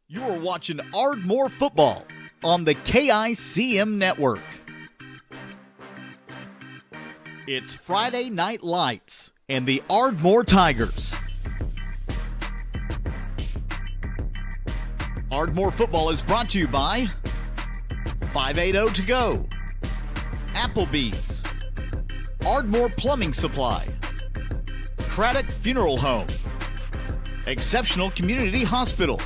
You are watching Ardmore football on the KICM network. It's Friday Night Lights and the Ardmore Tigers. Ardmore football is brought to you by 580 To Go, Applebee's, Ardmore Plumbing Supply, Craddock Funeral Home, Exceptional Community Hospital,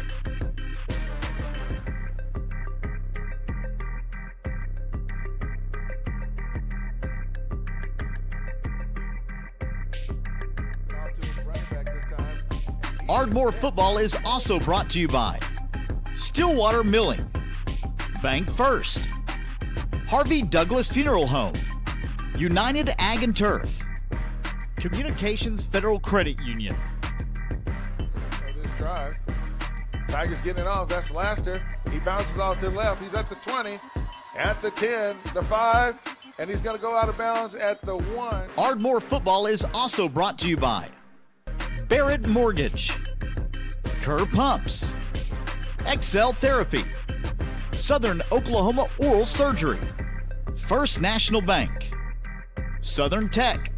Ardmore football is also brought to you by Stillwater Milling, Bank First, Harvey Douglas Funeral Home, United Ag and Turf, Communications Federal Credit Union. This drive, Tigers getting it off. That's Laster. He bounces off to the left. He's at the 20, at the 10, the 5, and he's going to go out of bounds at the 1. Ardmore football is also brought to you by Barrett Mortgage, Kerr Pumps, Excel Therapy, Southern Oklahoma Oral Surgery, First National Bank, Southern Tech,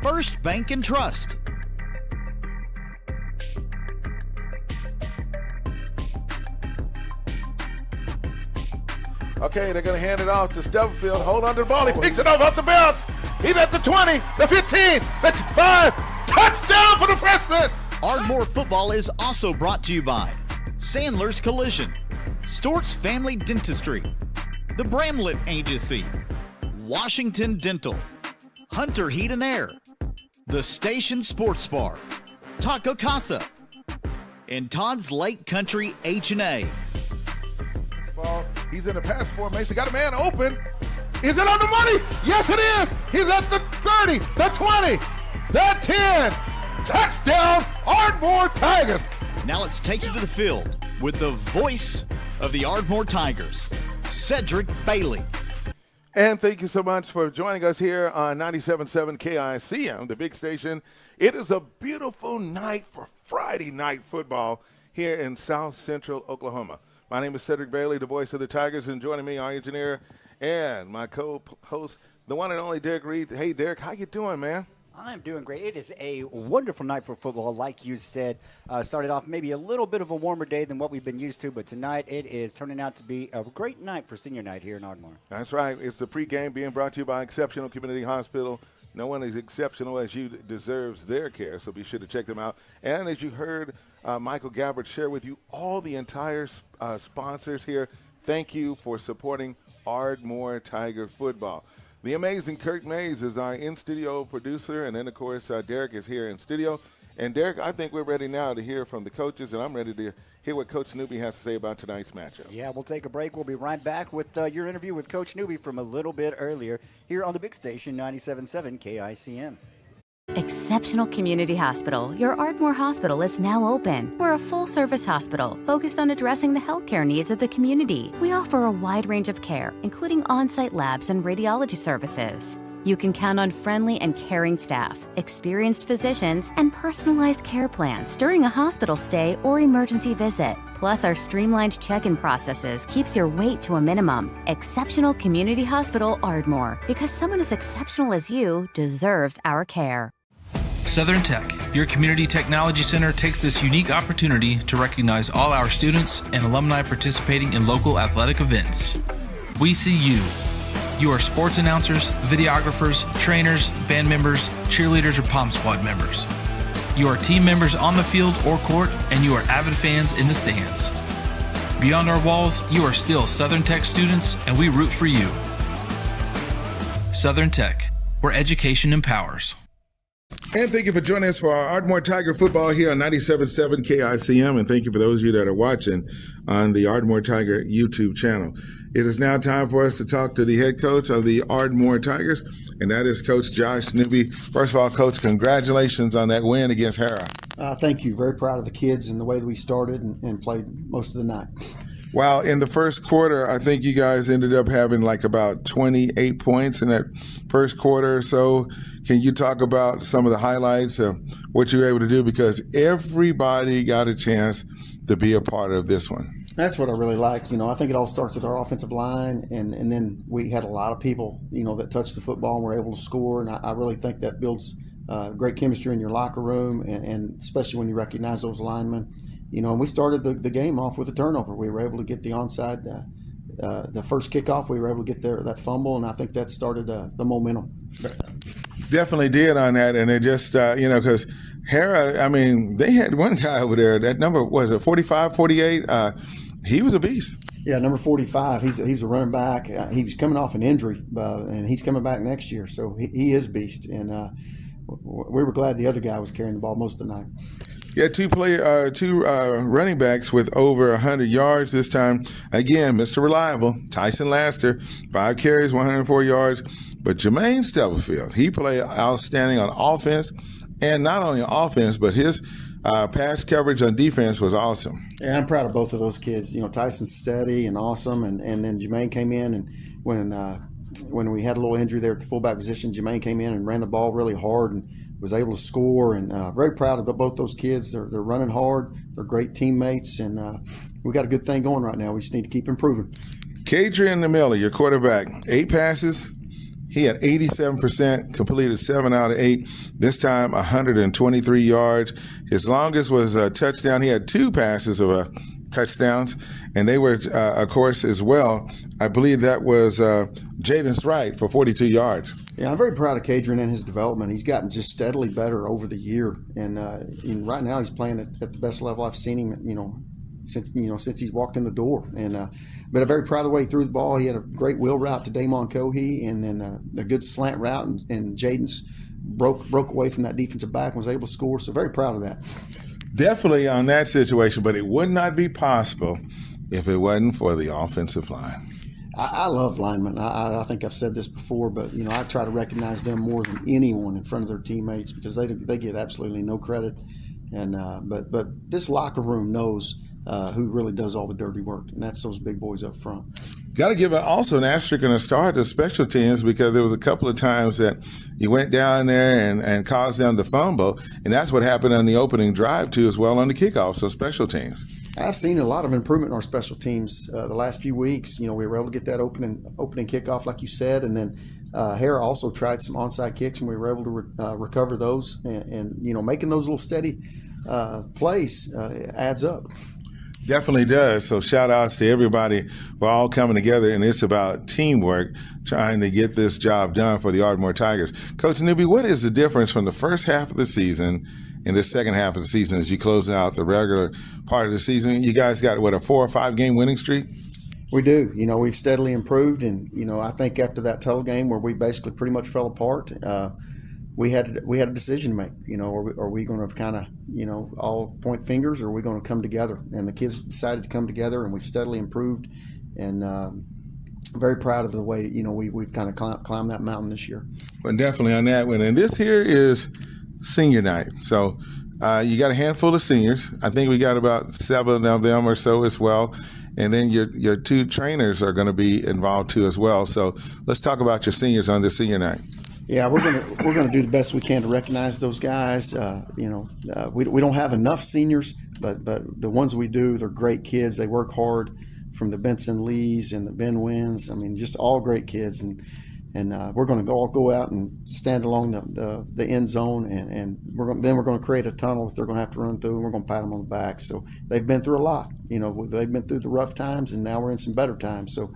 First Bank and Trust. Okay, they're going to hand it off to Stubblefield. Hold on to the ball. He picks it off the bounce. He's at the 20, the 15, the 5. Touchdown for the freshman! Ardmore football is also brought to you by Sandler's Collision, Stort's Family Dentistry, the Bramlett Agency, Washington Dental, Hunter Heat and Air, the Station Sports Bar, Taco Casa, and Todd's Lake Country H&A. Well, he's in a pass formation. Got a man open. Is it on the money? Yes, it is. He's at the 30, the 20, the 10. Touchdown, Ardmore Tigers. Now let's take you to the field with the voice of the Ardmore Tigers, Cedric Bailey. And thank you so much for joining us here on 97.7 KICM, the big station. It is a beautiful night for Friday night football here in South Central Oklahoma. My name is Cedric Bailey, the voice of the Tigers, and joining me, our engineer and my co-host, the one and only Derek Reed. Hey, Derek, how you doing, man? I'm doing great. It is a wonderful night for football, like you said. Started off maybe a little bit of a warmer day than what we've been used to, but tonight it is turning out to be a great night for senior night here in Ardmore. That's right. It's the pregame being brought to you by Exceptional Community Hospital. No one is exceptional as you deserves their care, so be sure to check them out. And as you heard Michael Gabbard share with you, all the entire sponsors here, thank you for supporting Ardmore Tiger football. The amazing Kirk Mays is our in-studio producer, and then, of course, Derek is here in studio. And, Derek, I think we're ready now to hear from the coaches, and I'm ready to hear what Coach Newbie has to say about tonight's matchup. Yeah, we'll take a break. We'll be right back with your interview with Coach Newbie from a little bit earlier here on the big station, 97.7 KICM. Exceptional Community Hospital. Your Ardmore Hospital is now open. We're a full-service hospital focused on addressing the healthcare needs of the community. We offer a wide range of care, including on-site labs and radiology services. You can count on friendly and caring staff, experienced physicians, and personalized care plans during a hospital stay or emergency visit. Plus, our streamlined check-in processes keeps your wait to a minimum. Exceptional Community Hospital Ardmore, because someone as exceptional as you deserves our care. Southern Tech, your community technology center, takes this unique opportunity to recognize all our students and alumni participating in local athletic events. We see you. You are sports announcers, videographers, trainers, band members, cheerleaders, or Pom Squad members. You are team members on the field or court, and you are avid fans in the stands. Beyond our walls, you are still Southern Tech students, and we root for you. Southern Tech, where education empowers. And thank you for joining us for our Ardmore Tiger football here on 97.7 KICM. And thank you for those of you that are watching on the Ardmore Tiger YouTube channel. It is now time for us to talk to the head coach of the Ardmore Tigers, and that is Coach Josh Newbie. First of all, Coach, congratulations on that win against Hara. Thank you. Very proud of the kids and the way that we started and played most of the night. Well, in the first quarter, I think you guys ended up having like about 28 points in that first quarter or so. Can you talk about some of the highlights of what you were able to do? Because everybody got a chance to be a part of this one. That's what I really like. I think it all starts with our offensive line, and then we had a lot of people, that touched the football and were able to score. And I really think that builds great chemistry in your locker room, and especially when you recognize those linemen. And we started the game off with a turnover. We were able to get the onside, the first kickoff. We were able to get that fumble, and I think that started the momentum. Definitely did on that, and it just, because Hera, they had one guy over there, that number, was it 45, 48? He was a beast. Yeah, number 45, he's a running back. He was coming off an injury, and he's coming back next year, so he is a beast. And we were glad the other guy was carrying the ball most of the night. Yeah, two running backs with over 100 yards this time. Again, Mr. Reliable, Tyson Laster, 5 carries, 104 yards. But Jermaine Stubblefield, he played outstanding on offense, and not only on offense, but his pass coverage on defense was awesome. Yeah, I'm proud of both of those kids. Tyson's steady and awesome, and then Jermaine came in, and when we had a little injury there at the fullback position, Jermaine came in and ran the ball really hard and was able to score, and very proud of both those kids. They're running hard. They're great teammates, and we got a good thing going right now. We just need to keep improving. Kadrian Miller, your quarterback, 8 passes. He had 87%, completed 7 out of 8. This time, 123 yards. His longest was a touchdown. He had 2 passes of touchdowns, and they were, of course, as well. I believe that was Jaden Wright for 42 yards. Yeah, I'm very proud of Kadrian and his development. He's gotten just steadily better over the year, and right now he's playing at the best level I've seen him. Since he's walked in the door, and but I'm very proud of the way he threw the ball. He had a great wheel route to Damon Cohey, and then a good slant route, and Jaden's broke away from that defensive back and was able to score. So very proud of that. Definitely on that situation, but it would not be possible if it wasn't for the offensive line. I love linemen. I think I've said this before, but I try to recognize them more than anyone in front of their teammates because they get absolutely no credit. And but this locker room knows who really does all the dirty work, and that's those big boys up front. Got to give also an asterisk and a star to special teams because there was a couple of times that you went down there and caused them to fumble, and that's what happened on the opening drive too as well on the kickoff. So special teams. I've seen a lot of improvement in our special teams the last few weeks. We were able to get that opening kickoff, like you said, and then Hera also tried some onside kicks, and we were able to recover those. And making those little steady plays adds up. Definitely does. So shout outs to everybody for all coming together, and it's about teamwork trying to get this job done for the Ardmore Tigers. Coach Newbie, what is the difference from the first half of the season and the second half of the season as you close out the regular part of the season? You guys got, a 4 or 5 game winning streak? We do. We've steadily improved, and, I think after that Tull game where we basically pretty much fell apart, we had a decision to make. Are we going to kind of, all point fingers, or are we going to come together? And the kids decided to come together, and we've steadily improved, and very proud of the way, we've kind of climbed that mountain this year. Well, definitely on that one. And this here is senior night. So you got a handful of seniors. I think we got about 7 of them or so as well. And then your 2 trainers are going to be involved too as well. So let's talk about your seniors on this senior night. Yeah, we're gonna do the best we can to recognize those guys. We don't have enough seniors, but the ones we do, they're great kids. They work hard, from the Benson Lees and the Ben Wins. Just all great kids, and we're going to all go out and stand along the end zone, and we're going to create a tunnel that they're going to have to run through, and we're going to pat them on the back. So they've been through a lot. They've been through the rough times, and now we're in some better times. So.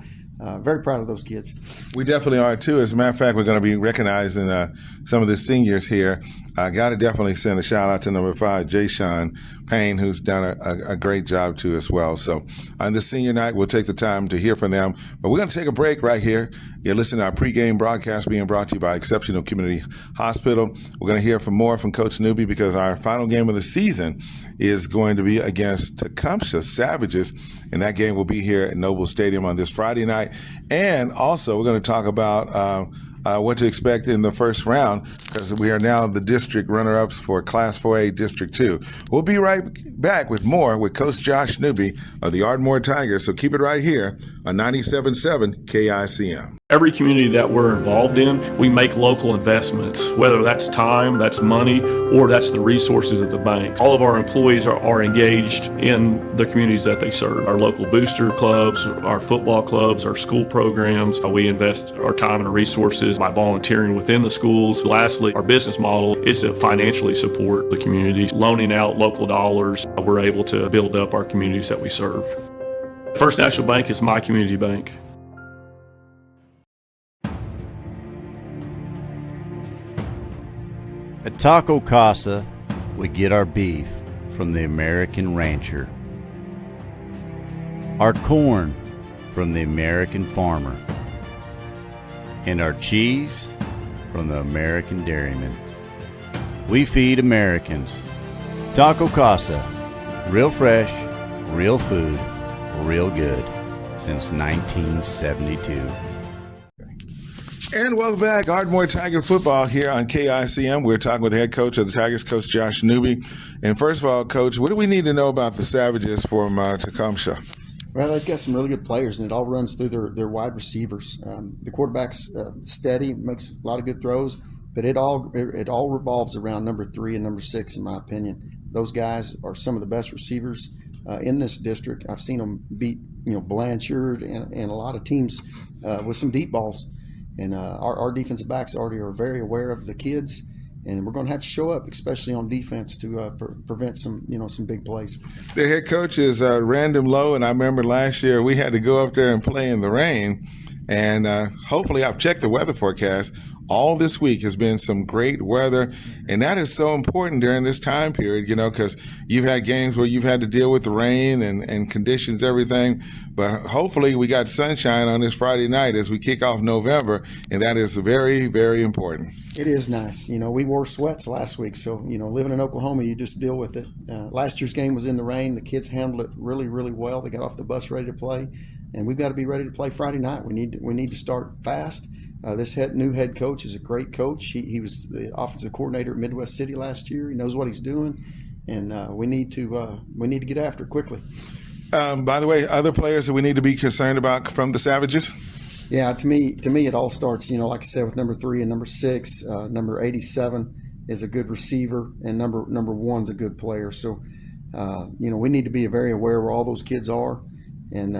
Very proud of those kids. We definitely are, too. As a matter of fact, we're going to be recognizing some of the seniors here. I got to definitely send a shout-out to number 5, Jay Sean Payne, who's done a great job, too, as well. So on this senior night, we'll take the time to hear from them. But we're going to take a break right here. You're listening to our pregame broadcast being brought to you by Exceptional Community Hospital. We're going to hear more from Coach Newbie because our final game of the season is going to be against Tecumseh Savages, and that game will be here at Noble Stadium on this Friday night. And also, we're going to talk about what to expect in the first round, because we are now the district runner-ups for Class 4A District 2. We'll be right back with more with Coach Josh Newbie of the Ardmore Tigers, so keep it right here on 97.7 KICM. Every community that we're involved in, we make local investments, whether that's time, that's money, or that's the resources of the bank. All of our employees are engaged in the communities that they serve. Our local booster clubs, our football clubs, our school programs. We invest our time and resources by volunteering within the schools. Lastly, our business model is to financially support the communities, loaning out local dollars. We're able to build up our communities that we serve. First National Bank is my community bank. At Taco Casa, we get our beef from the American rancher, our corn from the American farmer, and our cheese from the American dairyman. We feed Americans. Taco Casa, real fresh, real food, real good, since 1972. And welcome back, Ardmore Tiger football here on KICM. We're talking with the head coach of the Tigers, Coach Josh Newbie. And first of all, Coach, what do we need to know about the Savages from Tecumseh? Well, they've got some really good players, and it all runs through their wide receivers. The quarterback's steady, makes a lot of good throws, but it all revolves around number 3 and number 6, in my opinion. Those guys are some of the best receivers in this district. I've seen them beat Blanchard and a lot of teams with some deep balls. And our defensive backs already are very aware of the kids, and we're going to have to show up, especially on defense, to prevent some big plays. The head coach is Random Lowe, and I remember last year we had to go up there and play in the rain. And hopefully, I've checked the weather forecast. All this week has been some great weather, and that is so important during this time period, because you've had games where you've had to deal with the rain and conditions, everything. But hopefully we got sunshine on this Friday night as we kick off November, and that is very, very important. It is nice. We wore sweats last week, so, living in Oklahoma, you just deal with it. Last year's game was in the rain. The kids handled it really, really well. They got off the bus ready to play, and we've got to be ready to play Friday night. We need to start fast. This new head coach is a great coach. He was the offensive coordinator at Midwest City last year. He knows what he's doing, and we need to get after it quickly. By the way, other players that we need to be concerned about from the Savages? Yeah, to me, it all starts, like I said, with number 3 and number 6. Number 87 is a good receiver, and number 1's a good player. So, we need to be very aware where all those kids are. And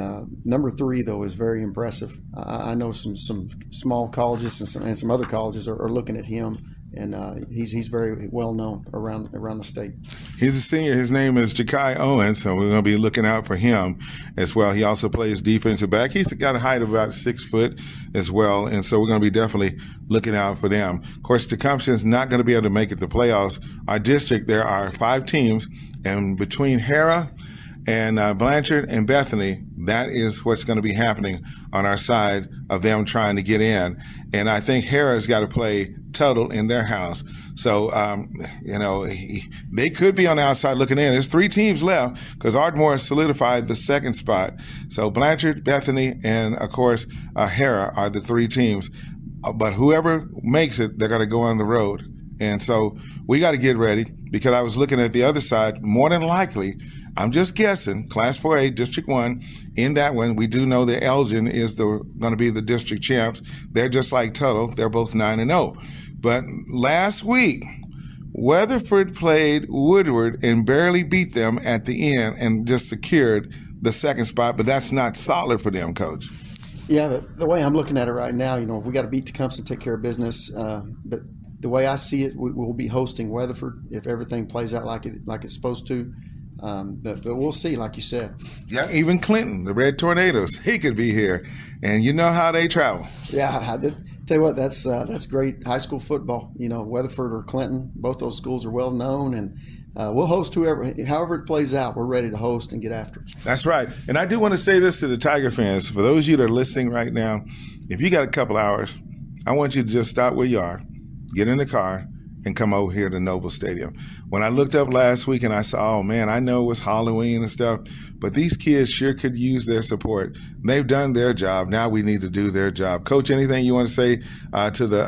number 3, though, is very impressive. I know some small colleges and some other colleges are looking at him, and he's very well known around the state. He's a senior. His name is Ja'Kai Owens, so we're going to be looking out for him as well. He also plays defensive back. He's got a height of about 6 foot as well, and so we're going to be definitely looking out for them. Of course, Tecumseh is not going to be able to make it to the playoffs. Our district, there are 5 teams, and between Hera and Blanchard and Bethany, that is what's going to be happening on our side of them trying to get in. And I think Hera's got to play Tuttle in their house. So, they could be on the outside looking in. There's 3 teams left because Ardmore has solidified the 2nd spot. So Blanchard, Bethany, and, of course, Hera are the 3 teams. But whoever makes it, they're going to go on the road. And so we got to get ready, because I was looking at the other side. More than likely, I'm just guessing, Class 4A, District 1, in that one, we do know that Elgin is going to be the district champs. They're just like Tuttle. They're both 9-0. But last week, Weatherford played Woodward and barely beat them at the end and just secured the 2nd spot, but that's not solid for them, Coach. Yeah, but the way I'm looking at it right now, we got to beat Tecumseh and take care of business. But the way I see it, we'll be hosting Weatherford if everything plays out like it's supposed to. But we'll see, like you said. Yeah, even Clinton, the Red Tornadoes, he could be here, and you know how they travel. Yeah, I did. Tell you what, that's great high school football. Weatherford or Clinton, both those schools are well known, and we'll host however it plays out. We're ready to host and get after it. That's right. And I do want to say this to the Tiger fans. For those of you that are listening right now, if you got a couple hours, I want you to just stop where you are, get in the car, and come over here to Noble Stadium. When I looked up last week and I saw, oh man, I know it was Halloween and stuff, but these kids sure could use their support. They've done their job. Now we need to do their job. Coach, anything you want to say to the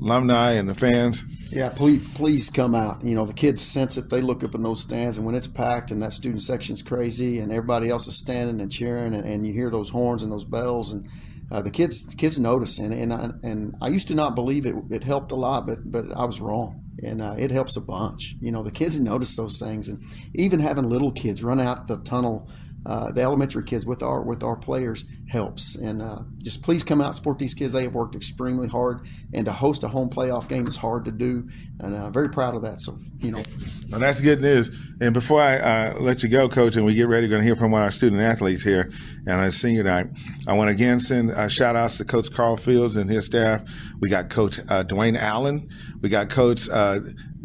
alumni and the fans? Yeah, please come out. You know, the kids sense it. They look up in those stands, and when it's packed and that student section's crazy and everybody else is standing and cheering, and you hear those horns and those bells, and the kids notice. And I used to not believe it helped a lot, but I was wrong. And it helps a bunch. You know, the kids notice those things, and even having little kids run out the tunnel, the elementary kids with our players helps. And just please come out and support these kids. They have worked extremely hard, and to host a home playoff game is hard to do, and I'm very proud of that. So, you know. Well, that's good news. And before I let you go, Coach, and we get ready, going to hear from one of our student athletes here on senior night, I want to again send shout-outs to Coach Carl Fields and his staff. We got Coach Dwayne Allen. We got Coach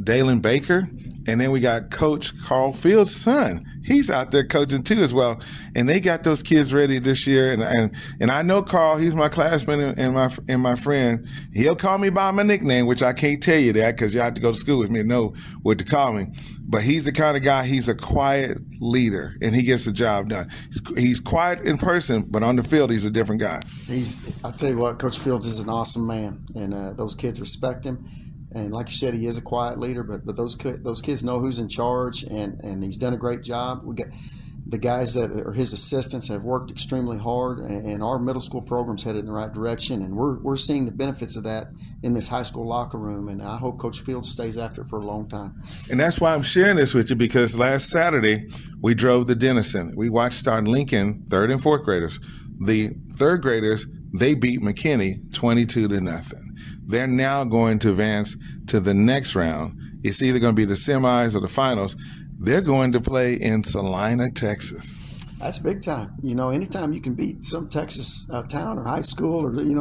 Dalen Baker. And then we got Coach Carl Fields' son. He's out there coaching too as well. And they got those kids ready this year. And I know Carl, he's my classmate and my friend. He'll call me by my nickname, which I can't tell you that because you have to go to school with me to know what to call me. But he's the kind of guy, he's a quiet leader, and he gets the job done. He's quiet in person, but on the field, he's a different guy. I'll tell you what, Coach Fields is an awesome man, and those kids respect him. And like you said, he is a quiet leader, but those kids know who's in charge, and he's done a great job. We got the guys that are his assistants have worked extremely hard, and our middle school program's headed in the right direction, and we're seeing the benefits of that in this high school locker room, and I hope Coach Fields stays after it for a long time. And that's why I'm sharing this with you, because last Saturday we drove to Denison. We watched our Lincoln 3rd and 4th graders. The 3rd graders, they beat McKinney 22-0. They're now going to advance to the next round. It's either going to be the semis or the finals. They're going to play in Salina, Texas. That's big time. You know, anytime you can beat some Texas town or high school, or you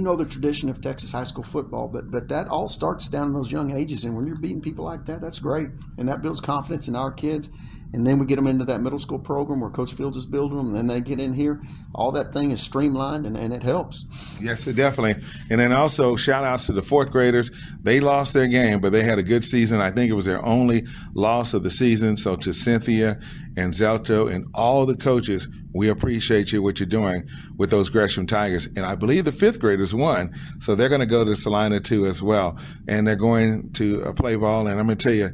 know the tradition of Texas high school football, but that all starts down in those young ages, and when you're beating people like that, that's great, and that builds confidence in our kids. And then we get them into that middle school program where Coach Fields is building them, and then they get in here. All that thing is streamlined, and it helps. Yes, it definitely. And then also shout-outs to the 4th graders. They lost their game, but they had a good season. I think it was their only loss of the season. So to Cynthia and Zelto and all the coaches, we appreciate you, what you're doing with those Gresham Tigers. And I believe the 5th graders won, so they're going to go to Salina too as well. And they're going to play ball. And I'm going to tell you,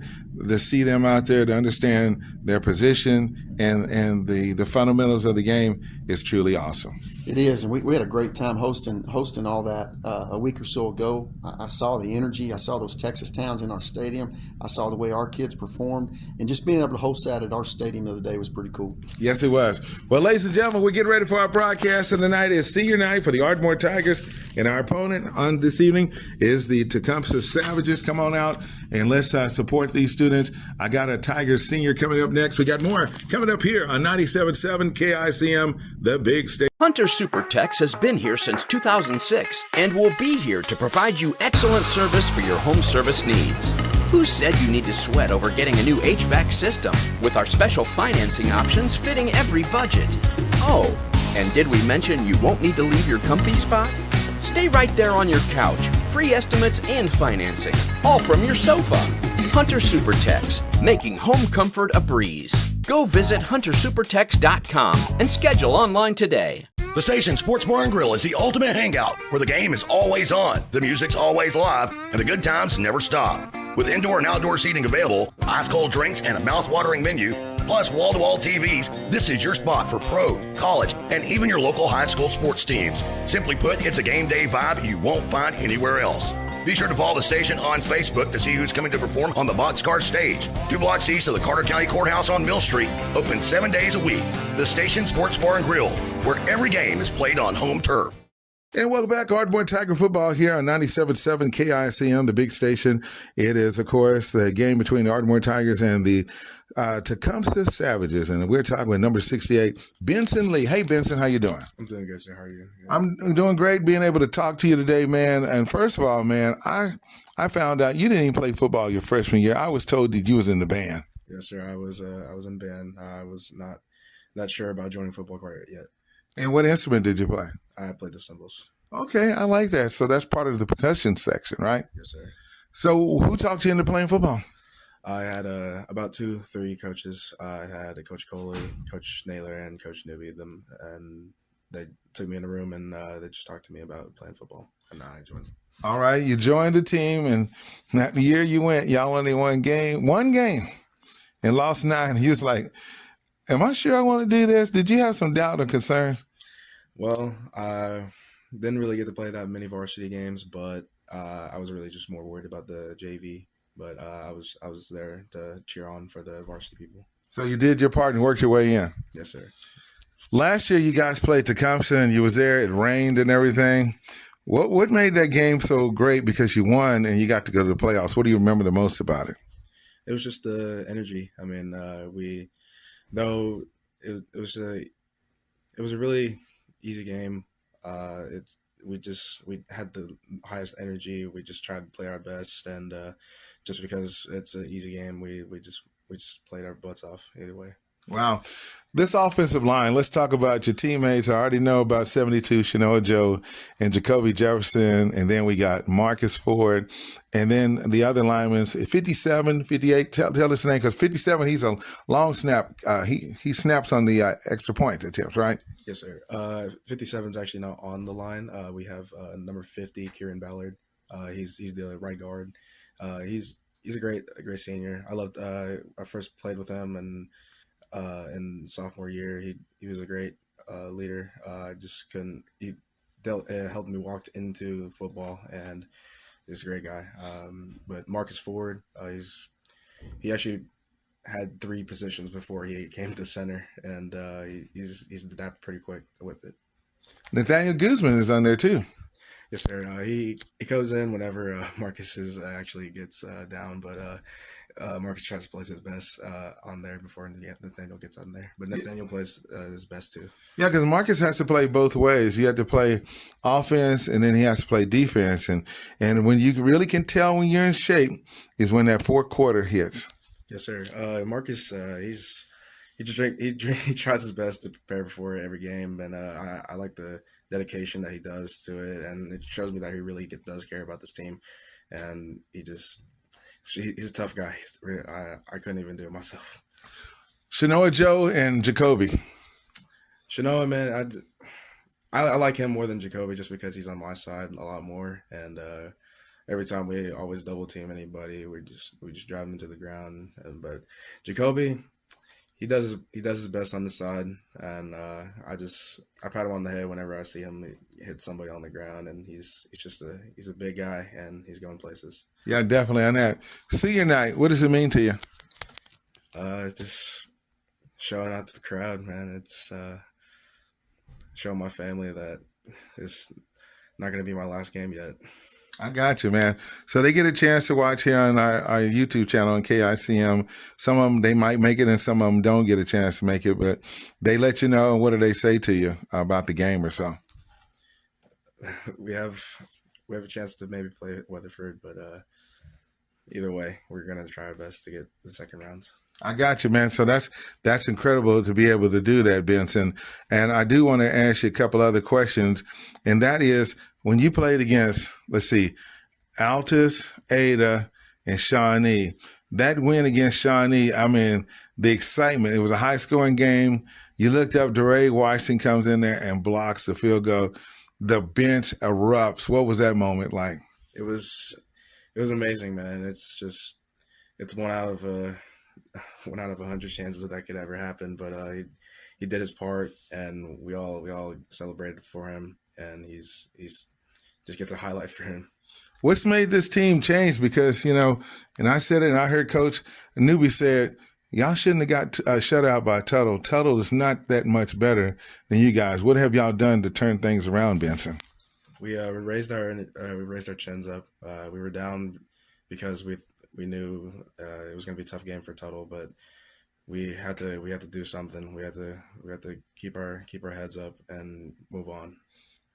to see them out there, to understand their position and the fundamentals of the game is truly awesome. It is, and we had a great time hosting all that a week or so ago. I saw the energy. I saw those Texas towns in our stadium. I saw the way our kids performed, and just being able to host that at our stadium the other day was pretty cool. Yes, it was. Well, ladies and gentlemen, we're getting ready for our broadcast, and tonight is senior night for the Ardmore Tigers, and our opponent on this evening is the Tecumseh Savages. Come on out and let's support these students. I got a Tigers senior coming up next. We got more coming up here on 97.7 KICM, the big station. Hunter SuperTex has been here since 2006 and will be here to provide you excellent service for your home service needs. Who said you need to sweat over getting a new HVAC system? With our special financing options fitting every budget. Oh, and did we mention you won't need to leave your comfy spot? Stay right there on your couch. Free estimates and financing, all from your sofa. Hunter SuperTex, making home comfort a breeze. Go visit huntersupertex.com and schedule online today. The station Sports Bar and Grill is the ultimate hangout where the game is always on, the music's always live, and the good times never stop. With indoor and outdoor seating available, ice-cold drinks, and a mouth-watering menu, plus wall-to-wall TVs, this is your spot for pro, college, and even your local high school sports teams. Simply put, it's a game day vibe you won't find anywhere else. Be sure to follow the station on Facebook to see who's coming to perform on the Boxcar stage. 2 blocks east of the Carter County Courthouse on Mill Street. Open 7 days a week. The station Sports Bar and Grill, where every game is played on home turf. And welcome back, Ardmore Tiger Football here on 97.7 KICM, the big station. It is, of course, the game between the Ardmore Tigers and the Tecumseh Savages, and we're talking with number 68, Benson Lee. Hey, Benson, how you doing? I'm doing good, sir. How are you? Yeah. I'm doing great being able to talk to you today, man. And first of all, man, I found out you didn't even play football your freshman year. I was told that you was in the band. Yes, sir. I was in band. I was not sure about joining football quite yet. And what instrument did you play? I played the cymbals. Okay, I like that. So that's part of the percussion section, right? Yes, sir. So who talked you into playing football? I had about 2-3 coaches. I had a Coach Coley, Coach Naylor, and Coach Newbie. And they took me in a room and they just talked to me about playing football, and I joined. All right, you joined the team, and that year you went, y'all only won one game, and lost 9. He was like, "Am I sure I want to do this?" Did you have some doubt or concern? Well, I didn't really get to play that many varsity games, but I was really just more worried about the JV. But I was there to cheer on for the varsity people. So you did your part and worked your way in. Yes, sir. Last year you guys played Tecumseh, and you was there. It rained and everything. What made that game so great? Because you won and you got to go to the playoffs. What do you remember the most about it? It was just the energy. I mean, it was a really easy game. We had the highest energy. We just tried to play our best, and just because it's an easy game, we just played our butts off either way. Wow. This offensive line, let's talk about your teammates. I already know about 72, Shanoa Joe and Jacoby Jefferson, and then we got Marcus Ford, and then the other linemen, 57, 58, tell us the name, because 57, he's a long snap. He snaps on the extra point attempts, right? Yes, sir. 57 is actually not on the line. We have number 50, Kieran Ballard. He's the right guard. He's a great senior. I first played with him, and in sophomore year, he was a great leader. He helped me walk into football, and he's a great guy. But Marcus Ford, he actually had 3 positions before he came to center, and he's adapted pretty quick with it. Nathaniel Guzman is on there too. Yes, sir. He goes in whenever Marcus actually gets down, but Marcus tries to play his best on there before Nathaniel gets on there. But Nathaniel plays his best too. Yeah, because Marcus has to play both ways. You have to play offense, and then he has to play defense. And when you really can tell when you're in shape is when that fourth quarter hits. Yes, sir. Marcus, he tries his best to prepare before every game, and I like the dedication that he does to it, and it shows me that he really does care about this team, and he's a tough guy. I couldn't even do it myself. Shanoa Joe and Jacoby. Shanoa, man, I like him more than Jacoby just because he's on my side a lot more, and every time we always double team anybody, we just drive him into the ground. But Jacoby, he does his best on the side, and I pat him on the head whenever I see him hit somebody on the ground, and he's a big guy, and he's going places. Yeah, definitely on that. Senior night, what does it mean to you? Just showing out to the crowd, man. It's showing my family that it's not going to be my last game yet. I got you, man. So they get a chance to watch here on our YouTube channel on KICM. Some of them, they might make it, and some of them don't get a chance to make it, but they let you know. What do they say to you about the game or so? We have a chance to maybe play Weatherford, but either way, we're going to try our best to get the second rounds. I got you, man. So that's incredible to be able to do that, Benson. And I do want to ask you a couple other questions, and that is, when you played against, let's see, Altus, Ada, and Shawnee, that win against Shawnee, I mean, the excitement, it was a high-scoring game. You looked up, DeRay Washington comes in there and blocks the field goal. The bench erupts. What was that moment like? It was amazing, man. It's one out of 100 chances that could ever happen, but he did his part, and we all celebrated for him, and he's just gets a highlight for him. What's made this team change? Because, and I said it, and I heard Coach Newbie said, y'all shouldn't have got shut out by Tuttle. Tuttle is not that much better than you guys. What have y'all done to turn things around, Benson? We raised our chins up. We were down because we knew it was going to be a tough game for Tuttle, but we had to do something. We had to keep our heads up and move on.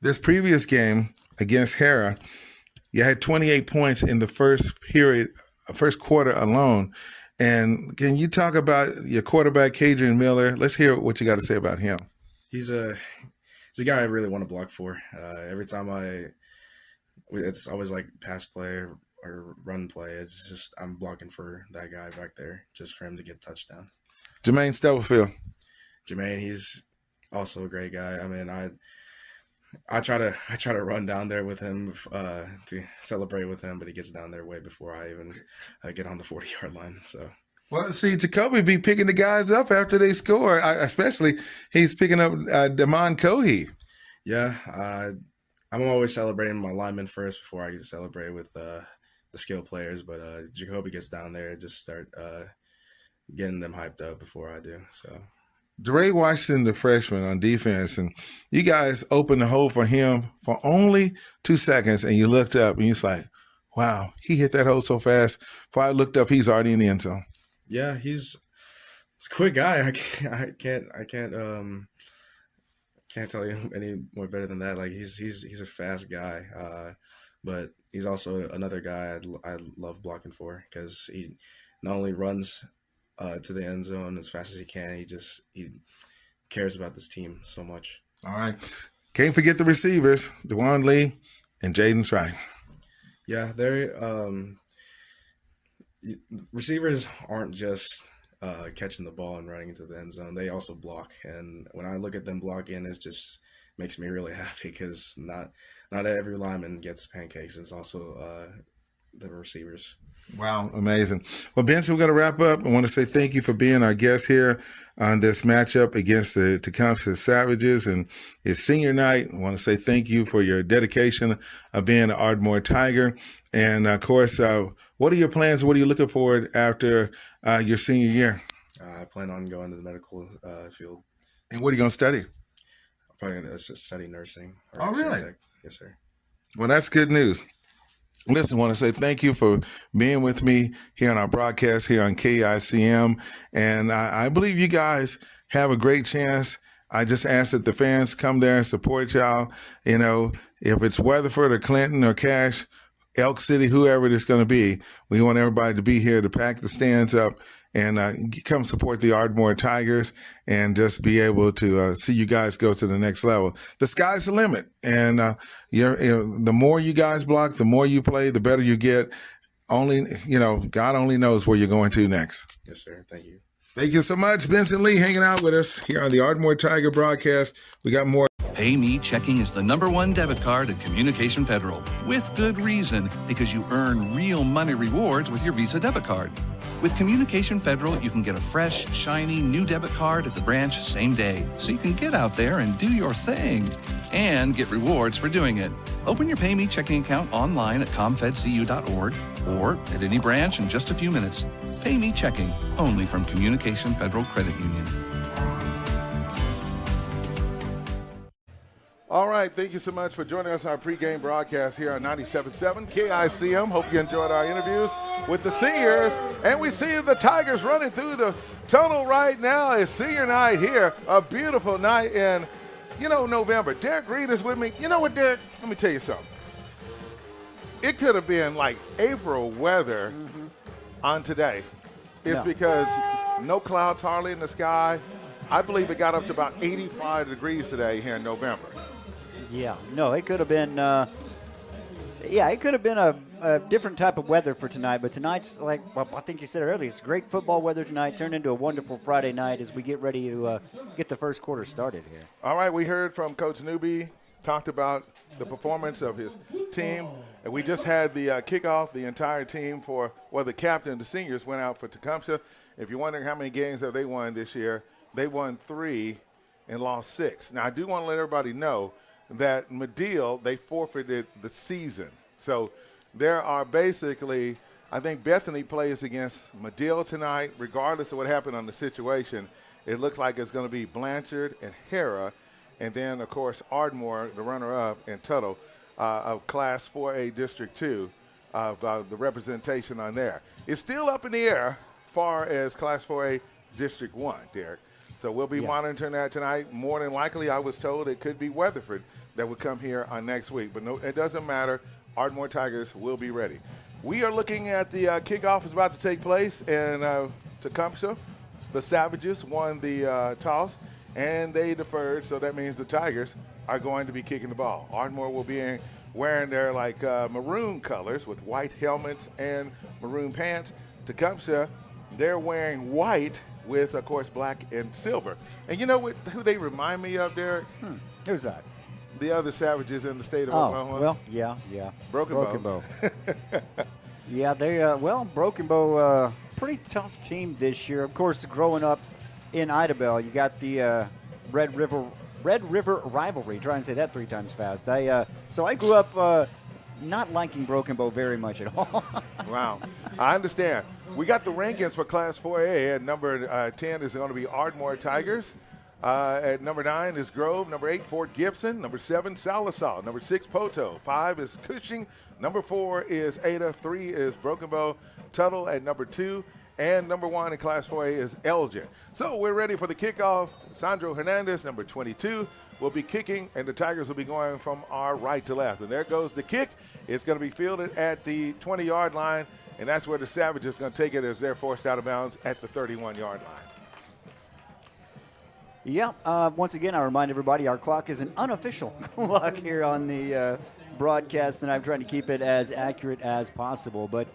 This previous game against Hera, you had 28 points in the first quarter alone. And can you talk about your quarterback, Kadrian Miller? Let's hear what you got to say about him. He's a guy I really want to block for. Every time it's always like pass play or run play. It's just I'm blocking for that guy back there just for him to get touchdown. Jermaine Stubblefield. Jermaine, he's also a great guy. I mean, I try to run down there with him to celebrate with him, but he gets down there way before I even get on the 40-yard line. So. Well, see, Jacoby be picking the guys up after they score. Especially, he's picking up Damon Cohee. Yeah, I'm always celebrating my linemen first before I get to celebrate with the skill players. But Jacoby gets down there and just start getting them hyped up before I do. So. DeRay Washington, the freshman on defense, and you guys opened the hole for him for only 2 seconds, and you looked up and you're like, wow, he hit that hole so fast. Before I looked up, he's already in the end zone. Yeah, he's a quick guy. I can't tell you any more better than that. Like he's a fast guy, but he's also another guy I love blocking for because he not only runs to the end zone as fast as he can, he cares about this team so much. All right, can't forget the receivers, DeJuan Lee and Jaden Trice. Yeah, they're receivers aren't just catching the ball and running into the end zone. They also block, and when I look at them blocking, it just makes me really happy because not every lineman gets pancakes. It's also the receivers. Wow, amazing. Well, Benson, we're going to wrap up. I want to say thank you for being our guest here on this matchup against the Tecumseh Savages, and it's senior night. I want to say thank you for your dedication of being an Ardmore Tiger. And, of course, what are your plans? What are you looking forward after your senior year? I plan on going to the medical field. And what are you going to study? I'm probably going to study nursing. Oh, really? Tech. Yes, sir. Well, that's good news. Listen, I want to say thank you for being with me here on our broadcast here on KICM. And I believe you guys have a great chance. I just ask that the fans come there and support y'all. You know, if it's Weatherford or Clinton or Cache, Elk City, whoever it is going to be, we want everybody to be here to pack the stands up and come support the Ardmore Tigers and just be able to see you guys go to the next level. The sky's the limit. And the more you guys block, the more you play, the better you get. God only knows where you're going to next. Yes, sir. Thank you. Thank you so much. Benson Lee hanging out with us here on the Ardmore Tiger broadcast. We got more. PayMe Checking is the #1 debit card at Communication Federal. With good reason, because you earn real money rewards with your Visa debit card. With Communication Federal, you can get a fresh, shiny, new debit card at the branch same day, so you can get out there and do your thing and get rewards for doing it. Open your PayMe checking account online at comfedcu.org or at any branch in just a few minutes. PayMe Checking, only from Communication Federal Credit Union. All right, thank you so much for joining us on our pregame broadcast here on 97.7 KICM. Hope you enjoyed our interviews with the seniors. And we see the Tigers running through the tunnel right now. It's senior night here, a beautiful night in, November. Derek Reed is with me. You know what, Derek? Let me tell you something. It could have been like April weather on today. It's because no clouds hardly in the sky. I believe it got up to about 85 degrees today here in November. Yeah, no, it could have been. It could have been a different type of weather for tonight. But tonight's I think you said it earlier. It's great football weather tonight. Turned into a wonderful Friday night as we get ready to get the first quarter started here. All right, we heard from Coach Newbie. Talked about the performance of his team, and we just had the kickoff. The entire team the captain, the seniors went out for Tecumseh. If you're wondering how many games have they won this year, they won 3 and lost 6. Now I do want to let everybody know that Medill, they forfeited the season. So there are basically, I think Bethany plays against Medill tonight, regardless of what happened on the situation. It looks like it's going to be Blanchard and Hera, and then, of course, Ardmore, the runner-up, and Tuttle of Class 4A District 2 of the representation on there. It's still up in the air far as Class 4A District 1, Derek. So we'll be monitoring that tonight. More than likely, I was told it could be Weatherford that would come here on next week. But no, it doesn't matter. Ardmore Tigers will be ready. We are looking at the kickoff is about to take place in Tecumseh. The Savages won the toss, and they deferred, so that means the Tigers are going to be kicking the ball. Ardmore will be in wearing their maroon colors with white helmets and maroon pants. Tecumseh, they're wearing white with, of course, black and silver. And you know who they remind me of, Derek? Who's that? The other Savages in the state of Oklahoma. Well, yeah. Broken Bow. Yeah, they Broken Bow, pretty tough team this year. Of course, growing up in Idabel, you got the Red River rivalry. Try and say that 3 times fast. So I grew up not liking Broken Bow very much at all. Wow. I understand. We got the rankings for Class 4A. At number 10 is going to be Ardmore Tigers. At number 9 is Grove. Number 8, Fort Gibson. Number 7, Salisaw. Number 6, Poto. 5 is Cushing. Number 4 is Ada. 3 is Broken Bow. Tuttle at number 2. And number 1 in Class 4A is Elgin. So we're ready for the kickoff. Sandro Hernandez, number 22, will be kicking, and the Tigers will be going from our right to left. And there goes the kick. It's going to be fielded at the 20-yard line, and that's where the Savages are going to take it as they're forced out of bounds at the 31-yard line. Yeah, once again, I remind everybody our clock is an unofficial clock here on the broadcast, and I'm trying to keep it as accurate as possible. But,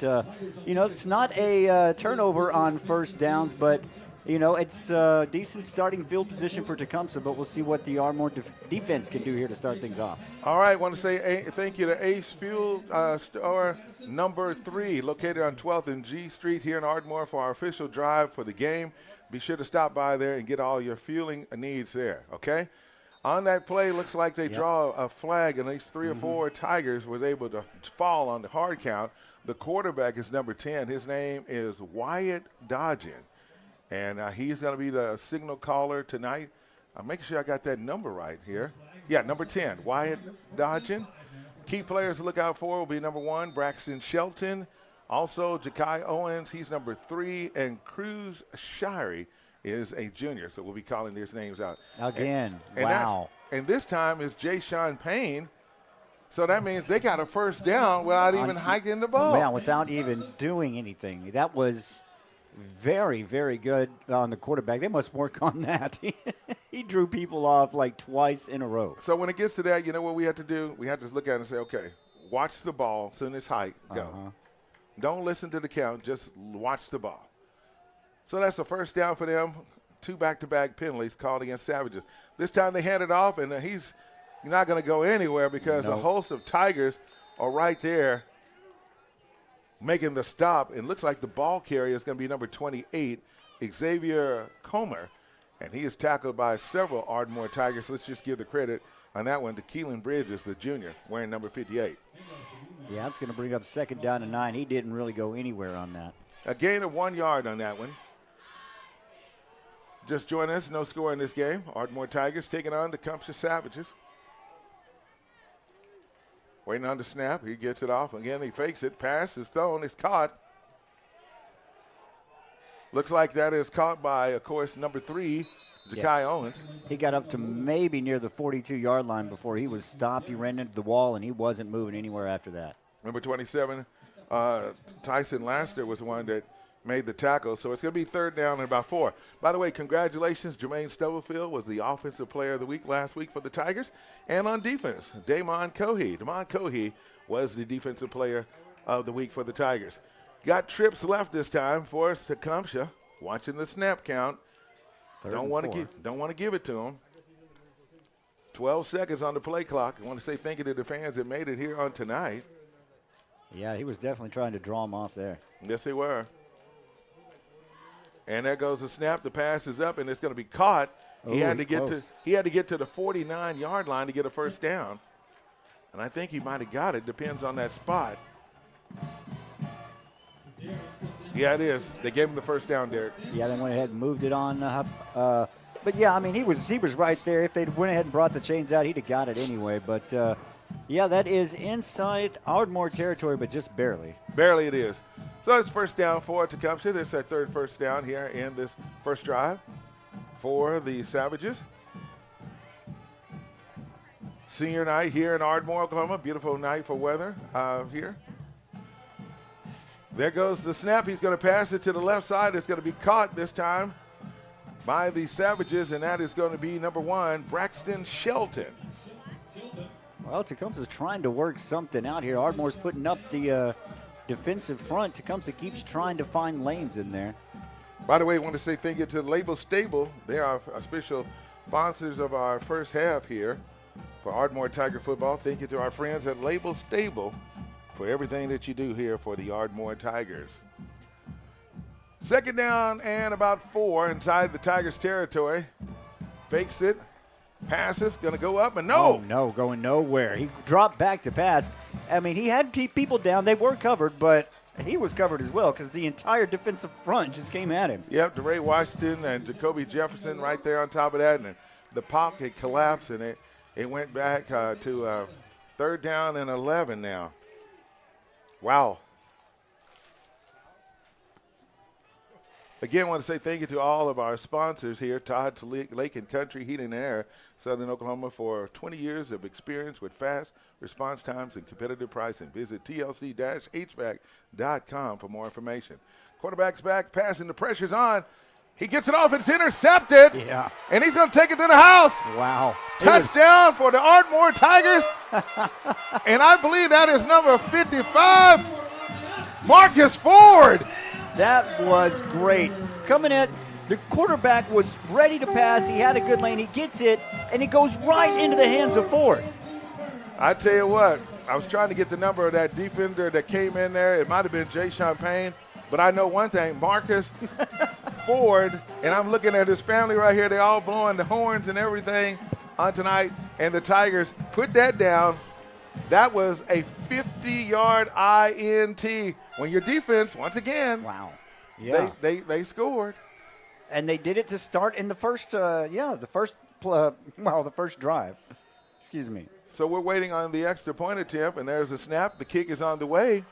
it's not a turnover on first downs, but, it's a decent starting field position for Tecumseh, but we'll see what the Ardmore defense can do here to start things off. All right, I want to say thank you to Ace Fuel Store number 3, located on 12th and G Street here in Ardmore for our official drive for the game. Be sure to stop by there and get all your fueling needs there, okay? On that play, looks like they draw a flag, and these 3 or 4 Tigers was able to fall on the hard count. The quarterback is number 10. His name is Wyatt Dodgen, and he's going to be the signal caller tonight. Make sure I got that number right here. Yeah, number 10, Wyatt Dodgen. Key players to look out for will be number 1, Braxton Shelton. Also, Ja'Kai Owens, he's number 3, and Cruz Shirey is a junior, so we'll be calling these names out. Again, wow. And this time is Jay Sean Payne, so that means they got a first down without even hiking the ball. Yeah, without even doing anything. That was very, very good on the quarterback. They must work on that. He drew people off like twice in a row. So when it gets to that, you know what we have to do? We have to look at it and say, okay, watch the ball, soon as hike, go. Don't listen to the count, just watch the ball. So that's a first down for them. 2 back-to-back penalties called against Savages. This time they hand it off, and he's not going to go anywhere because a host of Tigers are right there making the stop. It looks like the ball carrier is going to be number 28, Xavier Comer, and he is tackled by several Ardmore Tigers. Let's just give the credit on that one to Keelan Bridges, the junior, wearing number 58. Yeah, that's going to bring up 2nd down and 9. He didn't really go anywhere on that. A gain of 1 yard on that one. Just join us, no score in this game. Ardmore Tigers taking on the Tecumseh Savages. Waiting on the snap. He gets it off. Again, he fakes it. Pass is thrown. It's caught. Looks like that is caught by, of course, number 3, Ja'Kai Owens. He got up to maybe near the 42-yard line before he was stopped. He ran into the wall, and he wasn't moving anywhere after that. Number 27, Tyson Laster was the one that made the tackle. So it's going to be 3rd down and about 4. By the way, congratulations. Jermaine Stubblefield was the Offensive Player of the Week last week for the Tigers. And on defense, Damon Cohey was the Defensive Player of the Week for the Tigers. Got trips left this time for Tecumseh. Watching the snap count. Don't want to give it to him. 12 seconds on the play clock. I want to say thank you to the fans that made it here on tonight. Yeah, he was definitely trying to draw him off there. Yes, they were. And there goes the snap. The pass is up, and it's going to be caught. He had to get to the 49-yard line to get a first down. And I think he might have got it. Depends on that spot. Yeah, it is. They gave him the first down, Derek. Yeah, they went ahead and moved it on. But, yeah, I mean, he was right there. If they went ahead and brought the chains out, he'd have got it anyway. But, yeah, that is inside Ardmore territory, but just barely. Barely it is. So it's first down for Tecumseh. This is their 3rd first down here in this first drive for the Savages. Senior night here in Ardmore, Oklahoma. Beautiful night for weather here. There goes the snap. He's going to pass it to the left side. It's going to be caught this time by the Savages, and that is going to be number 1, Braxton Shelton. Well, Tecumseh's trying to work something out here. Ardmore's putting up the defensive front. Tecumseh keeps trying to find lanes in there. By the way, I want to say thank you to Label Stable. They are official sponsors of our first half here for Ardmore Tiger football. Thank you to our friends at Label Stable for everything that you do here for the Ardmore Tigers. Second down and about 4 inside the Tigers' territory. Fakes it, passes, going to go up, and no. Oh, no, going nowhere. He dropped back to pass. I mean, he had people down. They were covered, but he was covered as well because the entire defensive front just came at him. Yep, DeRay Washington and Jacoby Jefferson right there on top of that, and the pocket collapsed, and it went back to third down and 11 now. Wow. Again, I want to say thank you to all of our sponsors here, Todd's Lake and Country Heating and Air, Southern Oklahoma, for 20 years of experience with fast response times and competitive pricing. Visit tlc-hvac.com for more information. Quarterback's back, passing, the pressure's on. He gets it off, it's intercepted. Yeah. And he's going to take it to the house. Wow. Touchdown for the Ardmore Tigers. And I believe that is number 55, Marcus Ford. That was great. Coming at the quarterback was ready to pass. He had a good lane. He gets it, and it goes right into the hands of Ford. I tell you what, I was trying to get the number of that defender that came in there. It might have been Jay Champagne, but I know one thing, Marcus Ford, and I'm looking at his family right here. They all blowing the horns and everything on tonight, and the Tigers put that down. That was a 50-yard INT. When your defense, once again, wow, yeah, they scored, and they did it to start in the first, the first drive. Excuse me. So we're waiting on the extra point attempt, and there's a snap. The kick is on the way,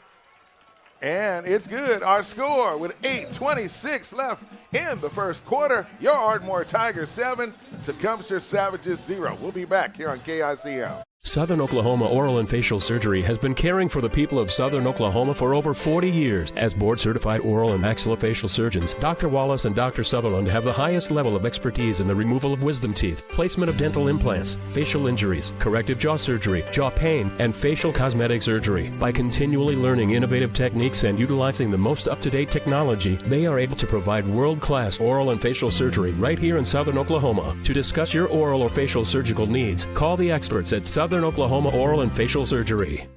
and it's good. Our score with 8:26 left in the first quarter. Your Ardmore Tigers 7, Tecumseh Savages 0. We'll be back here on KICM. Southern Oklahoma Oral and Facial Surgery has been caring for the people of Southern Oklahoma for over 40 years. As board-certified oral and maxillofacial surgeons, Dr. Wallace and Dr. Sutherland have the highest level of expertise in the removal of wisdom teeth, placement of dental implants, facial injuries, corrective jaw surgery, jaw pain, and facial cosmetic surgery. By continually learning innovative techniques and utilizing the most up-to-date technology, they are able to provide world-class oral and facial surgery right here in Southern Oklahoma. To discuss your oral or facial surgical needs, call the experts at Southern Oklahoma Oral and Facial Surgery.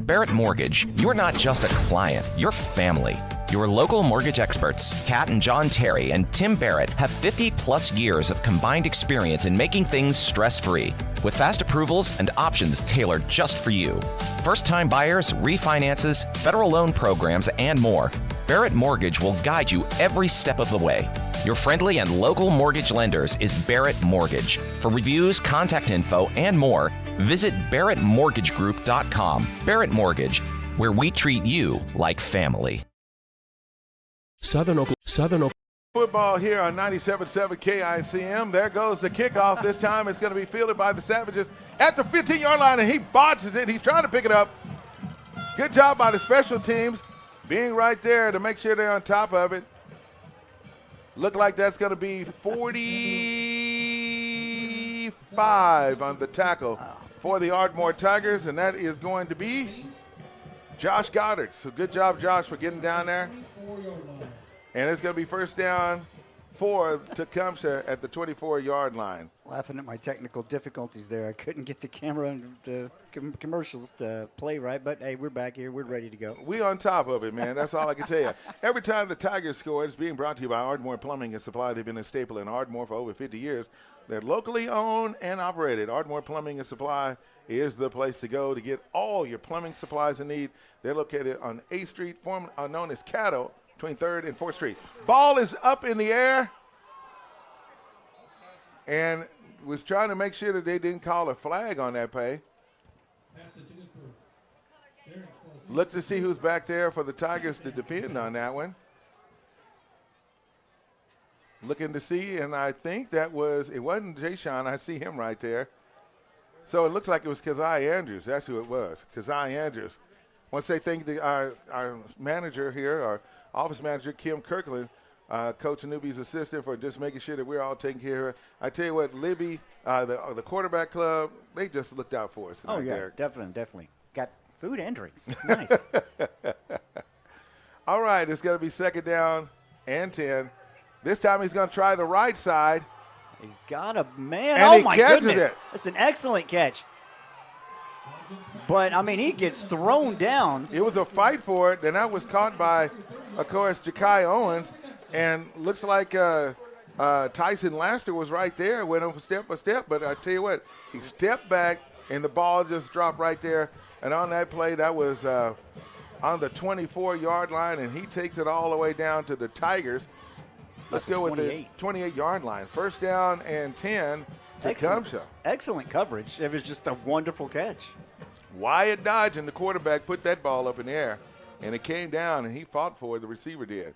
Barrett Mortgage, you're not just a client, you're family. Your local mortgage experts, Kat and John Terry and Tim Barrett, have 50-plus years of combined experience in making things stress-free, with fast approvals and options tailored just for you. First-time buyers, refinances, federal loan programs, and more. Barrett Mortgage will guide you every step of the way. Your friendly and local mortgage lenders is Barrett Mortgage. For reviews, contact info, and more, visit barrettmortgagegroup.com. Barrett Mortgage, where we treat you like family. Southern Oklahoma. Football here on 97.7 KICM. There goes the kickoff. This time it's going to be fielded by the Savages at the 15-yard line, and he botches it. He's trying to pick it up. Good job by the special teams being right there to make sure they're on top of it. Look like that's going to be 45 on the tackle for the Ardmore Tigers, and that is going to be Josh Goddard. So good job, Josh, for getting down there. And it's going to be first down for Tecumseh at the 24-yard line. Laughing at my technical difficulties there. I couldn't get the camera and the commercials to play right, but hey, we're back here. We're ready to go. We on top of it, man. That's all I can tell you. Every time the Tigers score, it's being brought to you by Ardmore Plumbing and Supply. They've been a staple in Ardmore for over 50 years. They're locally owned and operated. Ardmore Plumbing and Supply is the place to go to get all your plumbing supplies and need. They're located on 8th Street, known as Caddo, between 3rd and 4th Street. Ball is up in the air, and was trying to make sure that they didn't call a flag on that play. Look to see who's back there for the Tigers to defend on that one. Looking to see, and I think it wasn't Jay Sean. I see him right there. So it looks like it was Keziah Andrews. That's who it was, Keziah Andrews. I want to say thank you to our manager here, our office manager, Kim Kirkland, Coach Newbie's assistant, for just making sure that we're all taking care of it. I tell you what, Libby, the quarterback club, they just looked out for us tonight. Oh, yeah, Derek. definitely. Got food and drinks. Nice. All right, it's going to be 2nd down and 10. This time he's going to try the right side. He's got a man. And oh, he my catches goodness. it. That's an excellent catch. But, I mean, he gets thrown down. It was a fight for it, and that was caught by, of course, Ja'Kai Owens. And looks like Tyson Laster was right there, went over step by step. But I tell you what, he stepped back, and the ball just dropped right there. And on that play, that was on the 24-yard line, and he takes it all the way down to the Tigers. Let's go with the 28-yard line. 1st down and 10 to Tecumseh. Excellent coverage. It was just a wonderful catch. Wyatt Dodge and the quarterback put that ball up in the air, and it came down, and he fought for it. The receiver did.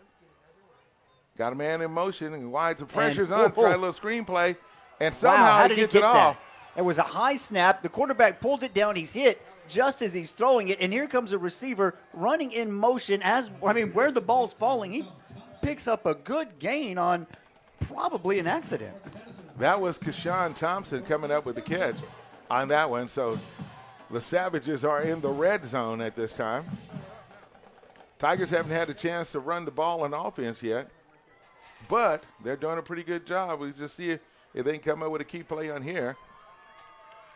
Got a man in motion, and Wyatt's pressure's on. Try a little screenplay, and somehow he gets it off. It was a high snap. The quarterback pulled it down. He's hit just as he's throwing it, and here comes a receiver running in motion. Where the ball's falling, he picks up a good gain on probably an accident. That was Keshawn Thompson coming up with the catch on that one. So the Savages are in the red zone at this time. Tigers haven't had a chance to run the ball on offense yet, but they're doing a pretty good job. We just see if they can come up with a key play on here.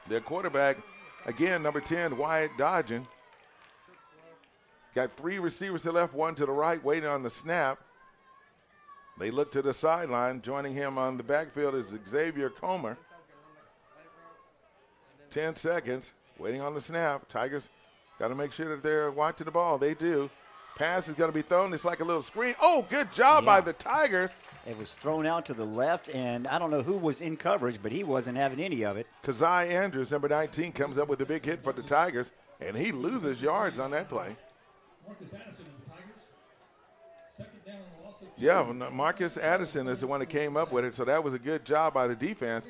Their quarterback, again, number 10, Wyatt Dodgen. Got 3 receivers to the left, 1 to the right, waiting on the snap. They look to the sideline. Joining him on the backfield is Xavier Comer. 10 seconds, waiting on the snap. Tigers got to make sure that they're watching the ball. They do. Pass is going to be thrown. It's like a little screen. Oh, good job by the Tigers. It was thrown out to the left, and I don't know who was in coverage, but he wasn't having any of it. Kazai Andrews, number 19, comes up with a big hit for the Tigers, and he loses yards on that play. Yeah, Marcus Addison is the one that came up with it, so that was a good job by the defense.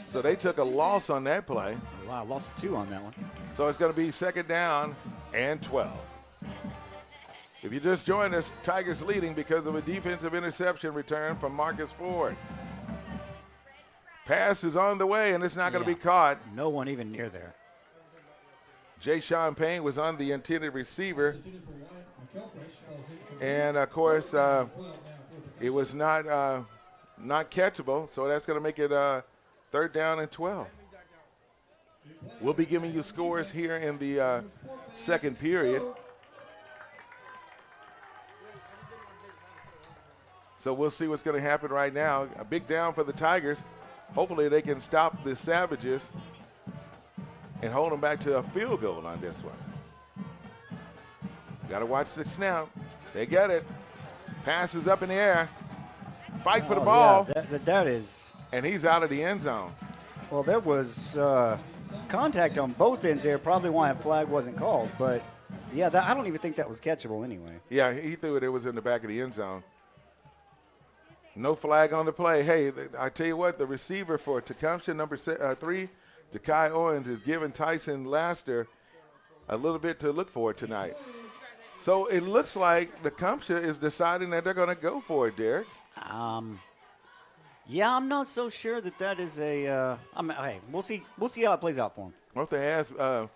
So they took a loss on that play. Wow, lost 2 on that one. So it's going to be 2nd down and 12. If you just joined us, Tigers leading because of a defensive interception return from Marcus Ford. Pass is on the way, and it's not going to be caught. No one even near there. Jay Sean Payne was on the intended receiver. And, of course, it was not catchable, so that's going to make it 3rd down and 12. We'll be giving you scores here in the second period. So we'll see what's going to happen right now. A big down for the Tigers. Hopefully they can stop the Savages and hold them back to a field goal on this one. Got to watch the snap. They get it. Pass is up in the air. Fight for the ball. Yeah, that is. And he's out of the end zone. Well, there was contact on both ends there. Probably why a flag wasn't called. But, yeah, I don't even think that was catchable anyway. Yeah, he threw it. It was in the back of the end zone. No flag on the play. Hey, I tell you what, the receiver for Tecumseh, number 3, Ja'Kai Owens, is giving Tyson Laster a little bit to look for tonight. So it looks like Tecumseh is deciding that they're going to go for it, Derek. Yeah, I'm not so sure that is a. Hey, we'll see how it plays out for him. Well, if they ask the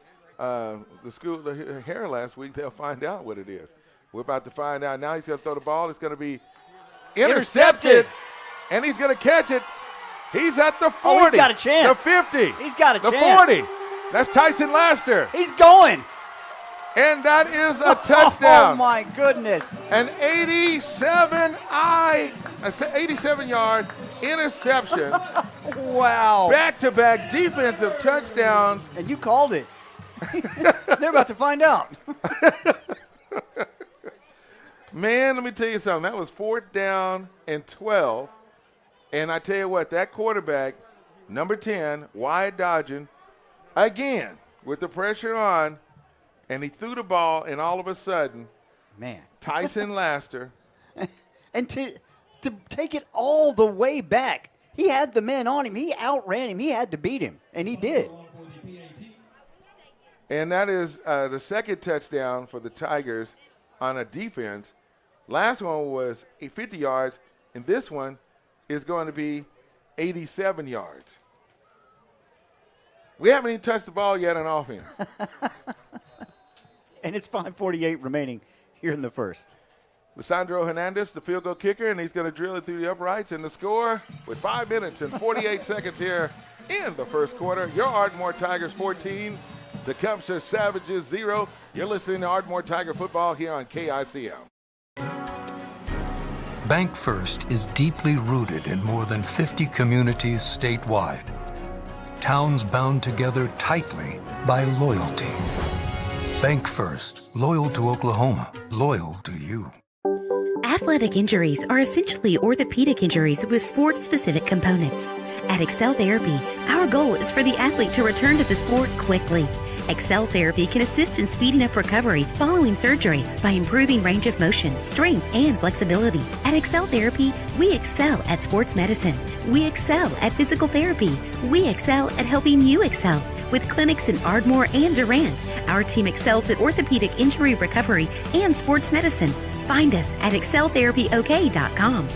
school here last week, they'll find out what it is. We're about to find out. Now he's going to throw the ball. It's going to be intercepted, and he's going to catch it. He's at the 40. Oh, he's got a chance. The 50. He's got a chance. The 40. That's Tyson Laster. He's going. And that is a touchdown. Oh, my goodness. An 87-yard interception. Wow. Back-to-back defensive touchdowns. And you called it. They're about to find out. Man, let me tell you something. That was 4th down and 12. And I tell you what, that quarterback, number 10, Wyatt Dodgen, again, with the pressure on, and he threw the ball, and all of a sudden, man, Tyson Laster. And to take it all the way back, he had the men on him. He outran him. He had to beat him, and he did. And that is the second touchdown for the Tigers on a defense. Last one was 50 yards, And this one is going to be 87 yards. We haven't even touched the ball yet on offense. And it's 5:48 remaining here in the first. Lisandro Hernandez, the field goal kicker, and he's going to drill it through the uprights. And the score with 5 minutes and 48 seconds here in the first quarter. Your Ardmore Tigers 14, Tecumseh Savages 0. You're listening to Ardmore Tiger football here on KICM. Bank First is deeply rooted in more than 50 communities statewide. Towns bound together tightly by loyalty. Bank First, loyal to Oklahoma, loyal to you. Athletic injuries are essentially orthopedic injuries with sports-specific components. At Excel Therapy, our goal is for the athlete to return to the sport quickly. Excel Therapy can assist in speeding up recovery following surgery by improving range of motion, strength, and flexibility. At Excel Therapy, we excel at sports medicine. We excel at physical therapy. We excel at helping you excel. With clinics in Ardmore and Durant, our team excels at orthopedic injury recovery and sports medicine. Find us at exceltherapyok.com.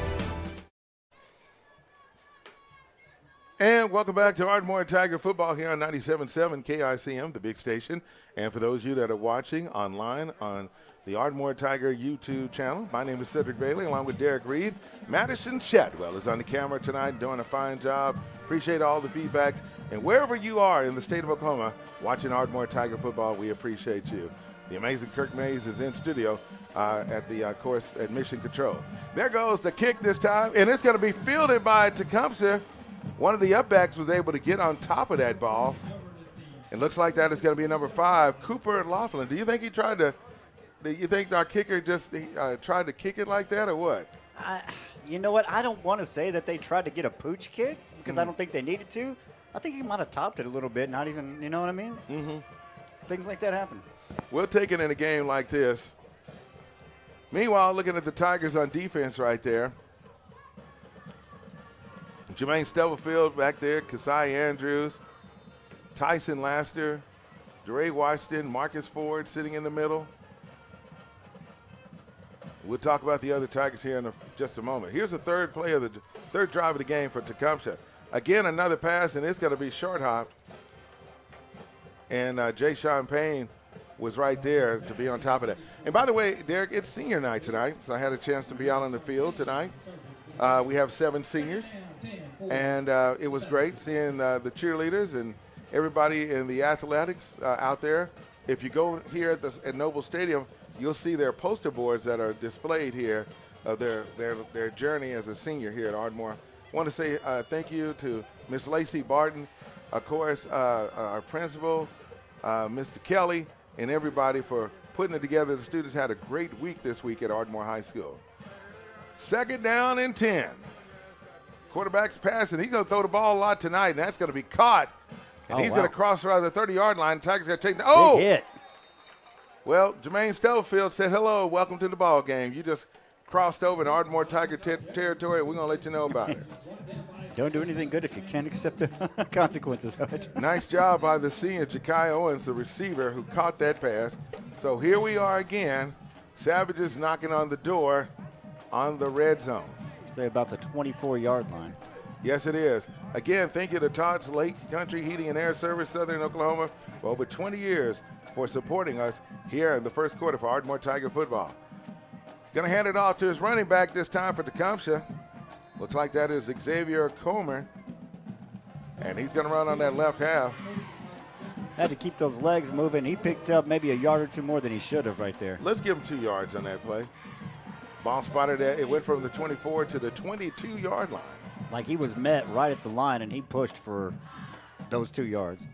And welcome back to Ardmore Tiger football here on 97.7 KICM, the big station. And for those of you that are watching online on the Ardmore Tiger YouTube channel, my name is Cedric Bailey, along with Derek Reed. Madison Shadwell is on the camera tonight, doing a fine job. Appreciate all the feedbacks. And wherever you are in the state of Oklahoma watching Ardmore Tiger football, we appreciate you. The amazing Kirk Mays is in studio at the course admission control. There goes the kick this time, and it's going to be fielded by Tecumseh. One of the upbacks was able to get on top of that ball. It looks like that is going to be number 5, Cooper Laughlin. Do you think he tried to? Do you think our kicker just tried to kick it like that, or what? You know what? I don't want to say that they tried to get a pooch kick because I don't think they needed to. I think he might have topped it a little bit, not even, you know what I mean? Mm-hmm. Things like that happen. We'll take it in a game like this. Meanwhile, looking at the Tigers on defense right there. Jermaine Stubblefield back there, Kasai Andrews, Tyson Laster, DeRay Washington, Marcus Ford sitting in the middle. We'll talk about the other Tigers here in just a moment. Here's the third drive of the game for Tecumseh. Again, another pass, and it's going to be short hopped. And Jay Sean Payne was right there to be on top of that. And by the way, Derek, it's senior night tonight, so I had a chance to be out on the field tonight. We have 7 seniors, and it was great seeing the cheerleaders and everybody in the athletics out there. If you go here at Noble Stadium, you'll see their poster boards that are displayed here of their journey as a senior here at Ardmore. I want to say thank you to Miss Lacey Barton, of course, our principal, Mr. Kelly, and everybody for putting it together. The students had a great week this week at Ardmore High School. 2nd down and 10. Quarterback's passing. He's going to throw the ball a lot tonight, and that's going to be caught. And he's going to cross around the 30-yard line. The Tigers got to take the big hit. Well, Jermaine Stubblefield said, hello, welcome to the ball game. You just crossed over in Ardmore Tiger territory, and we're going to let you know about it. Don't do anything good if you can't accept the consequences of it. Nice job by the senior, Ja'Kai Owens, the receiver, who caught that pass. So here we are again. Savages knocking on the door on the red zone. Say about the 24-yard line. Yes, it is. Again, thank you to Todd's Lake Country Heating and Air Service, Southern Oklahoma, for over 20 years for supporting us here in the first quarter for Ardmore Tiger football. Going to hand it off to his running back this time for Tecumseh. Looks like that is Xavier Comer, and he's going to run on that left half. Had to keep those legs moving. He picked up maybe a yard or two more than he should have right there. Let's give him 2 yards on that play. Ball spotted it went from the 24 to the 22-yard line. Like he was met right at the line, and he pushed for those 2 yards.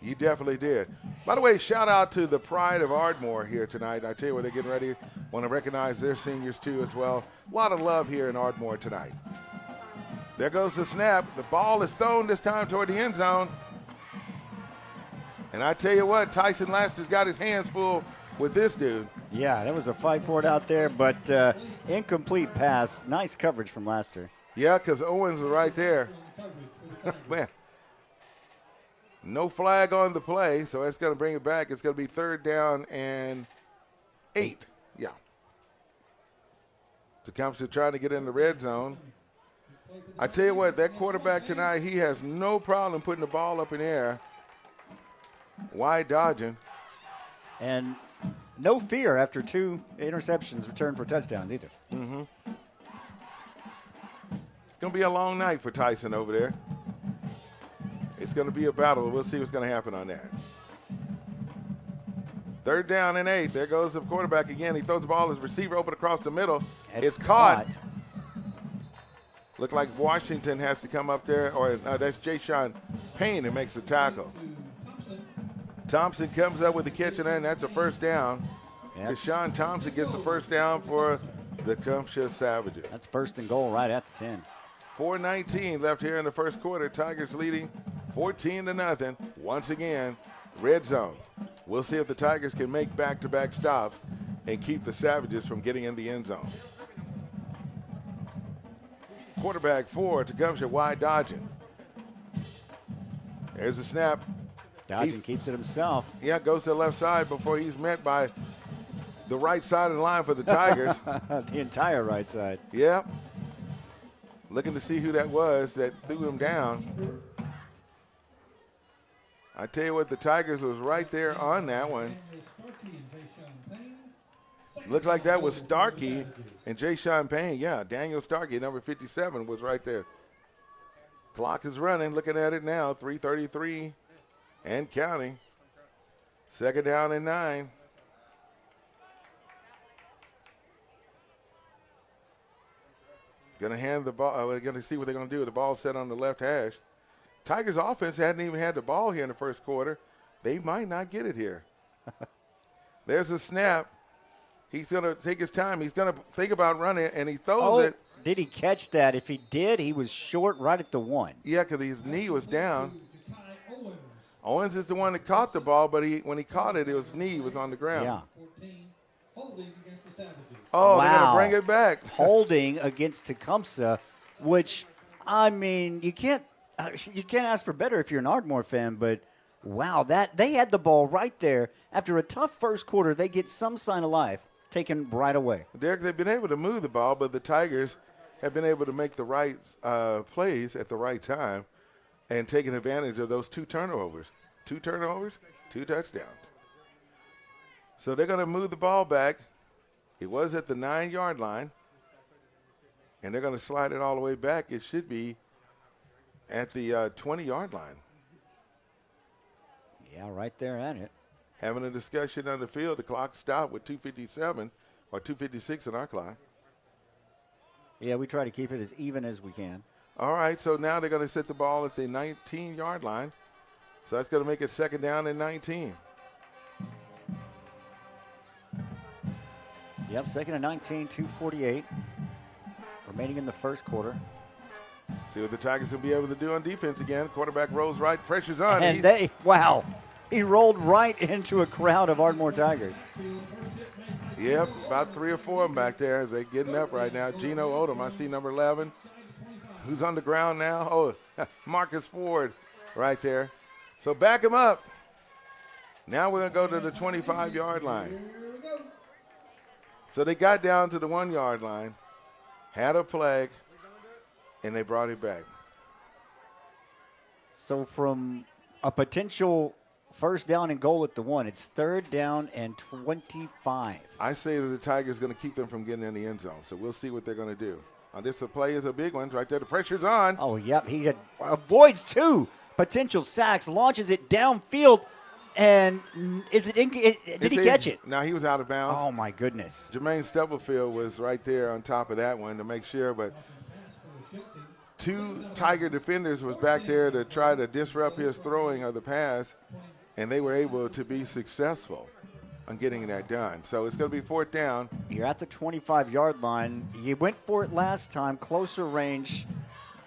You definitely did. By the way, shout out to the pride of Ardmore here tonight. I tell you what, they're getting ready. Want to recognize their seniors too as well. A lot of love here in Ardmore tonight. There goes the snap. The ball is thrown this time toward the end zone. And I tell you what, Tyson Laster's got his hands full with this dude. Yeah, there was a fight for it out there, but incomplete pass. Nice coverage from Laster. Yeah, because Owens was right there. Man. No flag on the play, so that's going to bring it back. It's going to be 3rd down and 8. Yeah. Tecumseh trying to get in the red zone. I tell you what, that quarterback tonight, he has no problem putting the ball up in the air. Wide dodging. And no fear after 2 interceptions returned for touchdowns either. Mm-hmm. It's going to be a long night for Tyson over there. It's going to be a battle. We'll see what's going to happen on that. 3rd down and 8. There goes the quarterback again. He throws the ball. His receiver open across the middle. It's caught. Look like Washington has to come up there, or that's Jay-Sean Payne who makes the tackle. Thompson comes up with the catch, and that's a 1st down. Deshaun Thompson gets the 1st down for the Tecumseh Savages. That's 1st and goal right at the 10. 4:19 left here in the first quarter. Tigers leading 14-0. Once again, red zone. We'll see if the Tigers can make back-to-back stops and keep the Savages from getting in the end zone. Quarterback for Tecumseh, wide dodging. There's the snap. Dodging keeps it himself. Yeah, goes to the left side before he's met by the right side of the line for the Tigers. The entire right side. Yep. Looking to see who that was that threw him down. I tell you what, the Tigers was right there on that one. Looked like that was Starkey and Jay-Sean Payne. Yeah, Daniel Starkey, number 57, was right there. Clock is running. Looking at it now, 3:33 and counting. 2nd down and 9. Going to hand the ball. We're going to see what they're going to do. The ball set on the left hash. Tigers offense hadn't even had the ball here in the first quarter. They might not get it here. There's a snap. He's going to take his time. He's going to think about running, and he throws it. Did he catch that? If he did, he was short right at the 1. Yeah, because his knee was down. Owens is the one that caught the ball, but when he caught it, his knee was on the ground. Yeah. Oh, wow. They're going to bring it back. Holding against Tecumseh, which, I mean, you can't ask for better if you're an Ardmore fan, but wow, that they had the ball right there. After a tough first quarter, they get some sign of life taken right away. Derek, they've been able to move the ball, but the Tigers have been able to make the right plays at the right time and taking advantage of those 2 turnovers. 2 turnovers, 2 touchdowns. So they're going to move the ball back. It was at the 9-yard line, and they're going to slide it all the way back. It should be at the 20-yard line. Yeah, right there at it. Having a discussion on the field. The clock stopped with 2:57 or 2:56 in our clock. Yeah, we try to keep it as even as we can. All right, so now they're going to set the ball at the 19-yard line. So that's going to make it 2nd down and 19. Yep, 2nd and 19, 2:48 remaining in the first quarter. See what the Tigers will be able to do on defense again. Quarterback rolls right, pressure's on. And he rolled right into a crowd of Ardmore Tigers. Yep, about 3 or 4 of them back there as they're getting up right now. Gino Odom, I see number 11. Who's on the ground now? Oh, Marcus Ford right there. So back him up. Now we're going to go to the 25-yard line. So they got down to the 1-yard line, had a flag, and they brought it back. So from a potential 1st down and goal at the 1, it's 3rd down and 25. I say that the Tigers going to keep them from getting in the end zone, so we'll see what they're going to do. This play is a big one right there. The pressure's on. Oh, yep. He avoids 2 potential sacks, launches it downfield, and did he catch it? No, he was out of bounds. Oh, my goodness. Jermaine Stubblefield was right there on top of that one to make sure, but 2 Tiger defenders was back there to try to disrupt his throwing of the pass, and they were able to be successful on getting that done. So it's going to be 4th down. You're at the 25-yard line. You went for it last time, closer range.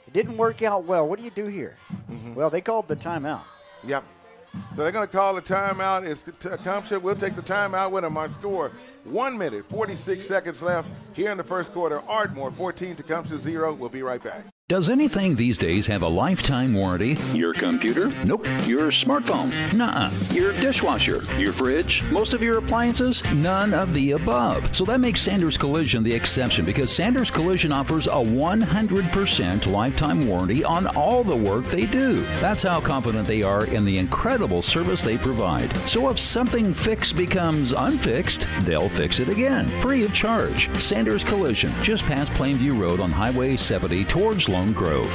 It didn't work out well. What do you do here? Mm-hmm. Well, they called the timeout. Yep. So they're going to call the timeout. It's Tecumseh. We'll take the timeout with them. Our score, 1 minute, 46 seconds left here in the first quarter. Ardmore 14, Tecumseh 0. We'll be right back. Does anything these days have a lifetime warranty? Your computer? Nope. Your smartphone? Nuh-uh. Your dishwasher? Your fridge? Most of your appliances? None of the above. So that makes Sanders Collision the exception, because Sanders Collision offers a 100% lifetime warranty on all the work they do. That's how confident they are in the incredible service they provide. So if something fixed becomes unfixed, they'll fix it again, free of charge. Sanders Collision, just past Plainview Road on Highway 70 towards Lone Grove.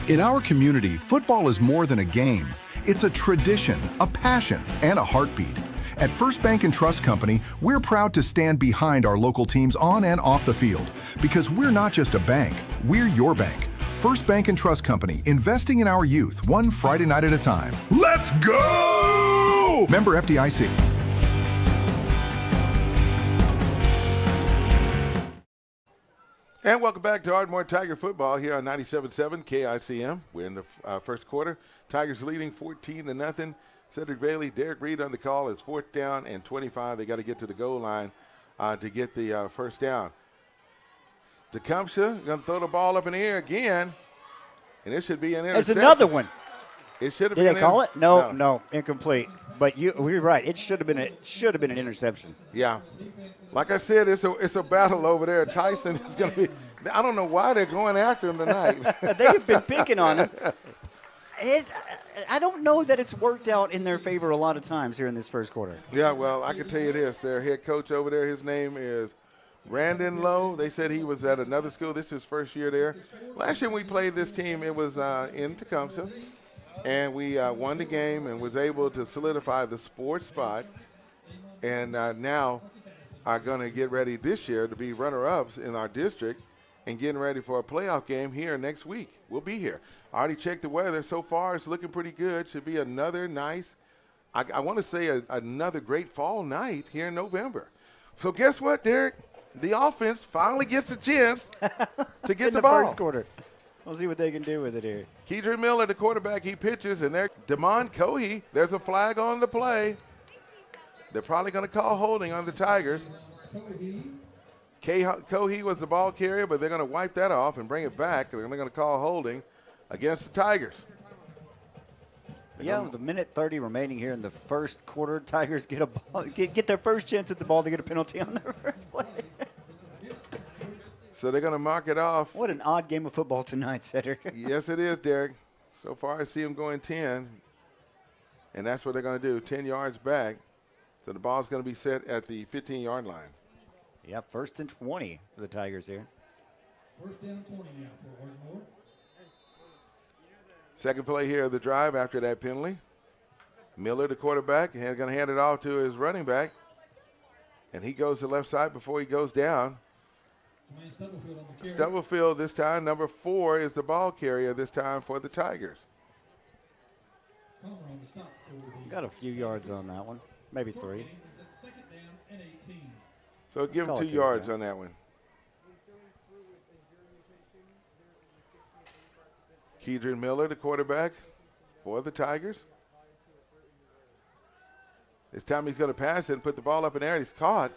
In our community, football is more than a game. It's a tradition, a passion, and a heartbeat. At First Bank and Trust Company, we're proud to stand behind our local teams on and off the field, because we're not just a bank, we're your bank. First Bank and Trust Company, investing in our youth, one Friday night at a time. Let's go! Member FDIC. And welcome back to Ardmore Tiger football here on 97.7 KICM. We're in the first quarter. Tigers leading 14-0. Cedric Bailey, Derek Reed on the call. It's 4th down and 25. They got to get to the goal line to get the first down. Tecumseh going to throw the ball up in the air again, and it should be an interception. It's another one. It should have Did been. they call it? No, incomplete. But you're right. It should have been an interception. Yeah. Like I said, it's a battle over there. Tyson is going to be – I don't know why they're going after him tonight. They've been picking on him. I don't know that it's worked out in their favor a lot of times here in this first quarter. Yeah, well, I can tell you this. Their head coach over there, his name is Brandon Lowe. They said he was at another school. This is his first year there. Last year we played this team, it was in Tecumseh, and we won the game and was able to solidify the sports spot. And now are going to get ready this year to be runner-ups in our district and getting ready for a playoff game here next week. We'll be here. I already checked the weather. So far, it's looking pretty good. Should be another nice, I want to say another great fall night here in November. So guess what, Derek? The offense finally gets a chance to get the ball. First quarter. We'll see what they can do with it here. Keidre Miller, the quarterback, he pitches, and there, Damon Cohey, there's a flag on the play. They're probably going to call holding on the Tigers. Cohey was the ball carrier, but they're going to wipe that off and bring it back. They're going to call holding against the Tigers. Yeah, with a minute 30 remaining here in the first quarter, Tigers get a ball, get their first chance at the ball to get a penalty on their first play. So they're going to mark it off. What an odd game of football tonight, Cedric. Yes, it is, Derek. So far, I see them going 10, and that's what they're going to do, 10 yards back. So the ball's going to be set at the 15-yard line. Yep, 1st and 20 for the Tigers here. 1st down 20 now for Ardmore. Second play here of the drive after that penalty. Miller, the quarterback, is going to hand it off to his running back. And he goes to the left side before he goes down. Stubblefield this time, number 4, is the ball carrier this time for the Tigers. Got a few yards on that one, maybe 3. So give him 2 yards on that one. Keidre Miller, the quarterback for the Tigers. This time he's going to pass it and put the ball up in the air. He's caught.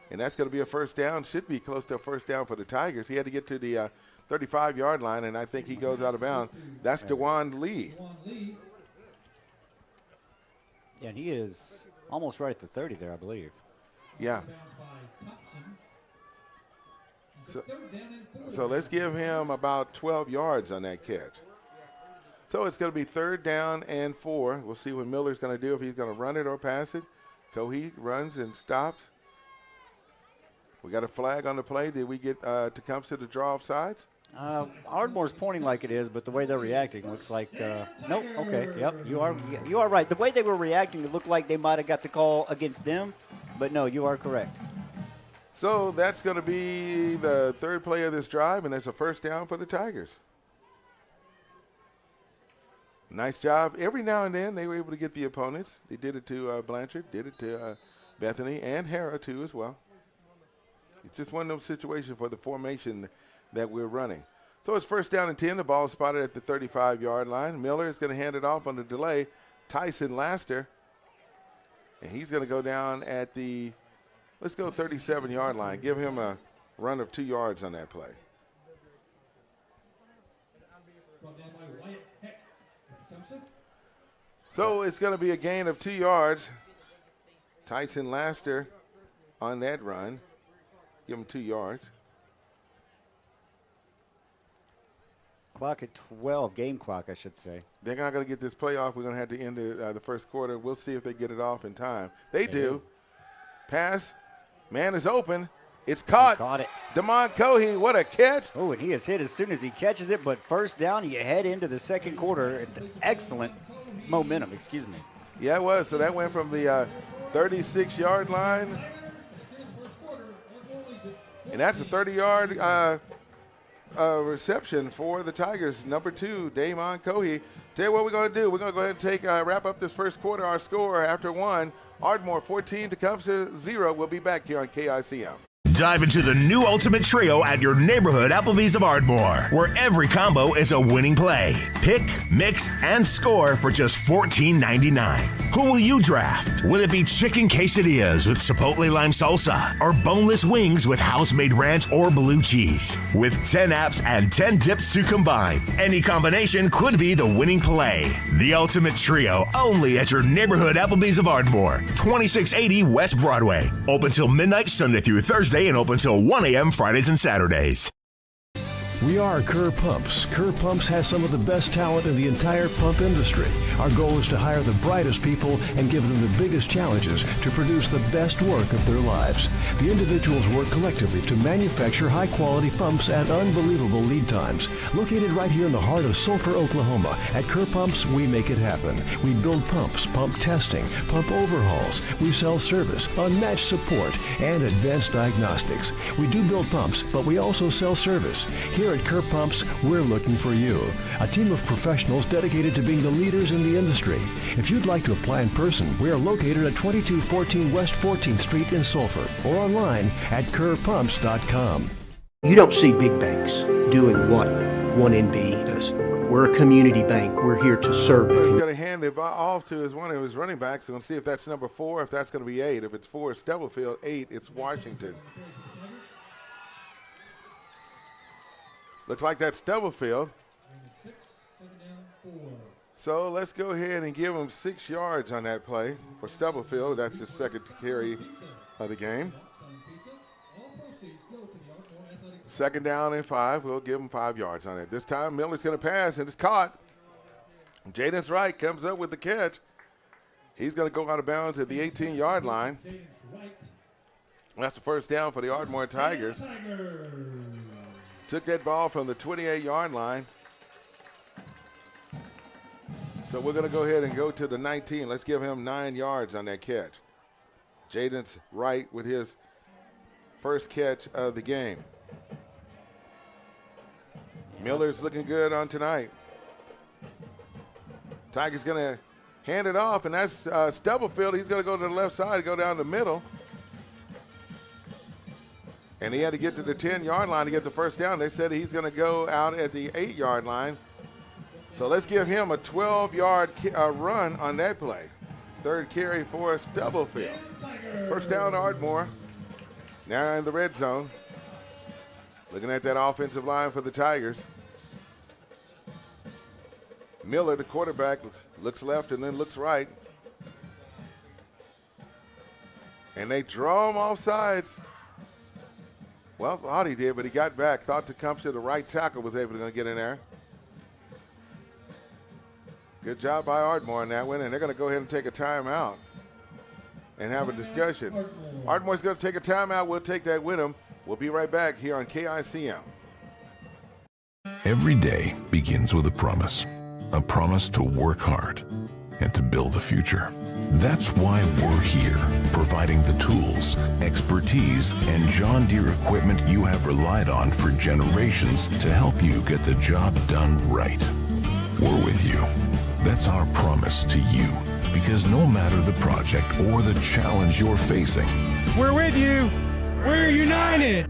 And that's going to be a first down. Should be close to a first down for the Tigers. He had to get to the 35-yard line, and I think he goes out of bounds. That's DeJuan Lee. Yeah, and he is almost right at the 30 there, I believe. Yeah. So let's give him about 12 yards on that catch. So it's going to be 3rd down and 4. We'll see what Miller's going to do, if he's going to run it or pass it. Cohey runs and stops. We got a flag on the play. Did we get Tecumseh to draw off sides? Ardmore's pointing like it is, but the way they're reacting looks like nope. Okay, yep, you are right. The way they were reacting, it looked like they might have got the call against them, but no, you are correct. So that's going to be the 3rd play of this drive, and it's a first down for the Tigers. Nice job. Every now and then they were able to get the opponents. They did it to Blanchard, did it to Bethany, and Hera too as well. It's just one of those situations for the formation that we're running. So it's 1st down and 10. The ball is spotted at the 35-yard line. Miller is going to hand it off on the delay. Tyson Laster. And he's going to go down at the let's go 37-yard line. Give him a run of 2 yards on that play. So it's going to be a gain of 2 yards. Tyson Laster on that run. Give him 2 yards. Clock at 12, game clock, I should say. They're not going to get this play off. We're going to have to end the first quarter. We'll see if they get it off in time. They do. Pass. Man is open. It's caught. He caught it. Damon Cohey, what a catch. Oh, and he is hit as soon as he catches it, but first down, you head into the second quarter. Excellent momentum, excuse me. Yeah, it was. So that went from the 36-yard line. And that's a 30-yard reception for the Tigers. Number 2, Damon Cohey. Tell you what we're going to do. We're going to go ahead and wrap up this first quarter. Our score after 1, Ardmore 14, Tecumseh 0. We'll be back here on KICM. Dive into the new Ultimate Trio at your neighborhood Applebee's of Ardmore, where every combo is a winning play. Pick, mix, and score for just $14.99. Who will you draft? Will it be chicken quesadillas with chipotle lime salsa, or boneless wings with house-made ranch or blue cheese? With 10 apps and 10 dips to combine, any combination could be the winning play. The Ultimate Trio, only at your neighborhood Applebee's of Ardmore, 2680 West Broadway. Open till midnight Sunday through Thursday and open till 1 a.m. Fridays and Saturdays. We are Kerr Pumps. Kerr Pumps has some of the best talent in the entire pump industry. Our goal is to hire the brightest people and give them the biggest challenges to produce the best work of their lives. The individuals work collectively to manufacture high-quality pumps at unbelievable lead times. Located right here in the heart of Sulphur, Oklahoma, at Kerr Pumps, we make it happen. We build pumps, pump testing, pump overhauls. We sell service, unmatched support, and advanced diagnostics. We do build pumps, but we also sell service. Here at Kerr Pumps, we're looking for you. A team of professionals dedicated to being the leaders in the industry. If you'd like to apply in person, we are located at 2214 West 14th Street in Sulphur, or online at kerrpumps.com. You don't see big banks doing what 1NB does. We're a community bank. We're here to serve the He's community. going to hand it off to one of his running backs. We're going to see if that's number 4, if that's going to be 8. If it's 4, it's Stubblefield. 8, it's Washington. Looks like that's Stubblefield. So let's go ahead and give him 6 yards on that play for Stubblefield. That's his second carry of the game. 2nd down and 5. We'll give him 5 yards on it. This time Miller's going to pass, and it's caught. Jaden's Wright comes up with the catch. He's going to go out of bounds at the 18-yard line. That's the first down for the Ardmore Tigers. Took that ball from the 28-yard line. So we're going to go ahead and go to the 19. Let's give him 9 yards on that catch. Jaden's Wright with his first catch of the game. Miller's looking good on tonight. Tigers going to hand it off, and that's Stubblefield. He's going to go to the left side, go down the middle. And he had to get to the 10-yard line to get the first down. They said he's going to go out at the 8-yard line. So let's give him a 12-yard run on that play. 3rd carry for Stubblefield. First down to Ardmore. Now in the red zone. Looking at that offensive line for the Tigers. Miller, the quarterback, looks left and then looks right. And they draw him off sides. Well, thought he did, but he got back. Thought Tecumseh, the right tackle, was able to get in there. Good job by Ardmore on that one, and they're going to go ahead and take a timeout and have a discussion. Ardmore's going to take a timeout. We'll take that with him. We'll be right back here on KICM. Every day begins with a promise to work hard and to build a future. That's why we're here, providing the tools, expertise, and John Deere equipment you have relied on for generations to help you get the job done right. We're with you. That's our promise to you, because no matter the project or the challenge you're facing, we're with you. We're united.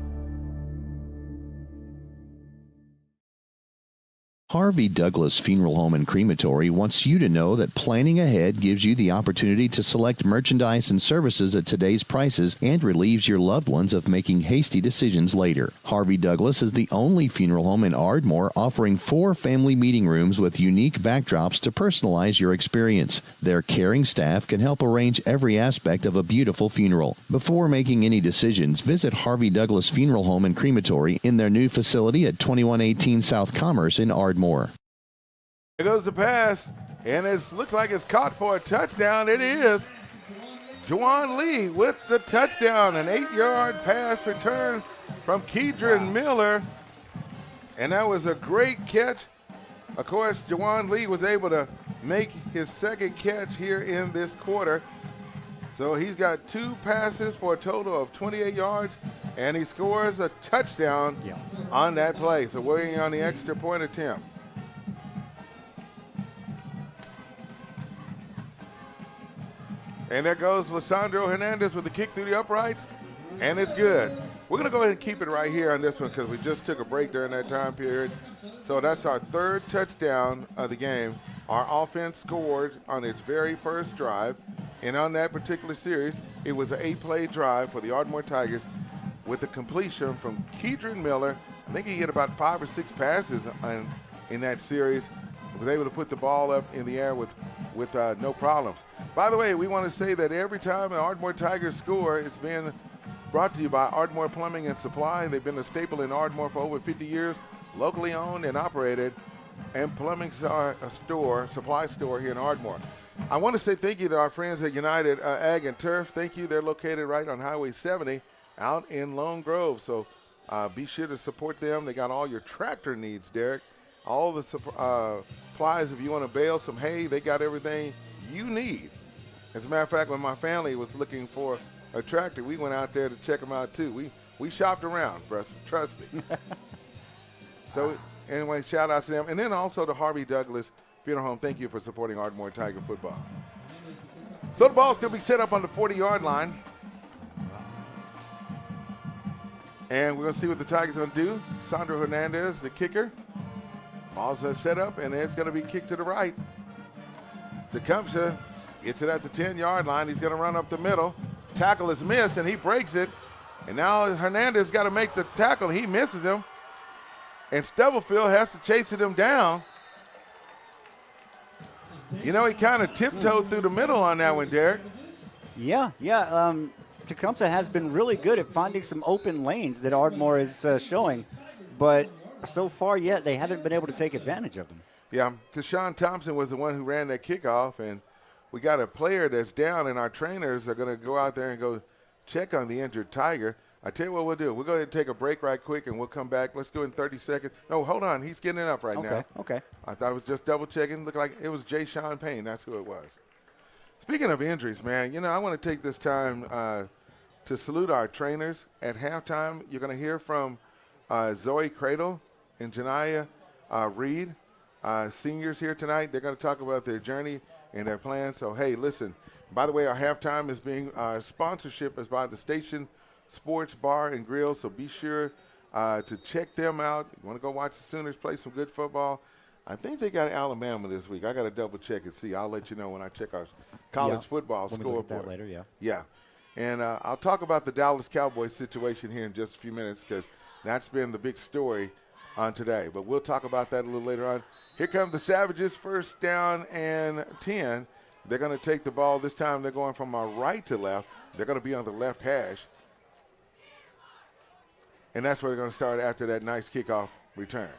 Harvey Douglas Funeral Home and Crematory wants you to know that planning ahead gives you the opportunity to select merchandise and services at today's prices and relieves your loved ones of making hasty decisions later. Harvey Douglas is the only funeral home in Ardmore offering 4 family meeting rooms with unique backdrops to personalize your experience. Their caring staff can help arrange every aspect of a beautiful funeral. Before making any decisions, visit Harvey Douglas Funeral Home and Crematory in their new facility at 2118 South Commerce in Ardmore. There goes the pass, and it looks like it's caught for a touchdown. It is. Juwan Lee with the touchdown, an 8-yard pass return from Kedron Miller. And that was a great catch. Of course, Juwan Lee was able to make his second catch here in this quarter. So he's got 2 passes for a total of 28 yards, and he scores a touchdown on that play. So waiting on the extra point attempt. And there goes Lysandro Hernandez with the kick through the uprights, and it's good. We're going to go ahead and keep it right here on this one because we just took a break during that time period. So that's our 3rd touchdown of the game. Our offense scored on its very first drive. And on that particular series, it was an 8-play drive for the Ardmore Tigers with a completion from Kedron Miller. I think he hit about 5 or 6 passes in that series. He was able to put the ball up in the air with no problems. By the way, we want to say that every time the Ardmore Tigers score, it's been brought to you by Ardmore Plumbing and Supply. They've been a staple in Ardmore for over 50 years, locally owned and operated, and plumbing supply store here in Ardmore. I want to say thank you to our friends at United Ag and Turf. Thank you. They're located right on Highway 70 out in Lone Grove. So be sure to support them. They got all your tractor needs, Derek. All the supplies if you want to bale some hay, they got everything you need. As a matter of fact, when my family was looking for a tractor, we went out there to check them out too. We shopped around, trust me. So anyway, shout out to them. And then also to Harvey Douglas Funeral Home. Thank you for supporting Ardmore Tiger football. So the ball's going to be set up on the 40-yard line. And we're going to see what the Tigers are going to do. Sandro Hernandez, the kicker. Ball's set up, and it's going to be kicked to the right. Tecumseh gets it at the 10-yard line. He's going to run up the middle. Tackle is missed, and he breaks it. And now Hernandez got to make the tackle. He misses him. And Stubblefield has to chase him down. You know, he kind of tiptoed through the middle on that one, Derek. Yeah. Tecumseh has been really good at finding some open lanes that Ardmore is showing. But so far yet, they haven't been able to take advantage of them. Yeah, because Sean Thompson was the one who ran that kickoff, and we got a player that's down, and our trainers are going to go out there and go check on the injured Tiger. I tell you what we'll do. We'll go ahead and take a break right quick, and we'll come back. Let's do it in 30 seconds. No, hold on. He's getting it up right now. Okay. I thought I was just double-checking. Looked like it was Jay Sean Payne. That's who it was. Speaking of injuries, man, you know, I want to take this time to salute our trainers. At halftime, you're going to hear from Zoe Cradle and Janiyah Reed, seniors here tonight. They're going to talk about their journey and their plans. So, hey, listen, by the way, our halftime is being sponsorship is by the Station Sports Bar and Grill, so be sure to check them out. You want to go watch the Sooners play some good football? I think they got Alabama this week. I got to double check and see. I'll let you know when I check our college football scoreboard. That later, yeah. Yeah, and I'll talk about the Dallas Cowboys situation here in just a few minutes because that's been the big story on today. But we'll talk about that a little later on. Here come the Savages, 1st down and 10. They're going to take the ball. This time they're going from our right to left. They're going to be on the left hash. And that's where they're going to start after that nice kickoff return.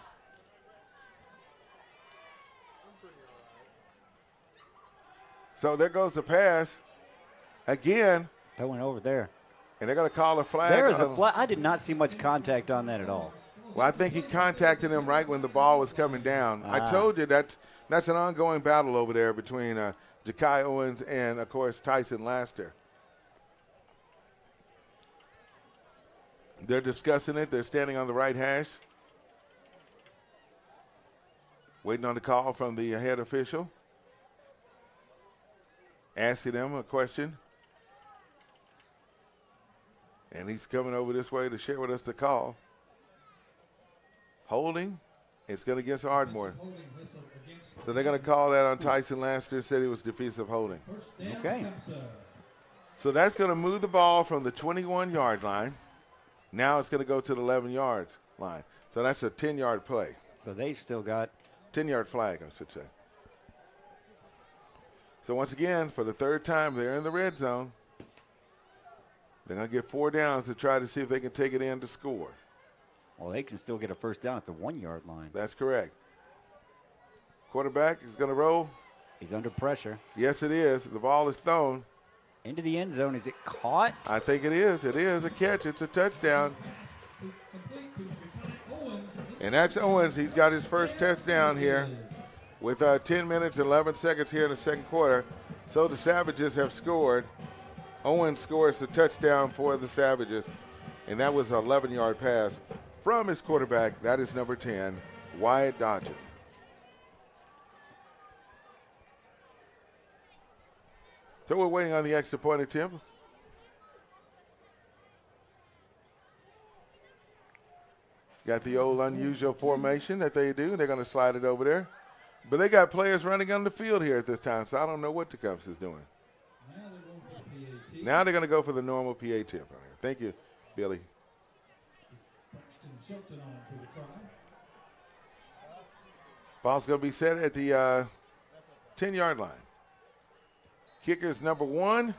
So there goes the pass. Again. That went over there. And they're going to call a flag. There is a flag. I did not see much contact on that at all. Well, I think he contacted him right when the ball was coming down. I told you that's an ongoing battle over there between Ja'Kai Owens and, of course, Tyson Laster. They're discussing it. They're standing on the right hash, waiting on the call from the head official, asking them a question. And he's coming over this way to share with us the call. Holding It's going against Ardmore. So they're going to call that on Tyson Laster. Said he was defensive holding. Okay. So that's going to move the ball from the 21-yard line. Now it's going to go to the 11-yard line. So that's a 10-yard play. So they've still got 10-yard flag, I should say. So once again, for the third time, they're in the red zone. They're going to get 4 downs to try to see if they can take it in to score. Well, they can still get a first down at the 1-yard line. That's correct. Quarterback is going to roll. He's under pressure. Yes, it is. The ball is thrown. Into the end zone. Is it caught? I think it is. It is a catch. It's a touchdown. And that's Owens. He's got his first touchdown here with 10 minutes and 11 seconds here in the second quarter. So the Savages have scored. Owens scores the touchdown for the Savages. And that was an 11-yard pass from his quarterback. That is number 10, Wyatt Dodgen. So we're waiting on the extra point attempt. Got the old unusual formation that they do. They're going to slide it over there. But they got players running on the field here at this time, so I don't know what Tecumseh is doing. Now they're going to go for the normal PA attempt. Thank you, Billy. Ball's going to be set at the 10-yard line. Kicker's number 1.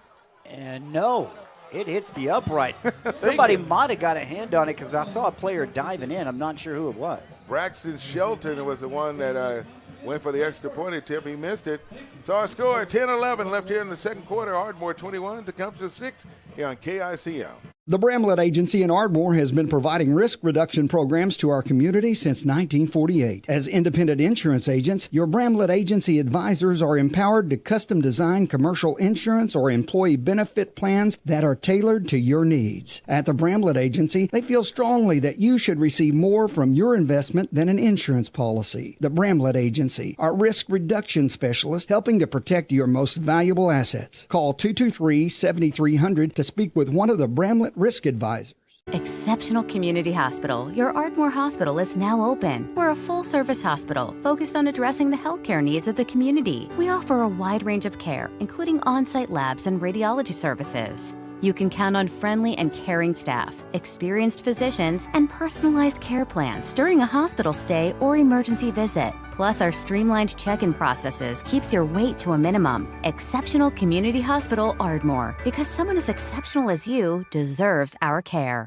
And no, it hits the upright. Somebody might have got a hand on it because I saw a player diving in. I'm not sure who it was. Braxton Shelton was the one that went for the extra point attempt. He missed it. So our score, 10-11 left here in the second quarter. Ardmore 21, Tecumseh 6 here on KICM. The Bramlett Agency in Ardmore has been providing risk reduction programs to our community since 1948. As independent insurance agents, your Bramlett Agency advisors are empowered to custom design commercial insurance or employee benefit plans that are tailored to your needs. At the Bramlett Agency, they feel strongly that you should receive more from your investment than an insurance policy. The Bramlett Agency, our risk reduction specialist, helping to protect your most valuable assets. Call 223-7300 to speak with one of the Bramlett risk advisors. Exceptional Community Hospital. Your Ardmore Hospital is now open. We're a full-service hospital focused on addressing the healthcare needs of the community. We offer a wide range of care, including on-site labs and radiology services. You can count on friendly and caring staff, experienced physicians, and personalized care plans during a hospital stay or emergency visit. Plus, our streamlined check-in processes keeps your wait to a minimum. Exceptional Community Hospital Ardmore, because someone as exceptional as you deserves our care.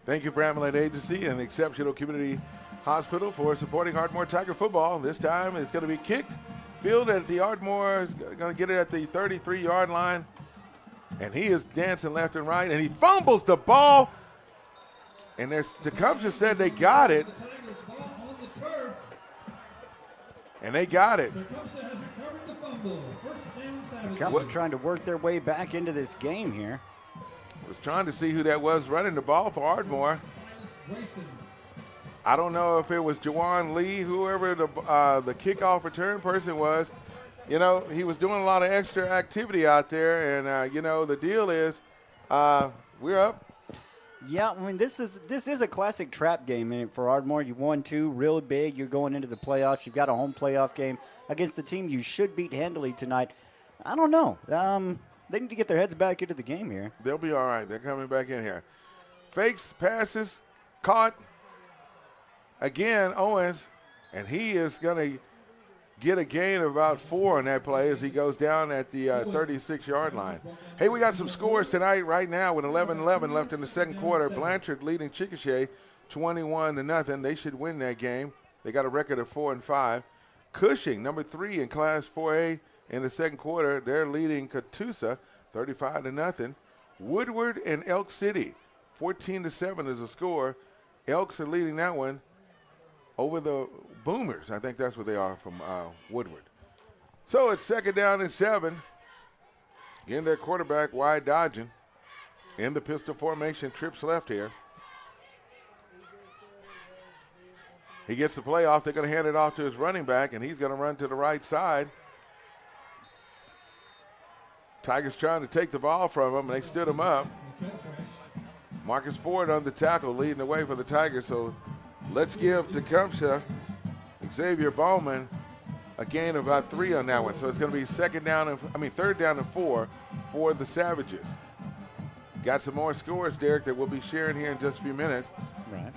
Thank you, Bramlett Agency and the Exceptional Community Hospital for supporting Ardmore Tiger football. This time it's going to be kicked. Field at the Ardmore is going to get it at the 33-yard line. And he is dancing left and right, and he fumbles the ball. And there's Tecumseh said they got it. And they got it. Tecumseh trying to work their way back into this game here. Was trying to see who that was running the ball for Ardmore. I don't know if it was Jawan Lee, whoever the kickoff return person was. You know, he was doing a lot of extra activity out there, and, you know, the deal is we're up. Yeah, I mean, this is a classic trap game for Ardmore. You won 2 real big. You're going into the playoffs. You've got a home playoff game against the team you should beat handily tonight. I don't know. They need to get their heads back into the game here. They'll be all right. They're coming back in here. Fakes, passes, caught. Again, Owens, and he is going to get a gain of about 4 on that play as he goes down at the 36-yard line. Hey, we got some scores tonight right now with 11-11 left in the second quarter. Blanchard leading Chickasha 21-0. They should win that game. They got a record of 4-5. Cushing, number 3 in Class 4A in the second quarter, they're leading Catoosa 35-0. Woodward and Elk City, 14-7 is the score. Elks are leading that one over the Boomers. I think that's what they are from Woodward. So it's second down and 7. Again, their quarterback, wide dodging. In the pistol formation, trips left here. He gets the play off. They're going to hand it off to his running back, and he's going to run to the right side. Tigers trying to take the ball from him, and they stood him up. Marcus Ford on the tackle, leading the way for the Tigers, so Let's give Tecumseh, Xavier Bowman, a gain of about 3 on that one. So it's going to be third down and 4 for the Savages. Got some more scores, Derek, that we'll be sharing here in just a few minutes. Right.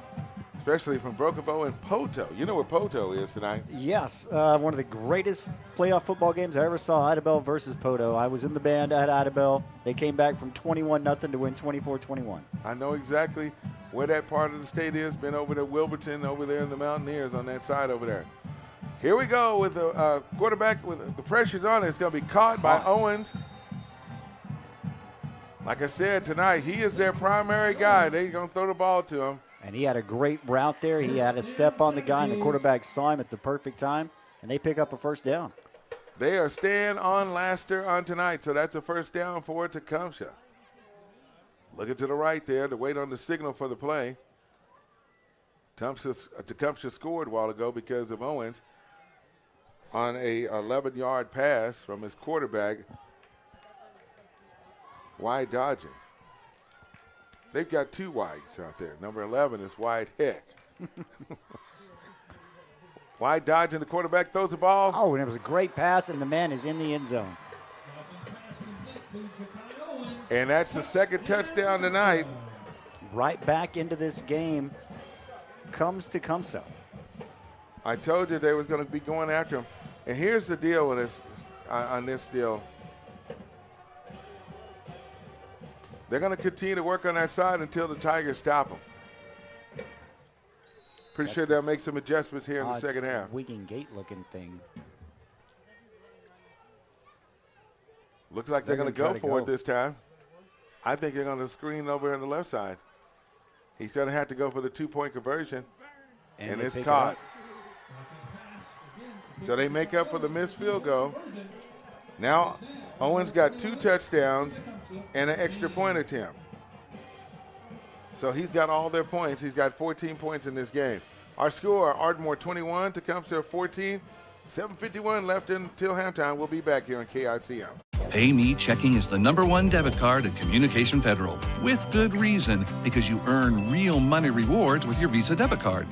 Especially from Broken Bow and Poto. You know where Poto is tonight. Yes, one of the greatest playoff football games I ever saw, Idabel versus Poto. I was in the band at Idabel. They came back from 21-0 to win 24-21. I know exactly where that part of the state is. Been over to Wilburton, over there in the Mountaineers on that side over there. Here we go with the quarterback with the pressure's on. It's going to be caught by Owens. Like I said tonight, he is their primary guy. They're going to throw the ball to him. And he had a great route there. He had a step on the guy, and the quarterback saw him at the perfect time, and they pick up a first down. They are staying on Laster on tonight, so that's a first down for Tecumseh. Looking to the right there to wait on the signal for the play. Tecumseh scored a while ago because of Owens on a 11-yard pass from his quarterback, wide dodging. They've got 2 wides out there. Number 11 is Wide Heck. Wide dodging, the quarterback throws the ball. Oh, and it was a great pass, and the man is in the end zone. And that's the second touchdown tonight. Right back into this game comes Tecumseh. I told you they was going to be going after him. And here's the deal with this, on this deal. They're going to continue to work on that side until the Tigers stop them. Pretty sure they'll make some adjustments here in the second half. Wigan Gate looking thing. Looks like they're going to go for it this time. I think they're going to screen over on the left side. He's going to have to go for the 2-point conversion. And it's caught. So they make up for the missed field goal. Now Owens got 2 touchdowns and an extra point attempt. So he's got all their points. He's got 14 points in this game. Our score, Ardmore 21, Tecumseh 14. 7:51 left until halftime. We'll be back here on KICM. PayMe checking is the #1 debit card at Communication Federal. With good reason, because you earn real money rewards with your Visa debit card.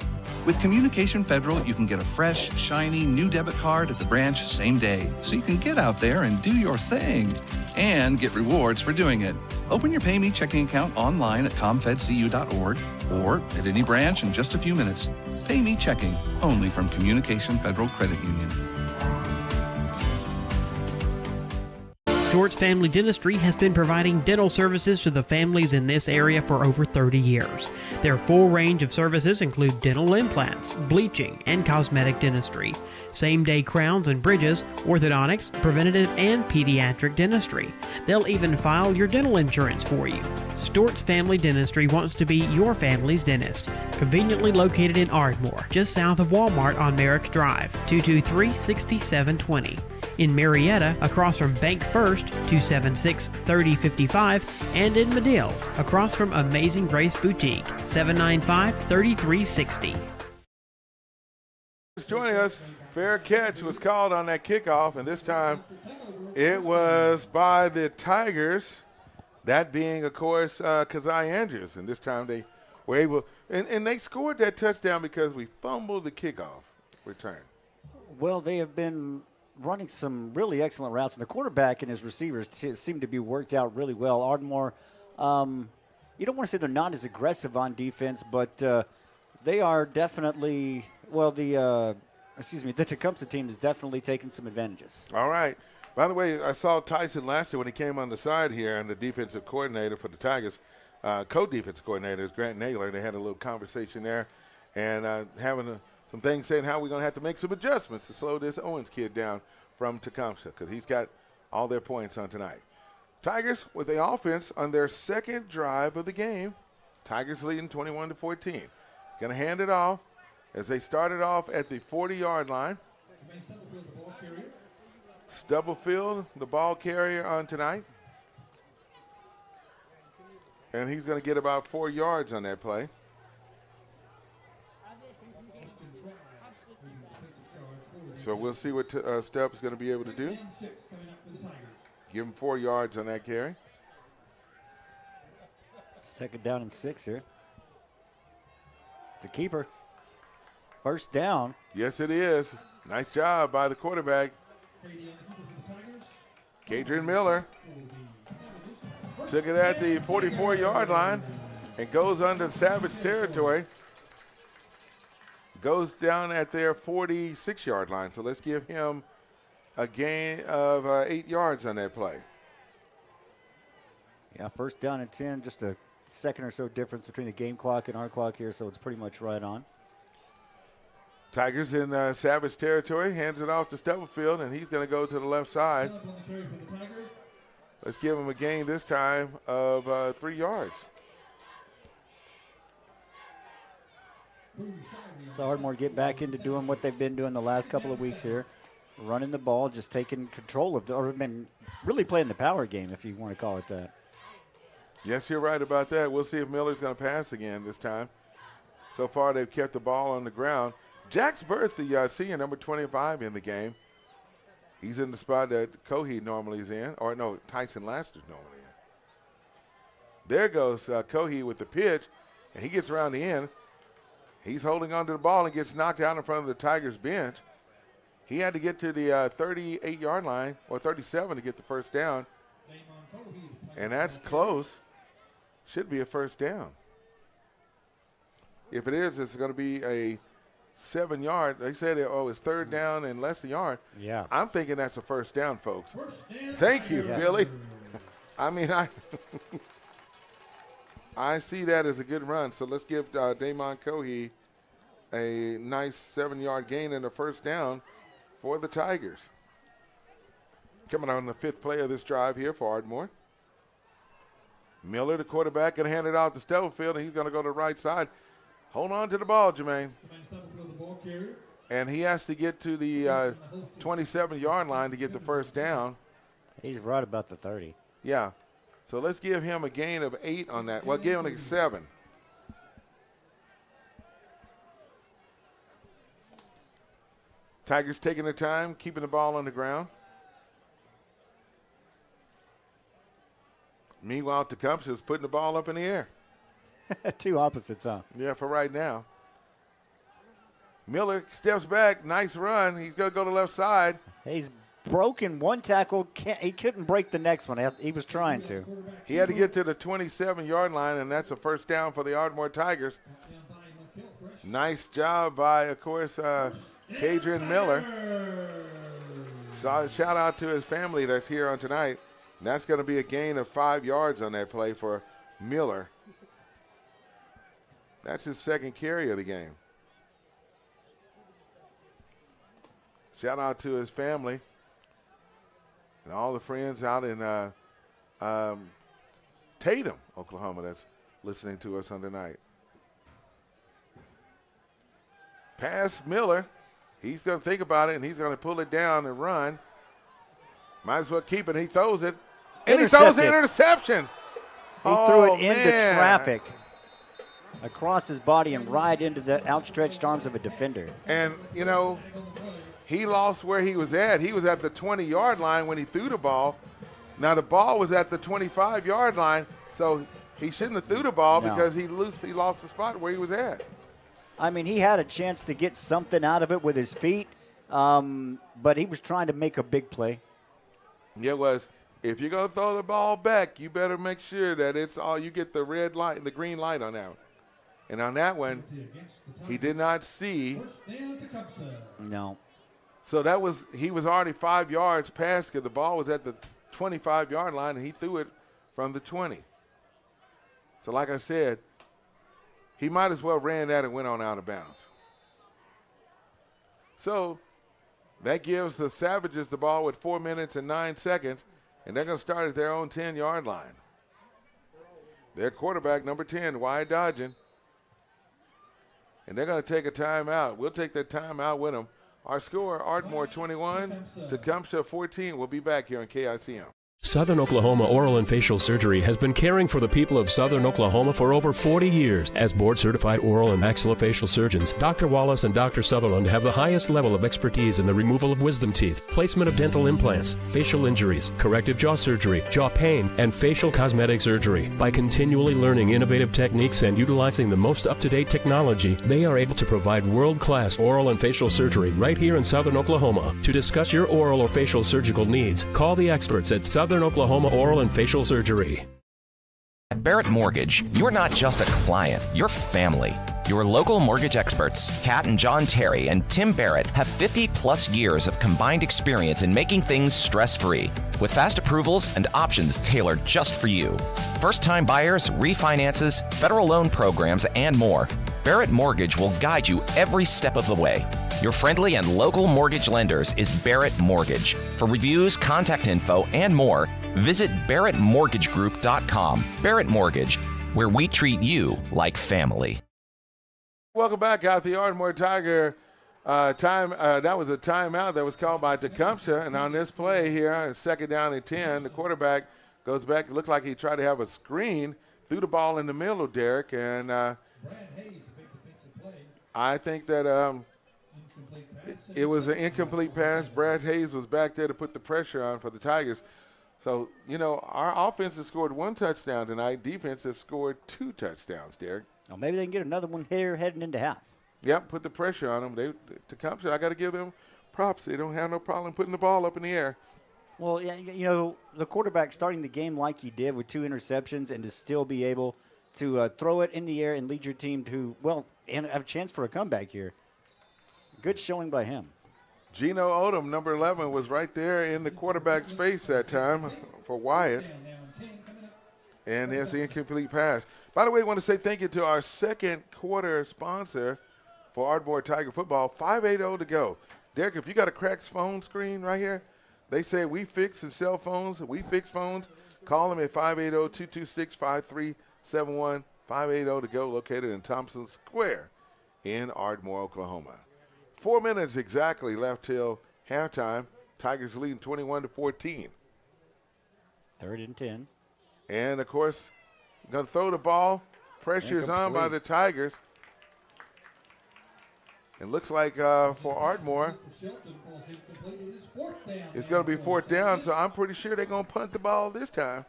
With Communication Federal, you can get a fresh, shiny new debit card at the branch same day, so you can get out there and do your thing and get rewards for doing it. Open your PayMe checking account online at comfedcu.org or at any branch in just a few minutes. PayMe checking, only from Communication Federal Credit Union. Stewart's Family Dentistry has been providing dental services to the families in this area for over 30 years. Their full range of services include dental implants, bleaching, and cosmetic dentistry, same-day crowns and bridges, orthodontics, preventative and pediatric dentistry. They'll even file your dental insurance for you. Stewart's Family Dentistry wants to be your family's dentist. Conveniently located in Ardmore, just south of Walmart on Merrick Drive, 223-6720. In Marietta, across from Bank First, 276-3055, and in Medill, across from Amazing Grace Boutique, 795-3360. Joining us, fair catch was called on that kickoff, and this time it was by the Tigers, that being, of course, Keziah Andrews, and this time they were able, and they scored that touchdown because we fumbled the kickoff return. Well, they have been running some really excellent routes, and the quarterback and his receivers seem to be worked out really well. Ardmore, you don't want to say they're not as aggressive on defense, but they are definitely, well, the Tecumseh team is definitely taking some advantages. All right. By the way, I saw Tyson last year when he came on the side here, and the defensive coordinator for the Tigers, co-defensive coordinator is Grant Naylor. They had a little conversation there, and having some things saying how we're going to have to make some adjustments to slow this Owens kid down from Tecumseh because he's got all their points on tonight. Tigers with the offense on their second drive of the game. Tigers leading 21-14. Going to hand it off as they started off at the 40-yard line. Stubblefield, the ball carrier on tonight. And he's going to get about 4 yards on that play. So we'll see what Stubbs is going to be able to do. Give him 4 yards on that carry. Second down and 6 here. It's a keeper. First down. Yes, it is. Nice job by the quarterback. Kadrian Miller took it at the 44-yard line and goes under Savage territory. Goes down at their 46-yard line. So let's give him a gain of 8 yards on that play. Yeah, first down and 10, just a second or so difference between the game clock and our clock here, so it's pretty much right on. Tigers in Savage territory, hands it off to Stubblefield, and he's going to go to the left side. Let's give him a gain this time of 3 yards. So Ardmore get back into doing what they've been doing the last couple of weeks here, running the ball, just taking control of, or really playing the power game, if you want to call it that. Yes, you're right about that. We'll see if Miller's going to pass again this time. So far, they've kept the ball on the ground. Jax Burth, the senior, number 25 in the game. He's in the spot that Cohee normally is in, or no, Tyson Laster's normally in. There goes Cohee with the pitch, and he gets around the end. He's holding on to the ball and gets knocked out in front of the Tigers bench. He had to get to the 38-yard line, or 37 to get the first down. And that's close. Should be a first down. If it is, it's going to be a 7-yard. They said, it's third down and less than a yard. Yeah. I'm thinking that's a first down, folks. Thank you, Billy. I mean, I see that as a good run. So let's give Damon Cohee a nice 7-yard gain and a first down for the Tigers. Coming on the 5th play of this drive here for Ardmore. Miller, the quarterback, going to hand it off to Stubblefield, and he's going to go to the right side. Hold on to the ball, Jermaine. And he has to get to the 27-yard line to get the first down. He's right about the 30. Yeah. So let's give him a gain of 8 on that. Well, give him a 7. Tigers taking their time, keeping the ball on the ground. Meanwhile, Tecumseh is putting the ball up in the air. Two opposites, huh? Yeah, for right now. Miller steps back. Nice run. He's going to go to the left side. He's broken one tackle. He couldn't break the next one. He was trying to. He had to get to the 27-yard line, and that's a first down for the Ardmore Tigers. Nice job by, of course, Kadrian Miller. So shout out to his family that's here on tonight. And that's going to be a gain of 5 yards on that play for Miller. That's his second carry of the game. Shout out to his family and all the friends out in Tatum, Oklahoma, that's listening to us on tonight. Pass Miller. He's going to think about it, and he's going to pull it down and run. Might as well keep it. He throws it. And he throws the interception. He threw it into traffic across his body and right into the outstretched arms of a defender. And, he lost where he was at. He was at the 20-yard line when he threw the ball. Now, the ball was at the 25-yard line, so he shouldn't have threw the ball because he lost the spot where he was at. I mean, he had a chance to get something out of it with his feet, but he was trying to make a big play. Yeah, it was. If you're going to throw the ball back, you better make sure that it's all you get the red light and the green light on that one. And on that one, he did not see. No. So he was already 5 yards past because the ball was at the 25-yard line, and he threw it from the 20. So like I said, he might as well ran that and went on out of bounds. So that gives the Savages the ball with 4 minutes and 9 seconds, and they're going to start at their own 10-yard line. Their quarterback, number 10, wide dodging. And they're going to take a timeout. We'll take that timeout with them. Our score, Ardmore 21, Tecumseh 14. We'll be back here on KICM. Southern Oklahoma Oral and Facial Surgery has been caring for the people of Southern Oklahoma for over 40 years. As board-certified oral and maxillofacial surgeons, Dr. Wallace and Dr. Sutherland have the highest level of expertise in the removal of wisdom teeth, placement of dental implants, facial injuries, corrective jaw surgery, jaw pain, and facial cosmetic surgery. By continually learning innovative techniques and utilizing the most up-to-date technology, they are able to provide world-class oral and facial surgery right here in Southern Oklahoma. To discuss your oral or facial surgical needs, call the experts at Southern Oklahoma Oral and Facial Surgery. At Barrett Mortgage, you're not just a client, you're family. Your local mortgage experts, Kat and John Terry and Tim Barrett, have 50-plus years of combined experience in making things stress-free, with fast approvals and options tailored just for you. First-time buyers, refinances, federal loan programs, and more. Barrett Mortgage will guide you every step of the way. Your friendly and local mortgage lenders is Barrett Mortgage. For reviews, contact info, and more, visit barrettmortgagegroup.com. Barrett Mortgage, where we treat you like family. Welcome back out the Ardmore Tiger that was a timeout that was called by Tecumseh. And on this play here, second down and 10, the quarterback goes back. It looked like he tried to have a screen, threw the ball in the middle, Derek. And I think that it was an incomplete pass. Brad Hayes was back there to put the pressure on for the Tigers. So, our offense has scored 1 touchdown tonight. Defense has scored 2 touchdowns, Derek. Well, maybe they can get another one here heading into half. Yep, put the pressure on them. Tecumseh, I got to give them props. They don't have no problem putting the ball up in the air. Well, yeah, the quarterback starting the game like he did with 2 interceptions and to still be able to throw it in the air and lead your team to, and have a chance for a comeback here. Good showing by him. Gino Odom, number 11, was right there in the quarterback's face that time for Wyatt. And there's the incomplete pass. By the way, I want to say thank you to our second quarter sponsor for Ardmore Tiger Football, 580 to go. Derek, if you got a cracked phone screen right here, they say we fix and sell phones. We fix phones. Call them at 580-226-5371. 580 to go, located in Thompson Square in Ardmore, Oklahoma. 4 minutes exactly left till halftime. Tigers leading 21-14. 3rd and 10. And, of course, going to throw the ball. Pressure is on by the Tigers. It looks like for Ardmore, it's going to be 4th down, so I'm pretty sure they're going to punt the ball this time.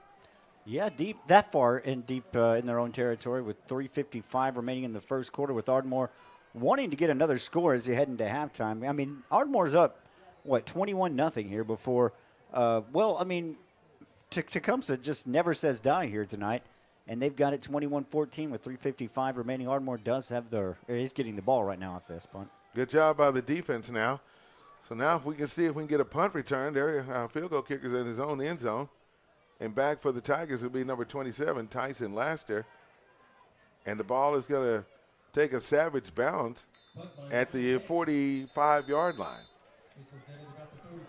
Yeah, that far in their own territory with 3:55 remaining in the first quarter, with Ardmore wanting to get another score as they head into halftime. I mean, Ardmore's up, 21-0 here before, Tecumseh just never says die here tonight, and they've got it 21-14 with 3:55 remaining. Ardmore is getting the ball right now off this punt. Good job by the defense now. So now if we can see if we can get a punt return, there, field goal kicker's in his own end zone. And back for the Tigers will be number 27, Tyson Laster. And the ball is going to take a savage bounce at the 45-yard line.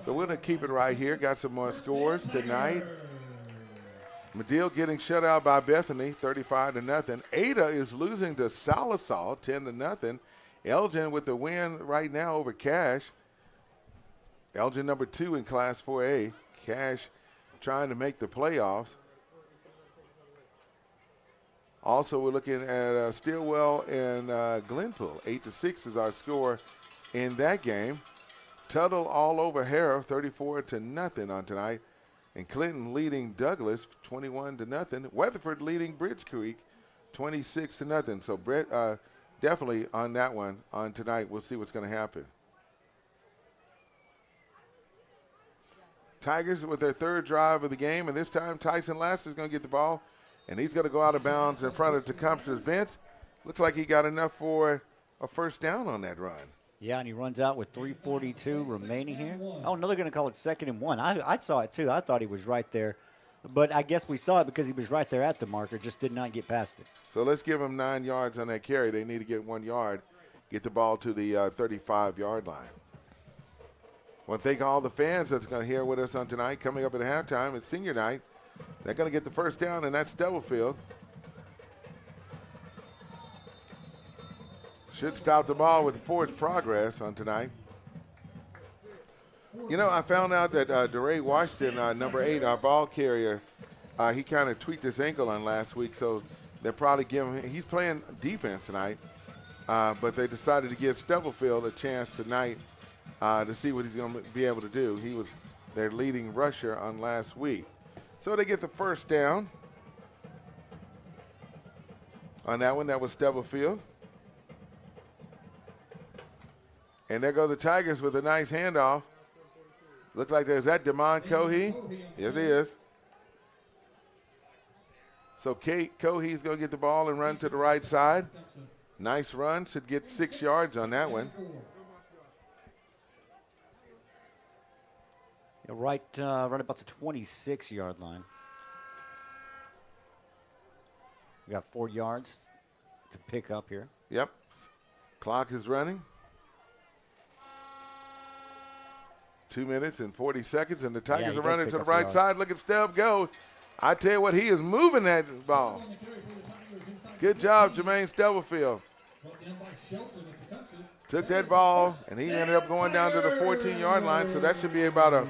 So we're going to keep it right here. Got some more scores tonight. Medill getting shut out by Bethany, 35-0. Ada is losing to Salasol, 10-0. Elgin with the win right now over Cash. Elgin number 2 in Class 4A. Cash trying to make the playoffs. Also, we're looking at Stillwell and Glenpool. 8-6 is our score in that game. Tuttle all over Harrow, 34-0 on tonight. And Clinton leading Douglas, 21-0. Weatherford leading Bridge Creek, 26-0. So Brett, definitely on that one on tonight. We'll see what's going to happen. Tigers with their 3rd drive of the game, and this time Tyson Laster is going to get the ball, and he's going to go out of bounds in front of Tecumseh's bench. Looks like he got enough for a first down on that run. Yeah, and he runs out with 3:42 remaining here. Oh, no, they're going to call it 2nd and 1. I saw it, too. I thought he was right there. But I guess we saw it because he was right there at the marker, just did not get past it. So let's give him 9 yards on that carry. They need to get 1 yard, get the ball to the 35-yard line. I want to thank all the fans that's going to hear with us on tonight. Coming up at halftime, it's senior night. They're going to get the first down, and that's Stubblefield. Should stop the ball with forward progress on tonight. You know, I found out that DeRay Washington, number 8, our ball carrier, he kind of tweaked his ankle on last week, so they're probably giving him – he's playing defense tonight, but they decided to give Stubblefield a chance tonight to see what he's going to be able to do. He was their leading rusher on last week. So they get the first down on that one. That was Stubblefield. And there go the Tigers with a nice handoff. Looks like there's that Damon Cohee. Yes, it is. So Cohee's going to get the ball and run to the right side. Nice run. Should get 6 yards on that one. Yeah, right about the 26-yard line. We got 4 yards to pick up here. Yep. Clock is running. 2 minutes and 40 seconds, and the Tigers are running to the right side. Look at Stubb go. I tell you what, he is moving that ball. Good job, Jermaine Stubblefield. Took that ball, and he ended up going down to the 14-yard line, so that should be about a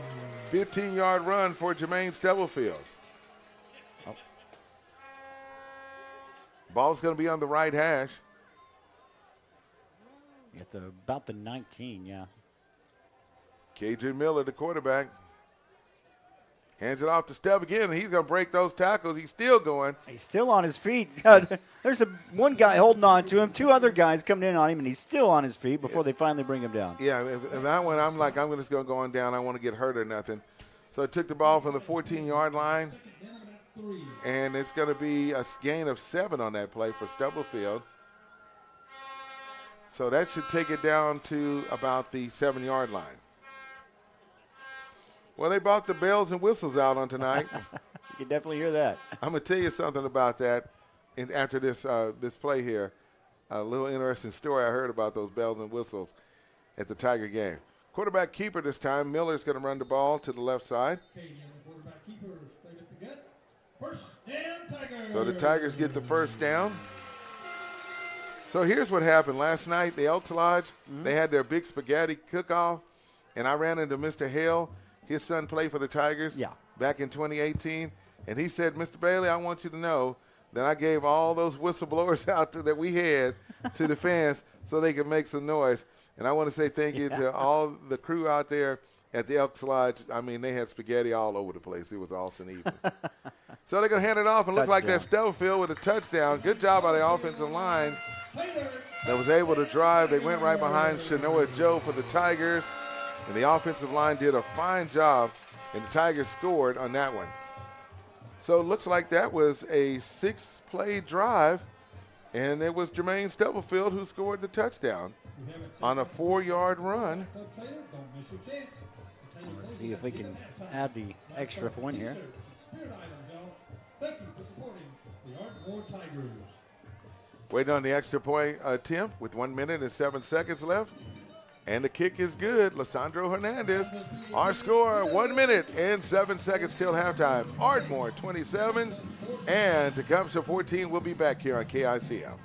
15-yard run for Jermaine Stubblefield. Oh. Ball's going to be on the right hash. At about the 19, yeah. KJ Miller, the quarterback, hands it off to Stubb again, and he's going to break those tackles. He's still going. He's still on his feet. There's one guy holding on to him, 2 other guys coming in on him, and he's still on his feet before they finally bring him down. Yeah, if that one, I'm just going to go on down. I don't want to get hurt or nothing. So it took the ball from the 14-yard line, and it's going to be a gain of 7 on that play for Stubblefield. So that should take it down to about the 7-yard line. Well, they brought the bells and whistles out on tonight. You can definitely hear that. I'm going to tell you something about that after this play here. A little interesting story I heard about those bells and whistles at the Tiger game. Quarterback keeper this time. Miller's going to run the ball to the left side. So the Tigers get the first down. So here's what happened. Last night, the Elks Lodge, they had their big spaghetti cook-off, and I ran into Mr. Hale. His son played for the Tigers back in 2018, and he said, Mr. Bailey, I want you to know that I gave all those whistleblowers out that we had to the fans so they could make some noise. And I want to say thank you to all the crew out there at the Elks Lodge. I mean, they had spaghetti all over the place. It was awesome evening. So they're going to hand it off and look like that Stubblefield with a touchdown. Good job by the offensive line that was able to drive. They went right behind Shanoa Joe for the Tigers. And the offensive line did a fine job, and the Tigers scored on that one. So it looks like that was a 6-play drive, and it was Jermaine Stubblefield who scored the touchdown on a 4-yard run. Let's see if we can add the extra point here. Waiting on the extra point attempt with 1 minute and 7 seconds left. And the kick is good. Lysandro Hernandez. Our score, 1 minute and 7 seconds till halftime. Ardmore 27 and Tecumseh 14. We'll be back here on KICM.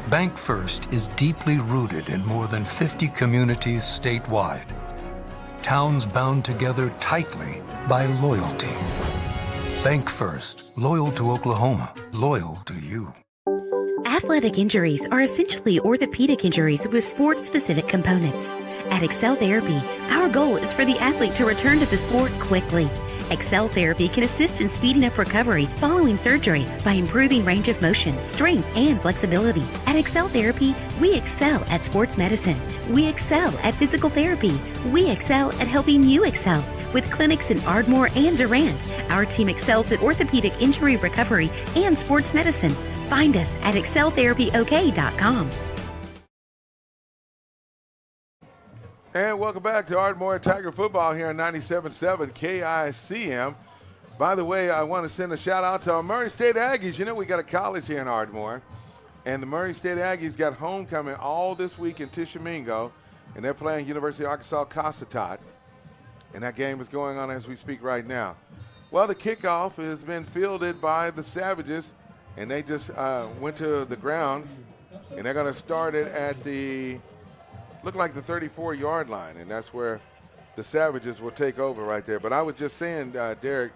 Bank First is deeply rooted in more than 50 communities statewide. Towns bound together tightly by loyalty. Bank First, loyal to Oklahoma, loyal to you. Athletic injuries are essentially orthopedic injuries with sport-specific components. At Excel Therapy, our goal is for the athlete to return to the sport quickly. Excel Therapy can assist in speeding up recovery following surgery by improving range of motion, strength, and flexibility. At Excel Therapy, we excel at sports medicine. We excel at physical therapy. We excel at helping you excel. With clinics in Ardmore and Durant, our team excels at orthopedic injury recovery and sports medicine. Find us at exceltherapyok.com. And welcome back to Ardmore Tiger Football here on 97.7 KICM. By the way, I want to send a shout out to our Murray State Aggies. You know, we got a college here in Ardmore, and the Murray State Aggies got homecoming all this week in Tishomingo, and they're playing University of Arkansas Cossatot, and that game is going on as we speak right now. Well, the kickoff has been fielded by the Savages, and they just went to the ground, and they're going to start it at the look like the 34-yard line, and that's where the Savages will take over right there. But I was just saying, Derek,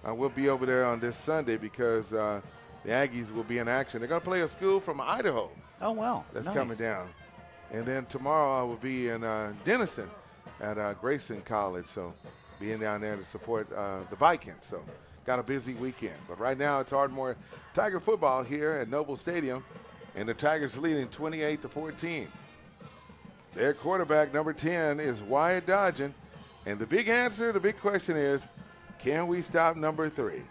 we'll be over there on this Sunday because the Aggies will be in action. They're going to play a school from Idaho. Oh, wow. That's nice. coming down. And then tomorrow I will be in Denison at Grayson College, so being down there to support the Vikings. So got a busy weekend. But right now it's Ardmore Tiger football here at Noble Stadium, and the Tigers leading 28-14. Their quarterback, number 10, is Wyatt Dodgen. And the big answer, the big question is, can we stop number 3,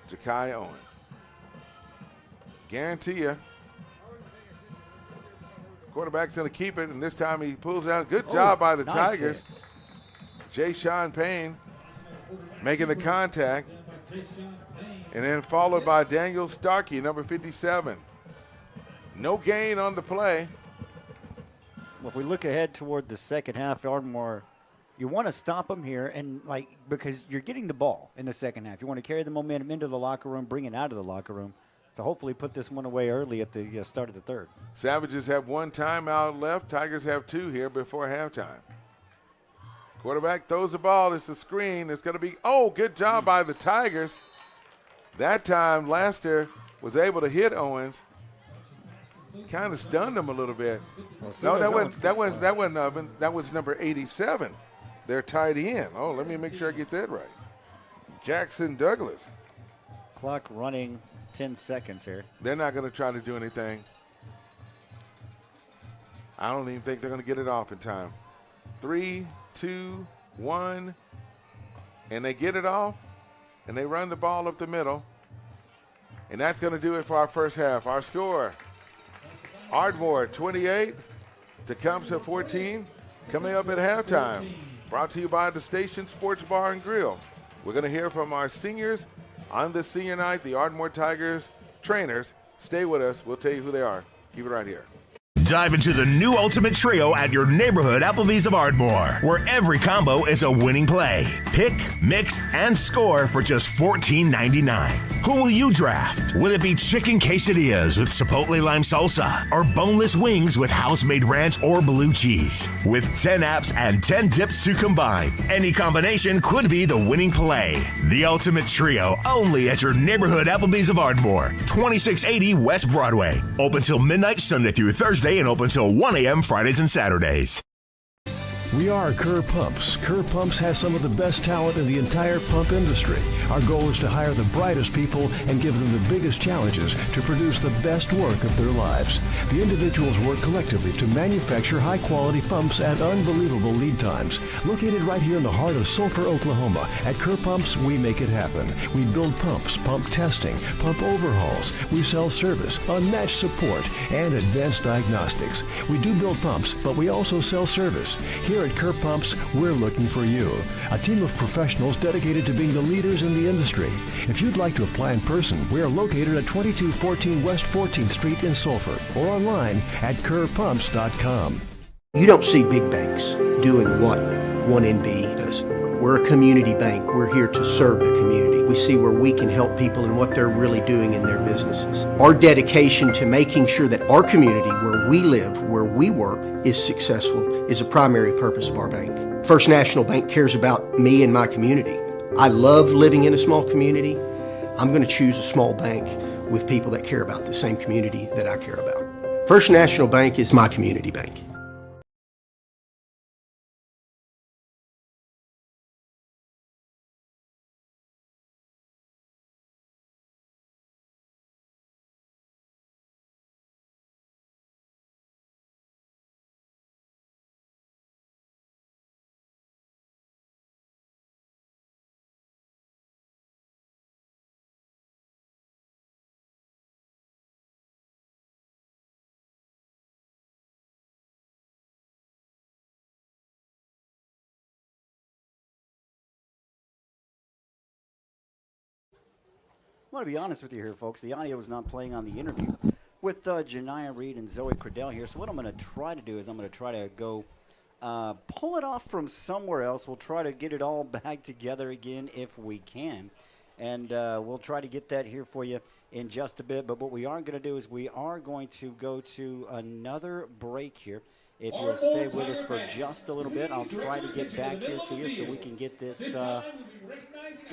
Ja'Kai Owens? Guarantee you, quarterback's going to keep it, and this time he pulls out. Good job by the Tigers. Jay Sean Payne making the contact, and then followed by Daniel Starkey, number 57. No gain on the play. Well, if we look ahead toward the second half, Ardmore, you want to stop them here, and because you're getting the ball in the second half. You want to carry the momentum into the locker room, bring it out of the locker room to hopefully put this one away early at the start of the third. Savages have 1 timeout left. Tigers have 2 here before halftime. Quarterback throws the ball. It's a screen. It's going to be, good job by the Tigers. That time, Laster was able to hit Owens. Kind of stunned him a little bit. Well, that was number 87. They're tied in. Oh, let me make sure I get that right. Jackson Douglas. Clock running 10 seconds here. They're not going to try to do anything. I don't even think they're going to get it off in time. 3, 2, 1, and they get it off, and they run the ball up the middle. And that's going to do it for our first half. Our score, Ardmore 28, Tecumseh 14. Coming up at halftime, brought to you by the Station Sports Bar and Grill. We're going to hear from our seniors on this senior night, the Ardmore Tigers trainers. Stay with us. We'll tell you who they are. Keep it right here. Dive into the new Ultimate Trio at your neighborhood Applebee's of Ardmore, where every combo is a winning play. Pick, mix, and score for just $14.99. Who will you draft? Will it be chicken quesadillas with chipotle lime salsa, or boneless wings with house-made ranch or blue cheese? With 10 apps and 10 dips to combine, any combination could be the winning play. The Ultimate Trio, only at your neighborhood Applebee's of Ardmore, 2680 West Broadway. Open till midnight Sunday through Thursday, and open till 1 a.m. Fridays and Saturdays. We are Kerr Pumps. Kerr Pumps has some of the best talent in the entire pump industry. Our goal is to hire the brightest people and give them the biggest challenges to produce the best work of their lives. The individuals work collectively to manufacture high-quality pumps at unbelievable lead times. Located right here in the heart of Sulphur, Oklahoma, at Kerr Pumps, we make it happen. We build pumps, pump testing, pump overhauls. We sell service, unmatched support, and advanced diagnostics. We do build pumps, but we also sell service. Here at Kerr Pumps, we're looking for you. A team of professionals dedicated to being the leaders in the industry. If you'd like to apply in person, we are located at 2214 West 14th Street in Sulphur, or online at kerrpumps.com. You don't see big banks doing what 1NB does. We're a community bank. We're here to serve the community. We see where we can help people and what they're really doing in their businesses. Our dedication to making sure that our community, where we live, where we work, is successful is a primary purpose of our bank. First National Bank cares about me and my community. I love living in a small community. I'm going to choose a small bank with people that care about the same community that I care about. First National Bank is my community bank. I want to be honest with you here, folks. The audio is not playing on the interview with Janiah Reed and Zoe Cordell here. So what I'm going to try to do is I'm going to try to go pull it off from somewhere else. We'll try to get it all back together again if we can. And we'll try to get that here for you in just a bit. But what we are going to do is we are going to go to another break here. If you'll stay with us for just a little bit, I'll try to get back here to you so we can get this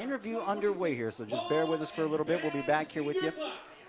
interview underway here. So just bear with us for a little bit. We'll be back here with you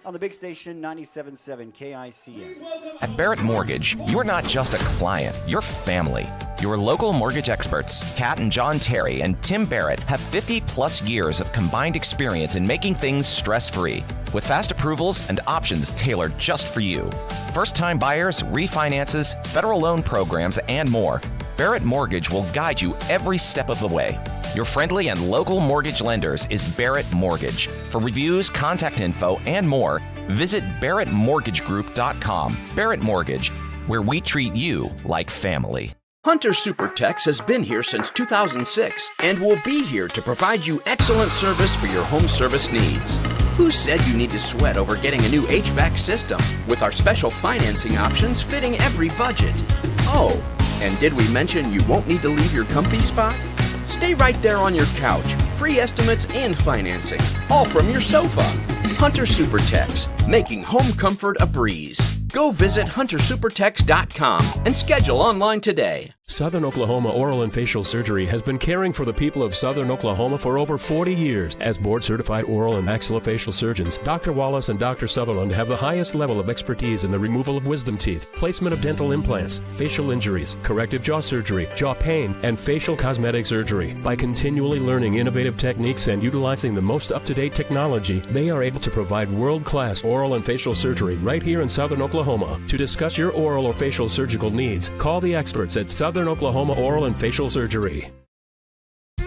on the big station, 97.7 KICM. At Barrett Mortgage, you're not just a client, you're family. Your local mortgage experts, Kat and John Terry and Tim Barrett, have 50-plus years of combined experience in making things stress-free, with fast approvals and options tailored just for you. First-time buyers, refinances, federal loan programs, and more. Barrett Mortgage will guide you every step of the way. Your friendly and local mortgage lenders is Barrett Mortgage. For reviews, contact info, and more, visit barrettmortgagegroup.com. Barrett Mortgage, where we treat you like family. Hunter Supertex has been here since 2006 and will be here to provide you excellent service for your home service needs. Who said you need to sweat over getting a new HVAC system? With our special financing options fitting every budget. Oh, and did we mention you won't need to leave your comfy spot? Stay right there on your couch. Free estimates and financing, all from your sofa. Hunter Supertex, making home comfort a breeze. Go visit huntersupertex.com and schedule online today. Southern Oklahoma Oral and Facial Surgery has been caring for the people of Southern Oklahoma for over 40 years. As board-certified oral and maxillofacial surgeons, Dr. Wallace and Dr. Sutherland have the highest level of expertise in the removal of wisdom teeth, placement of dental implants, facial injuries, corrective jaw surgery, jaw pain, and facial cosmetic surgery. By continually learning innovative techniques and utilizing the most up-to-date technology, they are able to provide world-class oral and facial surgery right here in Southern Oklahoma. To discuss your oral or facial surgical needs, call the experts at Southern Oklahoma Oral and Facial Surgery.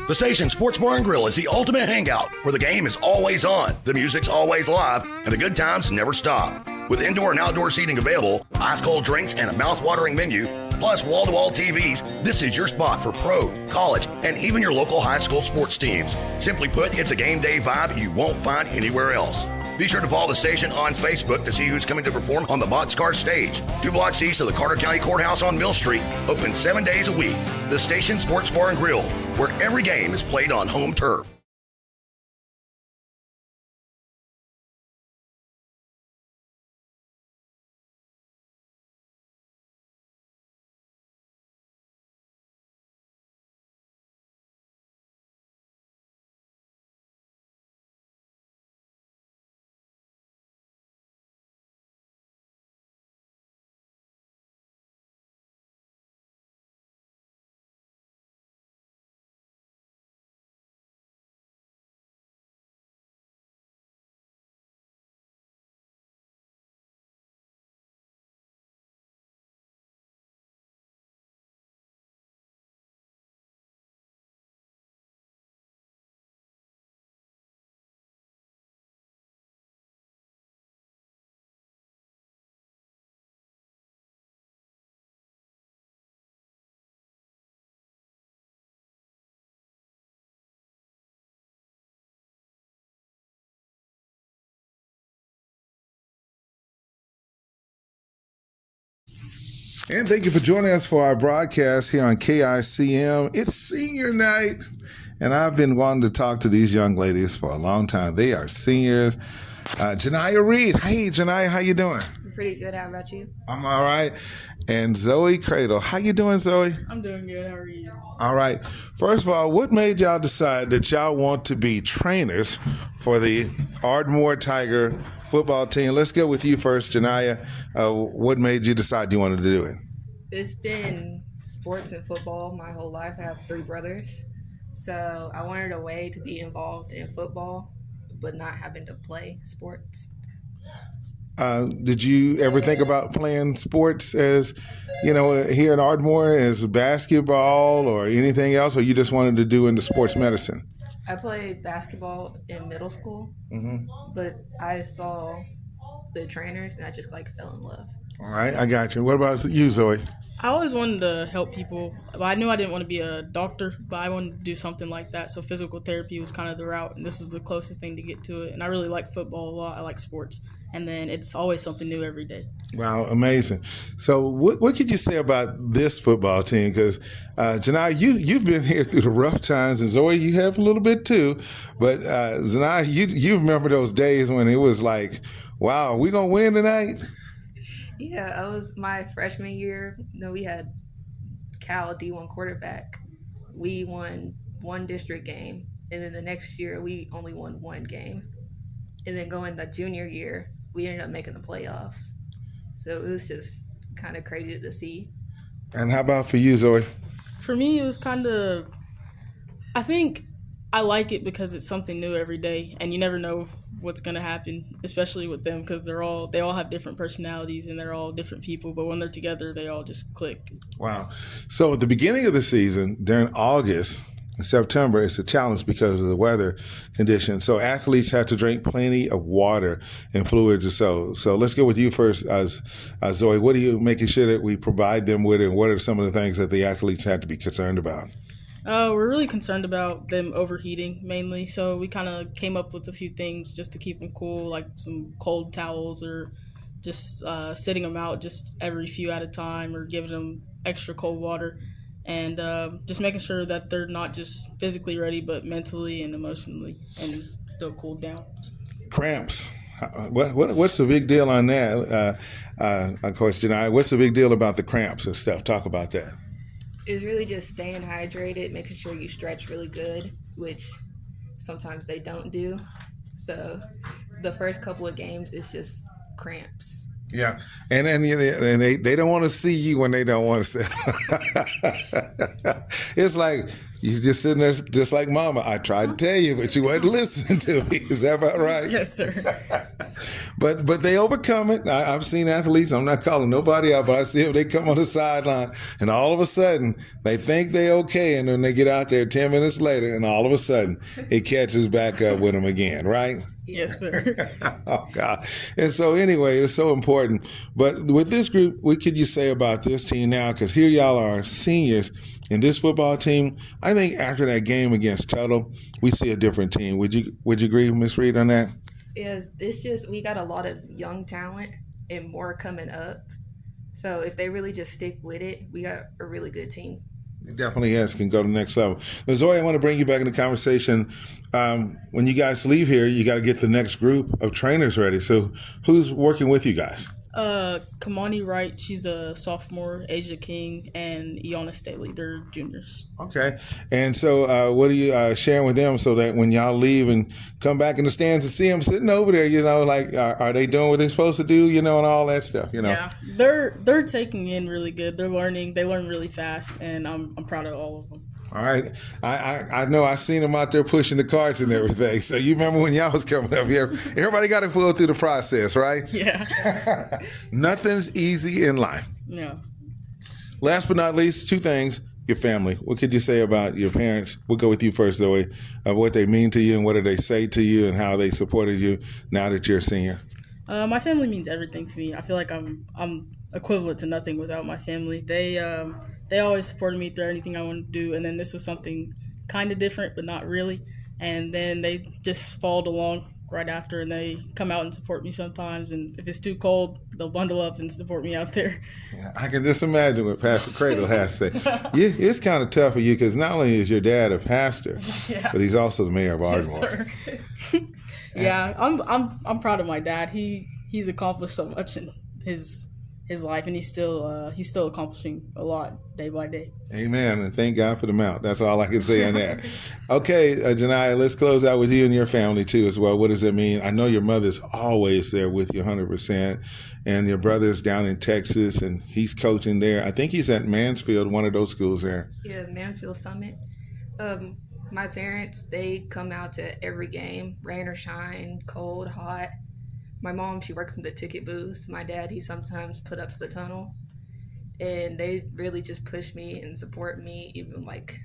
The station Sports Bar and Grill is the ultimate hangout where the game is always on, the music's always live, and the good times never stop. With indoor and outdoor seating available, ice-cold drinks, and a mouth-watering menu, plus wall-to-wall TVs, this is your spot for pro, college, and even your local high school sports teams. Simply put, it's a game day vibe you won't find anywhere else. Be sure to follow the station on Facebook to see who's coming to perform on the Boxcar stage. 2 blocks east of the Carter County Courthouse on Mill Street. Open 7 days a week. The station Sports Bar and Grill, where every game is played on home turf. And thank you for joining us for our broadcast here on KICM. It's senior night, and I've been wanting to talk to these young ladies for a long time. They are seniors. Janiyah Reed. Hey, Janiyah, how you doing? Pretty good. How about you? I'm all right. And Zoe Cradle. How you doing, Zoe? I'm doing good. How are you? All right. First of all, what made y'all decide that y'all want to be trainers for the Ardmore Tiger football team? Let's go with you first, Janiyah. What made you decide you wanted to do it? It's been sports and football my whole life. I have 3 brothers. So I wanted a way to be involved in football, but not having to play sports. Did you ever think about playing sports as, here in Ardmore as basketball or anything else, or you just wanted to do into sports medicine? I played basketball in middle school, but I saw the trainers and I just fell in love. All right, I got you. What about you, Zoe? I always wanted to help people, but I knew I didn't want to be a doctor, but I wanted to do something like that. So physical therapy was kind of the route, and this was the closest thing to get to it. And I really like football a lot. I like sports. And then it's always something new every day. Wow, amazing. So what could you say about this football team? Because, Janiyah, you've been here through the rough times, and Zoe, you have a little bit too. But, Janiyah, you remember those days when it was like, wow, are we going to win tonight? Yeah, it was my freshman year. We had Cal D1 quarterback. We won one district game, and then the next year we only won one game. And then going the junior year, we ended up making the playoffs. So it was just kind of crazy to see. And how about for you, Zoe? For me, it was kind of, I think I like it because it's something new every day, and you never know what's going to happen, especially with them, because they all have different personalities and they're all different people, but when they're together, they all just click. Wow. So at the beginning of the season, during August and September, it's a challenge because of the weather conditions. So athletes have to drink plenty of water and fluids or so. So let's go with you first, Zoe. What are you making sure that we provide them with, and what are some of the things that the athletes have to be concerned about? We're really concerned about them overheating mainly, so we kind of came up with a few things just to keep them cool, like some cold towels or just sitting them out just every few at a time, or giving them extra cold water, and just making sure that they're not just physically ready but mentally and emotionally and still cooled down. Cramps. What's the big deal on that? Coach Janai, what's the big deal about the cramps and stuff? Talk about that. It's really just staying hydrated, making sure you stretch really good, which sometimes they don't do. So the first couple of games, it's just cramps. Yeah, and they don't want to see you when they don't want to see. It's like you just sitting there, just like Mama. I tried to tell you, but you wasn't listening to me. Is that about right? Yes, sir. But they overcome it. I've seen athletes. I'm not calling nobody out, but I see them. They come on the sideline, and all of a sudden they think they're okay, and then they get out there 10 minutes later, and all of a sudden it catches back up with them again. Right? Yes, sir. Oh, God. And so anyway, it's so important. But with this group, what could you say about this team now? Because here y'all are seniors in this football team. I think after that game against Tuttle, we see a different team. Would you agree, Ms. Reed, on that? Yes, it's just we got a lot of young talent and more coming up. So if they really just stick with it, we got a really good team. It definitely can go to the next level. Now, Zoe, I want to bring you back in the conversation. When you guys leave here, you got to get the next group of trainers ready. So who's working with you guys? Kamani Wright, she's a sophomore, Asia King, and Iona Staley, they're juniors. Okay. And so what are you sharing with them so that when y'all leave and come back in the stands and see them sitting over there, like, are they doing what they're supposed to do, and all that stuff, Yeah, they're taking in really good. They learn really fast, and I'm proud of all of them. All right. I know I seen them out there pushing the carts and everything. So you remember when y'all was coming up here, everybody got to go through the process, right? Yeah. Nothing's easy in life. No. Last but not least, two things. Your family. What could you say about your parents? We'll go with you first, Zoe, of what they mean to you and what do they say to you and how they supported you now that you're a senior. My family means everything to me. I feel like I'm equivalent to nothing without my family. They always supported me through anything I wanted to do, and then this was something kind of different, but not really. And then they just followed along right after, and they come out and support me sometimes. And if it's too cold, they'll bundle up and support me out there. Yeah, I can just imagine what Pastor Cradle has to say. It's kind of tough for you because not only is your dad a pastor, but he's also the mayor of Ardmore. Yes, sir. Yeah, I'm proud of my dad. He's accomplished so much in his life, and he's still accomplishing a lot day by day. Amen, and thank God for the mount. That's all I can say on that. Okay, Janiyah, let's close out with you and your family too as well. What does it mean? I know your mother's always there with you 100%, and your brother's down in Texas, and he's coaching there. I think he's at Mansfield, one of those schools there. Yeah, Mansfield Summit. My parents, they come out to every game, rain or shine, cold, hot. My mom, she works in the ticket booth. My dad, he sometimes put up the tunnel. And they really just push me and support me, even like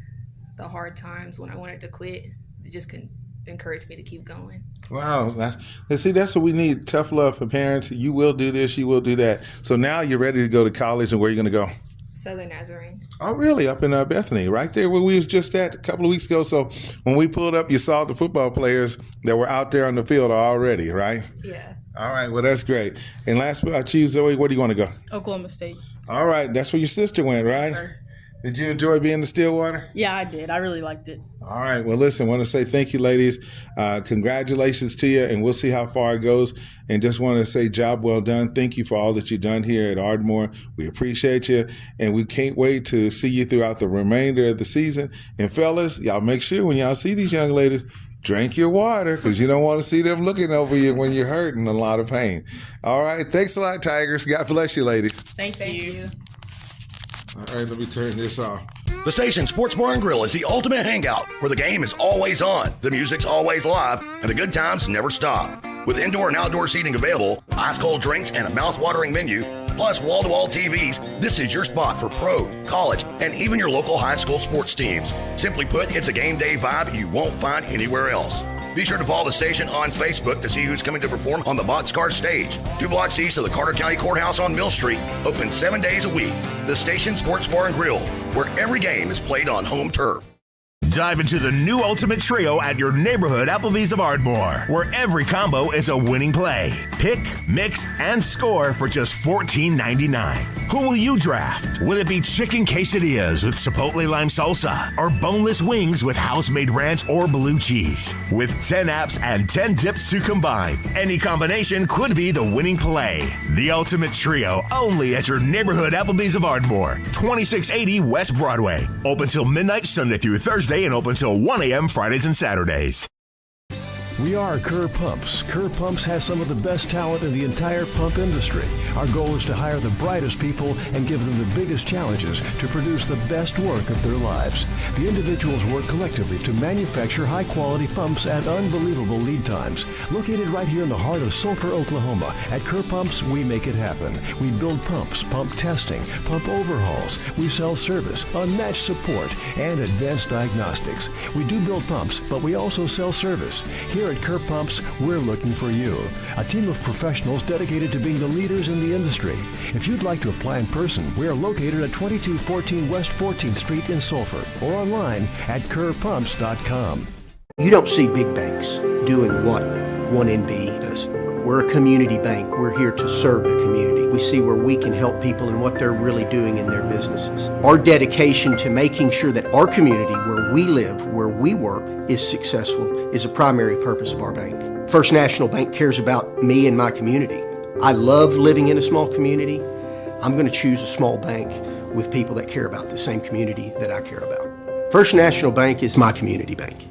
the hard times when I wanted to quit. They just can encourage me to keep going. Wow. That's what we need, tough love for parents. You will do this, you will do that. So now you're ready to go to college, and where are you going to go? Southern Nazarene. Oh, really? Up in Bethany, right there where we was just at a couple of weeks ago. So when we pulled up, you saw the football players that were out there on the field already, right? Yeah. All right. Well, that's great. And last but not least, Zoe, where do you want to go? Oklahoma State. All right. That's where your sister went, right? Yes, sir. Did you enjoy being in Stillwater? Yeah, I did. I really liked it. All right. Well, listen, I want to say thank you, ladies. Congratulations to you, and we'll see how far it goes. And just want to say job well done. Thank you for all that you've done here at Ardmore. We appreciate you, and we can't wait to see you throughout the remainder of the season. And fellas, y'all make sure when y'all see these young ladies, drink your water, because you don't want to see them looking over you when you're hurting, a lot of pain. All right. Thanks a lot, Tigers. God bless you, ladies. Thank you. All right, let me turn this off. The station Sports Bar and Grill is the ultimate hangout where the game is always on, the music's always live, and the good times never stop. With indoor and outdoor seating available, ice-cold drinks, and a mouth-watering menu, plus wall-to-wall TVs, this is your spot for pro, college, and even your local high school sports teams. Simply put, it's a game day vibe you won't find anywhere else. Be sure to follow the station on Facebook to see who's coming to perform on the Boxcar stage. 2 blocks east of the Carter County Courthouse on Mill Street, open 7 days a week. The station Sports Bar and Grill, where every game is played on home turf. Dive into the new Ultimate Trio at your neighborhood Applebee's of Ardmore, where every combo is a winning play. Pick, mix, and score for just $14.99. Who will you draft? Will it be chicken quesadillas with chipotle lime salsa, or boneless wings with house-made ranch or blue cheese? With 10 apps and 10 dips to combine, any combination could be the winning play. The Ultimate Trio, only at your neighborhood Applebee's of Ardmore, 2680 West Broadway. Open till midnight Sunday through Thursday and open till 1 a.m. Fridays and Saturdays. We are Kerr Pumps. Kerr Pumps has some of the best talent in the entire pump industry. Our goal is to hire the brightest people and give them the biggest challenges to produce the best work of their lives. The individuals work collectively to manufacture high-quality pumps at unbelievable lead times. Located right here in the heart of Sulphur, Oklahoma, at Kerr Pumps, we make it happen. We build pumps, pump testing, pump overhauls. We sell service, unmatched support, and advanced diagnostics. We do build pumps, but we also sell service. Here at Kerr Pumps, we're looking for you. A team of professionals dedicated to being the leaders in the industry. If you'd like to apply in person, we are located at 2214 West 14th Street in Sulphur, or online at kerrpumps.com. You don't see big banks doing what 1NB does. We're a community bank. We're here to serve the community. We see where we can help people and what they're really doing in their businesses. Our dedication to making sure that our community, where we live, where we work, is successful is a primary purpose of our bank. First National Bank cares about me and my community. I love living in a small community. I'm going to choose a small bank with people that care about the same community that I care about. First National Bank is my community bank.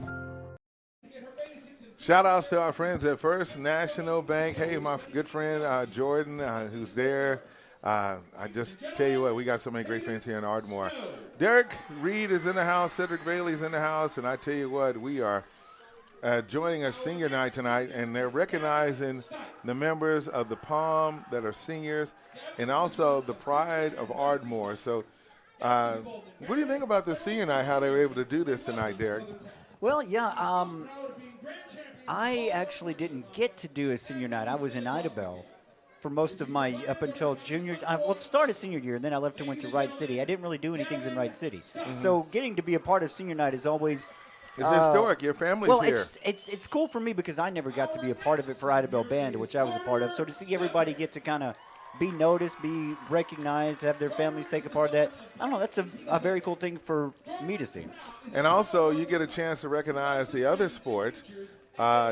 Shout outs to our friends at First National Bank. Hey, my good friend Jordan, who's there. I just tell you what, we got so many great friends here in Ardmore. Derek Reed is in the house. Cedric Bailey's in the house. And I tell you what, we are joining a senior night tonight, and they're recognizing the members of the POM that are seniors and also the pride of Ardmore. So what do you think about the senior night, how they were able to do this tonight, Derek? Well, yeah, I actually didn't get to do a senior night. I was in Idabel for most of my, up until junior, started senior year, and then I left and went to Wright City. I didn't really do anything in Wright City. Mm-hmm. So getting to be a part of senior night is always... It's historic. Your family's here. Well, it's cool for me because I never got to be a part of it for Idabel Band, which I was a part of. So to see everybody get to kind of be noticed, be recognized, have their families take a part of that, I don't know, that's a very cool thing for me to see. And also, you get a chance to recognize the other sports,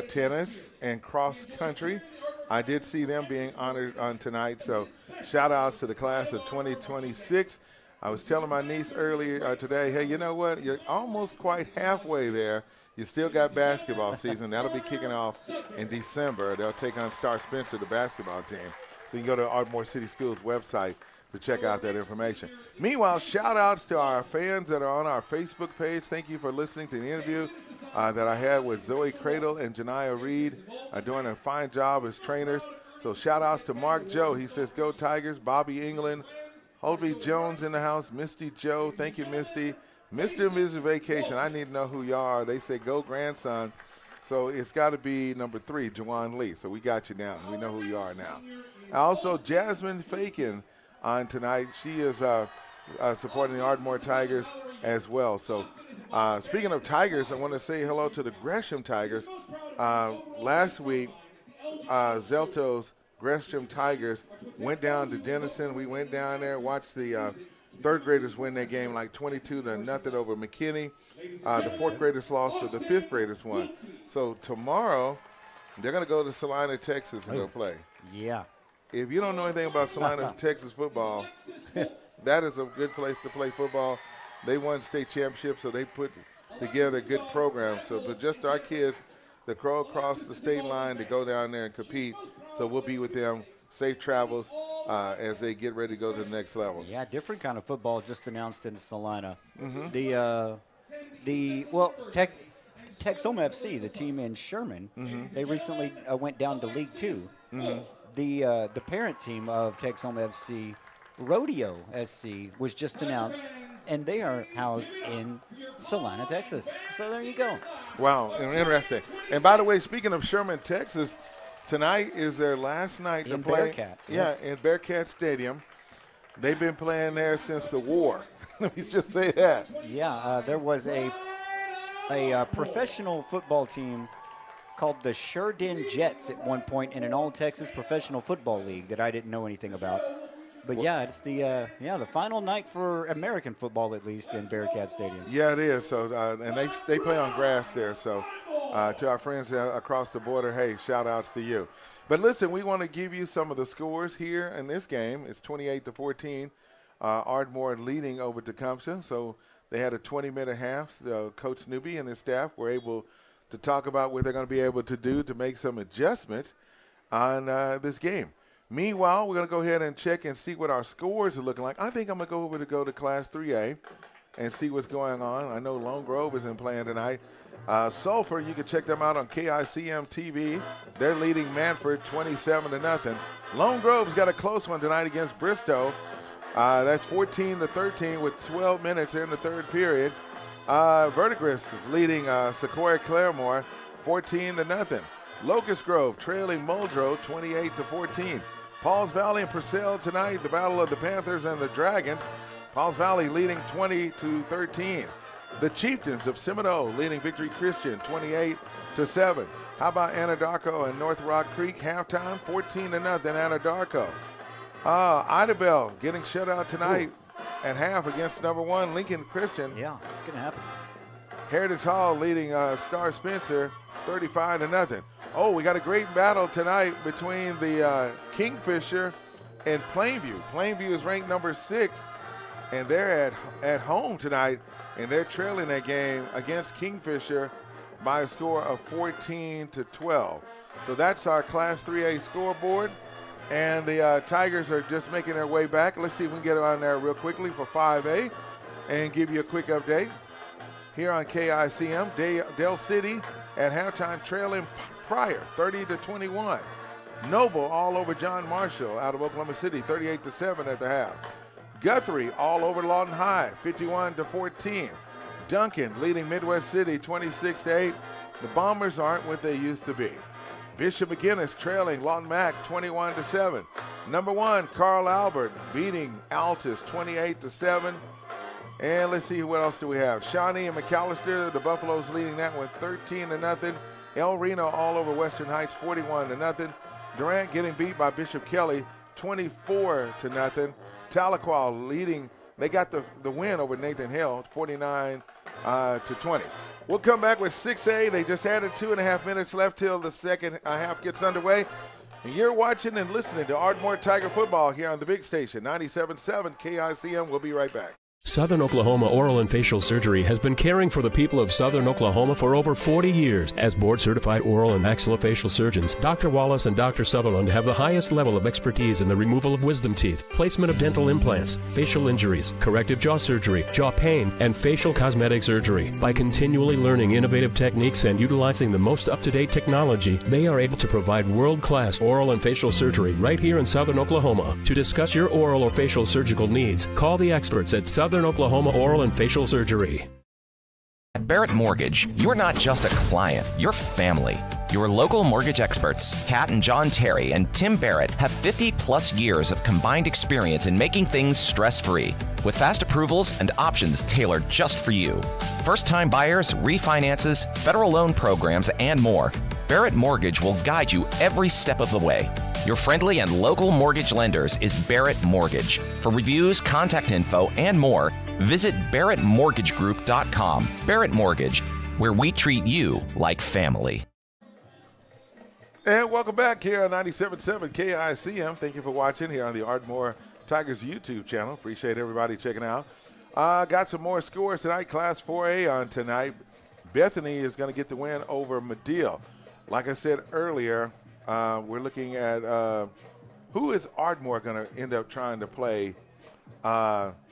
tennis and cross country. I did see them being honored on tonight, so shout outs to the class of 2026. I was telling my niece earlier today, hey, you know what? You're almost quite halfway there. You still got basketball season. That'll be kicking off in December. They'll take on Star Spencer, the basketball team. So you can go to Ardmore City Schools website to check out that information. Meanwhile, shout outs to our fans that are on our Facebook page. Thank you for listening to the interview that I had with Zoe Cradle and Janiah Reed, doing a fine job as trainers. So shout outs to Mark Joe. He says, go Tigers. Bobby England, Holby Jones in the house, Misty Joe. Thank you, Misty. Mr. and Mrs. Vacation, I need to know who you are. They say go grandson. So it's got to be number 3, Jawan Lee. So we got you down. We know who you are now. Also, Jasmine Fakin on tonight. She is supporting the Ardmore Tigers as well. So speaking of Tigers, I want to say hello to the Gresham Tigers. Last week, Zelto's Gresham Tigers went down to Denison. We went down there, watched the third graders win that game like 22-0 over McKinney. The fourth graders lost, but the fifth graders won. So tomorrow, they're going to go to Salina, Texas, and go play. Yeah. If you don't know anything about Salina, Texas football, that is a good place to play football. They won state championships, so they put together a good program. So, but just our kids to go across the state line to go down there and compete. So we'll be with them. Safe travels as they get ready to go to the next level. Yeah, different kind of football just announced in Salina. Mm-hmm. Tecumseh FC, the team in Sherman, they recently went down to League Two. The parent team of Tecumseh FC, Rodeo SC, was just announced, and they are housed in Salina, Texas. So there you go. Wow, interesting. And by the way, speaking of Sherman, Texas, tonight is their last night to play. Bearcat. Yes. Yeah, in Bearcat Stadium. They've been playing there since the war. Let me just say that. Yeah, there was a professional football team called the Sheridan Jets at one point in an all-Texas professional football league that I didn't know anything about. But yeah, it's the final night for American football, at least in Bearcat Stadium. Yeah, it is. So and they play on grass there. So to our friends across the border, hey, shout-outs to you. But listen, we want to give you some of the scores here in this game. It's 28-14. Ardmore leading over Tecumseh. So they had a 20-minute half. Coach Newbie and his staff were able to talk about what they're going to be able to do to make some adjustments on this game. Meanwhile, we're going to go ahead and check and see what our scores are looking like. I think I'm going to go over to go to Class 3A and see what's going on. I know Lone Grove isn't playing tonight. Sulphur, you can check them out on KICM TV. They're leading Manford 27-0. Lone Grove's got a close one tonight against Bristow. That's 14-13 with 12 minutes in the third period. Verdigris is leading Sequoia Claremore 14-0. Locust Grove trailing Muldrow 28-14. Pauls Valley and Purcell tonight, the battle of the Panthers and the Dragons. Pauls Valley leading 20-13. The Chieftains of Seminole leading Victory Christian 28-7. How about Anadarko and North Rock Creek halftime? 14-0 Anadarko. Idabel getting shut out tonight at half against number 1 Lincoln Christian. Yeah, it's going to happen. Heritage Hall leading Star Spencer 35-0. Oh, we got a great battle tonight between the Kingfisher and Plainview. Plainview is ranked number 6, and they're at home tonight, and they're trailing that game against Kingfisher by a score of 14-12. So that's our Class 3A scoreboard, and the Tigers are just making their way back. Let's see if we can get on there real quickly for 5A and give you a quick update. Here on KICM, Dale City at halftime trailing Pryor 30-21. Noble all over John Marshall out of Oklahoma City 38-7 at the half. Guthrie all over Lawton High 51-14. Duncan leading Midwest City 26-8. The Bombers aren't what they used to be. Bishop McGinnis trailing Lawton Mac 21-7. Number 1 Carl Albert beating Altus 28-7. And let's see, what else do we have? Shawnee and McAllister, the Buffaloes leading that one 13-0. El Reno all over Western Heights 41-0. Durant getting beat by Bishop Kelly 24-0. Tahlequah leading, they got the win over Nathan Hill 49-20. We'll come back with 6A. They just added 2.5 minutes left till the second half gets underway. And you're watching and listening to Ardmore Tiger Football here on the big station, 97.7 KICM. We'll be right back. Southern Oklahoma Oral and Facial Surgery has been caring for the people of Southern Oklahoma for over 40 years. As board-certified oral and maxillofacial surgeons, Dr. Wallace and Dr. Sutherland have the highest level of expertise in the removal of wisdom teeth, placement of dental implants, facial injuries, corrective jaw surgery, jaw pain, and facial cosmetic surgery. By continually learning innovative techniques and utilizing the most up-to-date technology, they are able to provide world-class oral and facial surgery right here in Southern Oklahoma. To discuss your oral or facial surgical needs, call the experts at Southern Oklahoma Oral and Facial Surgery. At Barrett Mortgage, you're not just a client, you're family. Your local mortgage experts, Kat and John Terry and Tim Barrett, have 50-plus years of combined experience in making things stress-free, with fast approvals and options tailored just for you. First-time buyers, refinances, federal loan programs, and more. Barrett Mortgage will guide you every step of the way. Your friendly and local mortgage lenders is Barrett Mortgage. For reviews, contact info, and more, visit barrettmortgagegroup.com. Barrett Mortgage, where we treat you like family. And welcome back here on 97.7 KICM. Thank you for watching here on the Ardmore Tigers YouTube channel. Appreciate everybody checking out. Got some more scores tonight. Class 4A on tonight. Bethany is going to get the win over Medill. Like I said earlier, we're looking at who is Ardmore going to end up trying to play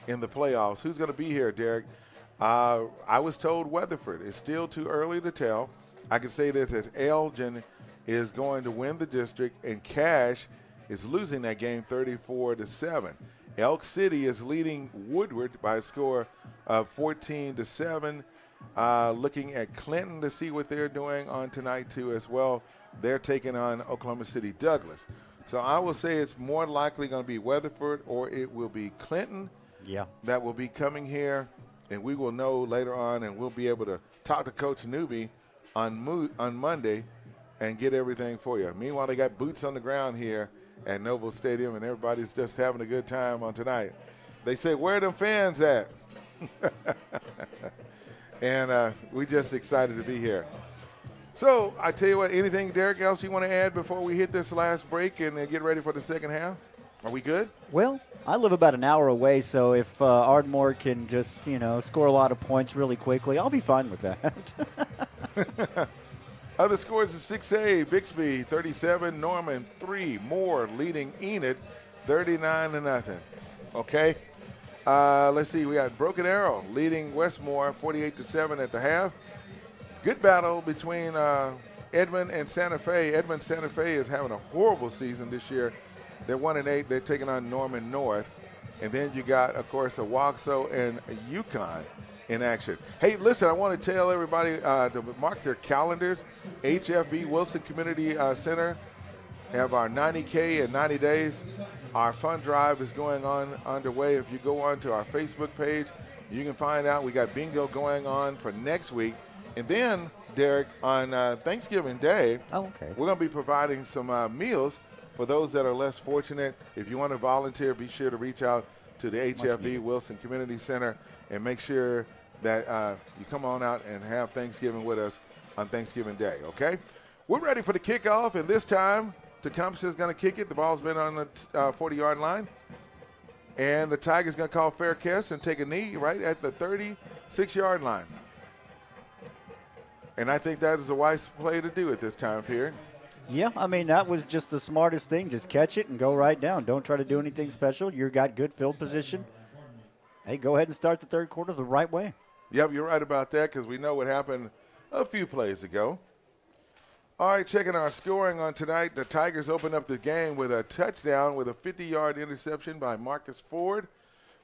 in the playoffs. Who's going to be here, Derek? I was told Weatherford. It's still too early to tell. I can say this as Elgin is going to win the district, and Cash is losing that game 34-7. Elk City is leading Woodward by a score of 14-7. Looking at Clinton to see what they're doing on tonight, too, as well. They're taking on Oklahoma City Douglas. So I will say it's more likely going to be Weatherford, or it will be Clinton that will be coming here, and we will know later on, and we'll be able to talk to Coach Newbie on Monday and get everything for you. Meanwhile, they got boots on the ground here at Noble Stadium, and everybody's just having a good time on tonight. They say, where are them fans at? And we just excited to be here. So I tell you what, anything, Derek, else you want to add before we hit this last break and get ready for the second half? Are we good? Well, I live about an hour away, so if Ardmore can just, score a lot of points really quickly, I'll be fine with that. Other scores is 6A, Bixby 37, Norman 3, Moore leading Enid 39-0. Okay, let's see. We got Broken Arrow leading Westmore 48-7 at the half. Good battle between Edmond and Santa Fe. Edmond Santa Fe is having a horrible season this year. They're 1-8. They're taking on Norman North, and then you got, of course, a Waxhaw and a Yukon in action. Hey, listen, I want to tell everybody to mark their calendars. HFE Wilson Community Center have our 90K in 90 days. Our fund drive is going on underway. If you go on to our Facebook page, you can find out we got bingo going on for next week. And then, Derek, on Thanksgiving Day, we're going to be providing some meals for those that are less fortunate. If you want to volunteer, be sure to reach out to the HFE Wilson Community Center and make sure that you come on out and have Thanksgiving with us on Thanksgiving Day, okay? We're ready for the kickoff, and this time Tecumseh is going to kick it. The ball's been on the 40-yard line. And the Tigers going to call fair catch and take a knee right at the 36-yard line. And I think that is a wise play to do at this time period. Yeah, I mean, that was just the smartest thing. Just catch it and go right down. Don't try to do anything special. You've got good field position. Hey, go ahead and start the third quarter the right way. Yep, you're right about that because we know what happened a few plays ago. All right, checking our scoring on tonight. The Tigers opened up the game with a touchdown with a 50-yard interception by Marcus Ford,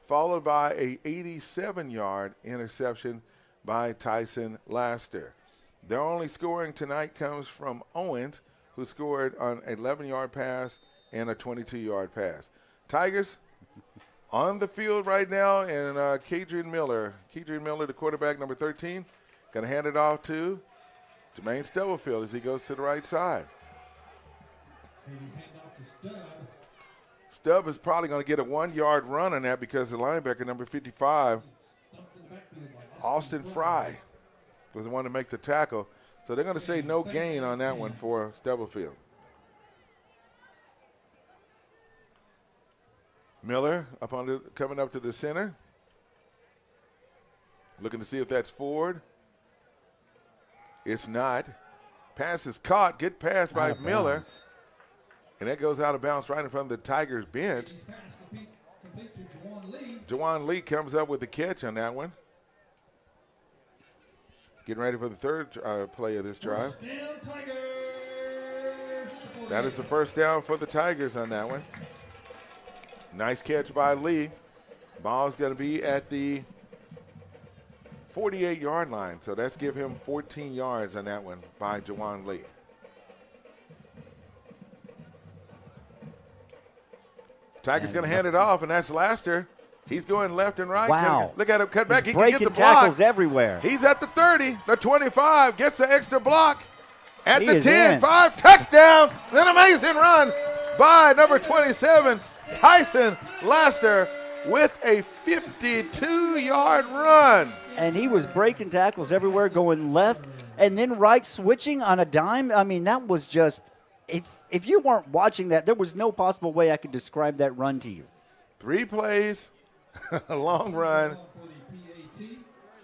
followed by a 87-yard interception by Tyson Laster. Their only scoring tonight comes from Owens, who scored on an 11-yard pass and a 22-yard pass. Tigers on the field right now, and Kadrian Miller, the quarterback, number 13, going to hand it off to Jermaine Stubblefield as he goes to the right side. Stubb is probably going to get a 1-yard run on that because the linebacker, number 55, Austin Fry, was the one to make the tackle. So they're going to say no gain on that one for Stubblefield. Miller coming up to the center. Looking to see if that's Ford. It's not. Pass is caught. Good pass by Miller. And that goes out of bounds right in front of the Tigers bench. Jawan Lee comes up with the catch on that one. Getting ready for the third play of this drive. That is the first down for the Tigers on that one. Nice catch by Lee. Ball's going to be at the 48-yard line. So that's give him 14 yards on that one by Jawan Lee. Tigers going to hand it off, and that's Laster. He's going left and right. Wow. Look at him cut back. He's he can get the block. tackles everywhere. He's at the 30, the 25, gets the extra block. At He the is 10, in. 5, touchdown. An amazing run by number 27, Tyson Laster, with a 52-yard run. And he was breaking tackles everywhere, going left and then right, switching on a dime. I mean, that was just, if you weren't watching that, there was no possible way I could describe that run to you. 3 plays, a long run,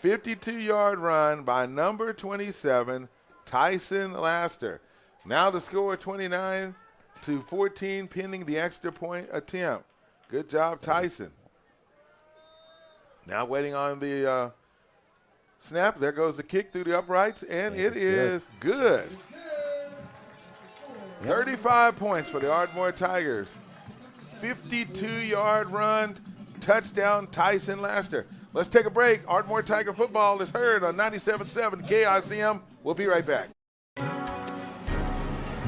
52-yard run by number 27, Tyson Laster. Now the score 29-14, pending the extra point attempt. Good job, Tyson. Now waiting on the snap. There goes the kick through the uprights, and it is good. 35 points for the Ardmore Tigers. 52-yard run, touchdown, Tyson Laster. Let's take a break. Ardmore Tiger football is heard on 97.7 KICM. We'll be right back.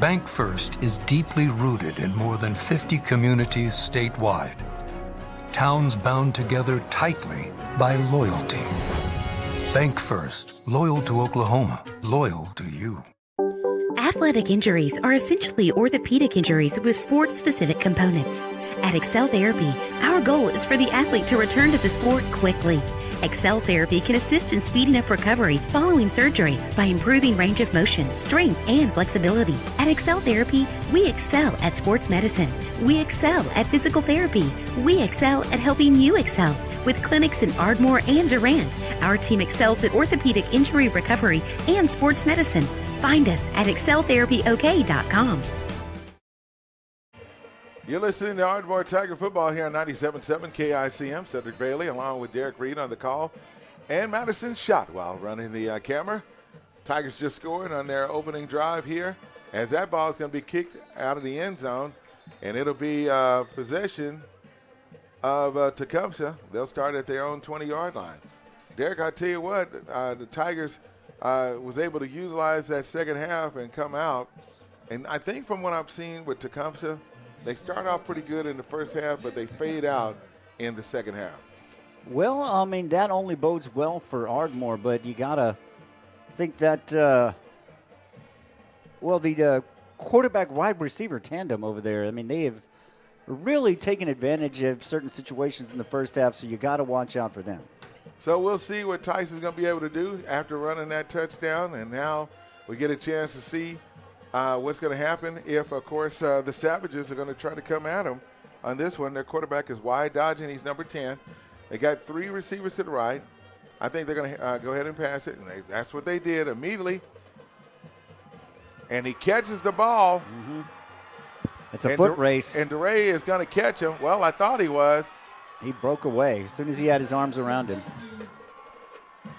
Bank First is deeply rooted in more than 50 communities statewide. Towns bound together tightly by loyalty. Bank First, loyal to Oklahoma, loyal to you. Athletic injuries are essentially orthopedic injuries with sport-specific components. At Excel Therapy, our goal is for the athlete to return to the sport quickly. Excel Therapy can assist in speeding up recovery following surgery by improving range of motion, strength, and flexibility. At Excel Therapy, we excel at sports medicine. We excel at physical therapy. We excel at helping you excel. With clinics in Ardmore and Durant, our team excels at orthopedic injury recovery and sports medicine. Find us at exceltherapyok.com. You're listening to Ardmore Tiger football here on 97.7 KICM. Cedric Bailey along with Derek Reed on the call. And Madison Shotwell running the camera. Tigers just scored on their opening drive here, as that ball is going to be kicked out of the end zone. And it'll be possession of Tecumseh. They'll start at their own 20-yard line. Derek, I tell you what, the Tigers was able to utilize that second half and come out. And I think from what I've seen with Tecumseh, they start off pretty good in the first half, but they fade out in the second half. Well, I mean, that only bodes well for Ardmore, but you got to think that, the quarterback-wide receiver tandem over there, I mean, they have really taken advantage of certain situations in the first half, so you got to watch out for them. So we'll see what Tyson's going to be able to do after running that touchdown, and now we get a chance to see what's going to happen if, of course, the Savages are going to try to come at him on this one. Their quarterback is wide dodging. He's number 10. They got 3 receivers to the right. I think they're going to go ahead and pass it, and that's what they did immediately. And he catches the ball. Mm-hmm. It's a foot race. And DeRay is going to catch him. Well, I thought he was. He broke away as soon as he had his arms around him.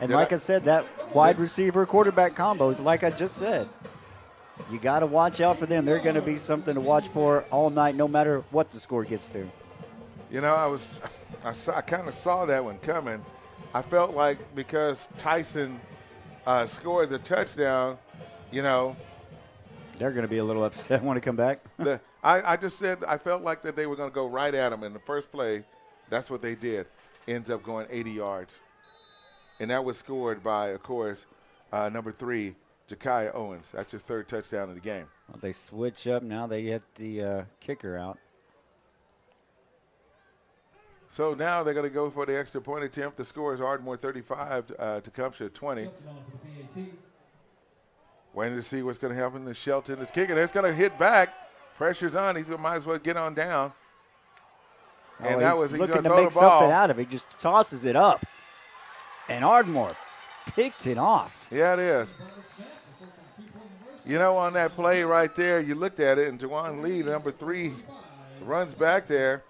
And I said, that wide receiver quarterback combo, like I just said, you got to watch out for them. They're going to be something to watch for all night, no matter what the score gets to. You know, I kind of saw that one coming. I felt like because Tyson scored the touchdown, you know, they're going to be a little upset when they come back. I just said I felt like that they were going to go right at him in the first play. That's what they did. Ends up going 80 yards. And that was scored by, of course, number 3, Ja'Kiah Owens. That's his 3rd touchdown of the game. Well, they switch up now. They get the kicker out. So now they're going to go for the extra point attempt. The score is Ardmore 35, Tecumseh 20. Waiting to see what's going to happen. The Shelton is kicking. It's going to hit back. Pressure's on. He might as well get on down. And he's looking to make something out of it. He just tosses it up. And Ardmore picked it off. Yeah, it is. You know, on that play right there, you looked at it, and Juwan Lee, number 3, runs back there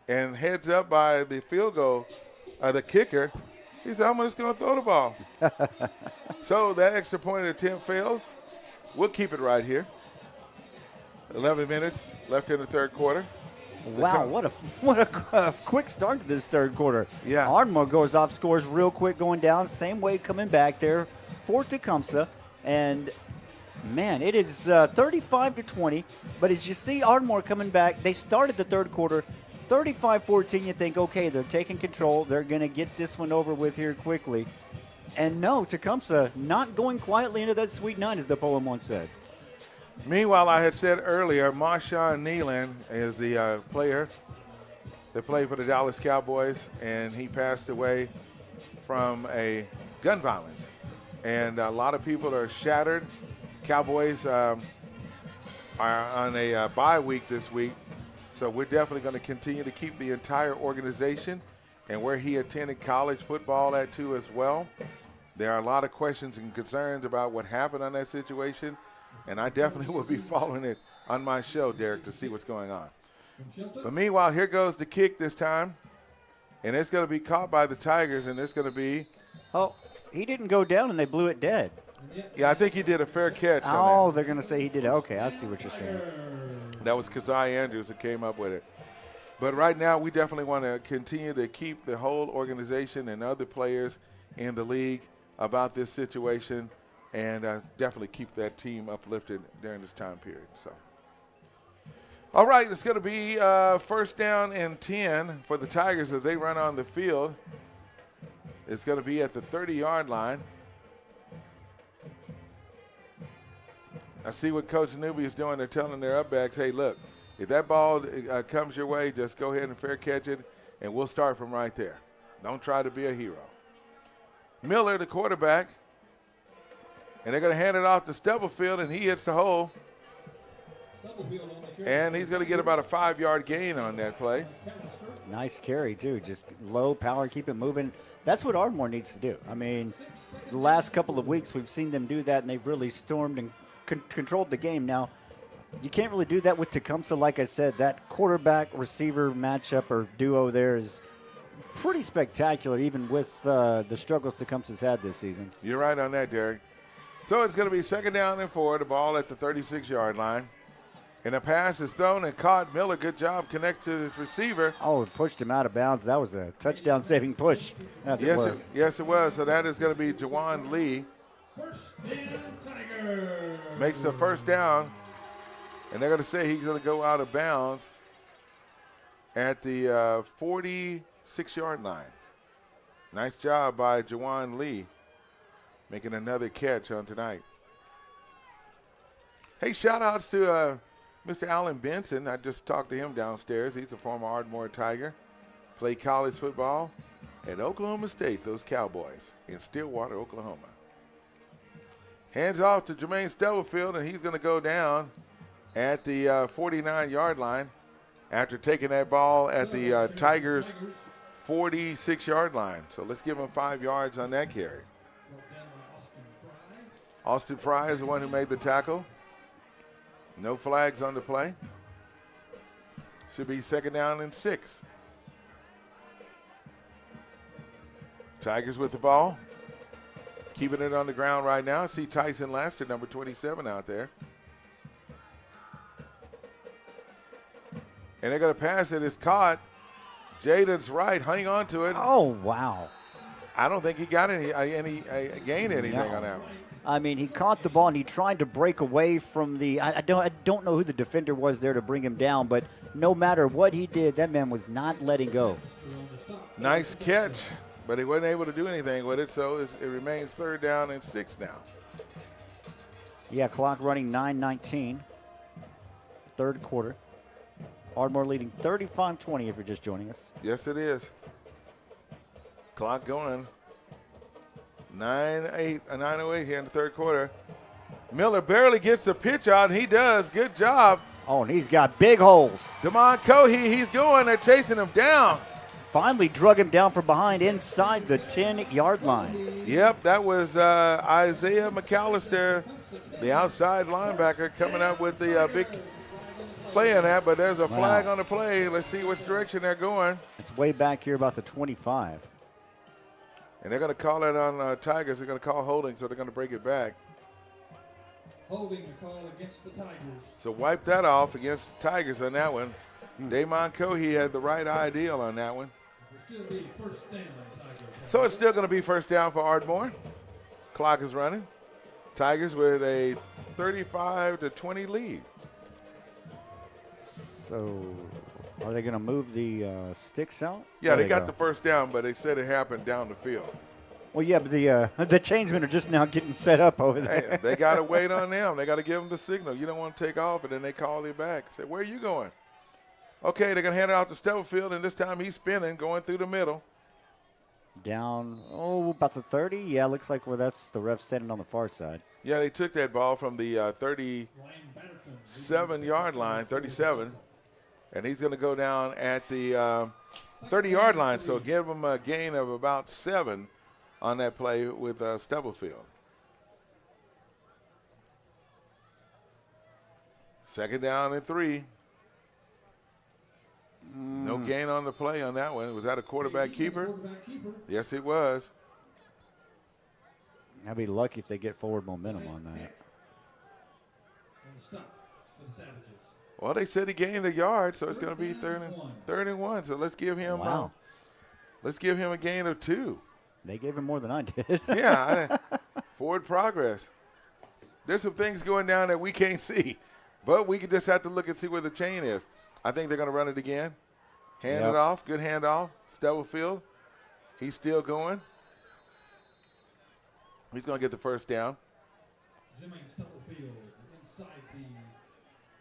and heads up by the field goal, the kicker. He said, I'm just going to throw the ball. So that extra point attempt fails. We'll keep it right here. 11 minutes left in the third quarter. Wow, what a quick start to this third quarter. Yeah. Ardmore goes off, scores real quick going down. Same way coming back there for Tecumseh. And, man, it is 35-20. But as you see Ardmore coming back, they started the third quarter 35-14. You think, okay, they're taking control. They're going to get this one over with here quickly. And no, Tecumseh not going quietly into that sweet 9, as the poem once said. Meanwhile, I had said earlier, Marshawn Nealon is the player that played for the Dallas Cowboys, and he passed away from a gun violence. And a lot of people are shattered. Cowboys are on a bye week this week, so we're definitely going to continue to keep the entire organization and where he attended college football at too as well. There are a lot of questions and concerns about what happened on that situation, and I definitely will be following it on my show, Derek, to see what's going on. But meanwhile, here goes the kick this time, and it's going to be caught by the Tigers, and it's going to be. Oh, he didn't go down, and they blew it dead. Yeah, I think he did a fair catch. Oh, they're going to say he did. Okay, I see what you're saying. That was Keziah Andrews who came up with it. But right now, we definitely want to continue to keep the whole organization and other players in the league about this situation, and definitely keep that team uplifted during this time period. So, all right, it's going to be first down and 10 for the Tigers as they run on the field. It's going to be at the 30-yard line. I see what Coach Newbie is doing. They're telling their up-backs, hey, look, if that ball comes your way, just go ahead and fair catch it, and we'll start from right there. Don't try to be a hero. Miller, the quarterback, and they're going to hand it off to Stubblefield, and he hits the hole. And he's going to get about a 5-yard gain on that play. Nice carry, too. Just low power, keep it moving. That's what Ardmore needs to do. I mean, the last couple of weeks we've seen them do that, and they've really stormed and controlled the game. Now, you can't really do that with Tecumseh. Like I said, that quarterback-receiver matchup or duo there is pretty spectacular, even with the struggles Tecumseh's had this season. You're right on that, Derek. So it's going to be second down and 4, the ball at the 36-yard line. And a pass is thrown and caught. Miller, good job, connects to his receiver. Oh, it pushed him out of bounds. That was a touchdown-saving push. Yes, it was. So that is going to be Jawan Lee. Makes the first down. And they're going to say he's going to go out of bounds at the 46-yard line. Nice job by Jawan Lee making another catch on tonight. Hey, shout-outs to Mr. Alan Benson. I just talked to him downstairs. He's a former Ardmore Tiger. Played college football at Oklahoma State, those Cowboys, in Stillwater, Oklahoma. Hands off to Jermaine Stubblefield, and he's going to go down at the 49-yard line after taking that ball at the Tigers' 46-yard line. So let's give him 5 yards on that carry. Austin Fry is the one who made the tackle. No flags on the play. Should be second down and 6. Tigers with the ball. Keeping it on the ground right now. I see Tyson Laster, number 27, out there. And they're going to pass it. It's caught. Jaden's right. Hang on to it. Oh, wow. I don't think he got any gained anything on that one. I mean, he caught the ball and he tried to break away from the. I don't know who the defender was there to bring him down, but no matter what he did, that man was not letting go. Nice catch, but he wasn't able to do anything with it, so it remains third down and 6 now. Yeah, clock running 9:19, third quarter. Ardmore leading 35-20 if you're just joining us. Yes, it is. Clock going. 9:08 here in the third quarter. Miller barely gets the pitch out. He does. Good job. Oh, and he's got big holes. Damon Cohey, he's going. They're chasing him down. Finally drug him down from behind inside the 10-yard line. Yep, that was Isaiah McAllister, the outside linebacker, coming up with the big play in that, but there's a flag on the play. Let's see which direction they're going. It's way back here about the 25. And they're going to call it on Tigers. They're going to call holding, so they're going to break it back. Holding the call against the Tigers. So wipe that off against the Tigers on that one. Damon Cohey had the right ideal on that one. So it's still going to be first down for Ardmore. Clock is running. Tigers with a 35-20 lead. So are they going to move the sticks out? Yeah, they got the first down, but they said it happened down the field. Well, yeah, but the changemen are just now getting set up over there. Hey, they got to wait on them. They got to give them the signal. You don't want to take off, and then they call you back. Say, where are you going? Okay, they're going to hand it out to Stubblefield, and this time he's spinning, going through the middle. Down, about the 30? Yeah, looks like that's the ref standing on the far side. Yeah, they took that ball from the 37-yard line, 37, and he's going to go down at the 30-yard line, so give him a gain of about 7 on that play with Stubblefield. Second down and 3. No gain on the play on that one. Was that a quarterback keeper? Yes, it was. I'll be lucky if they get forward momentum on that. Well, they said he gained a yard, so it's going to be third and 1. So let's give him a gain of 2. They gave him more than I did. Yeah, forward progress. There's some things going down that we can't see, but we can just have to look and see where the chain is. I think they're going to run it again. Hand it off. Good handoff. Stubblefield. He's still going. He's going to get the first down.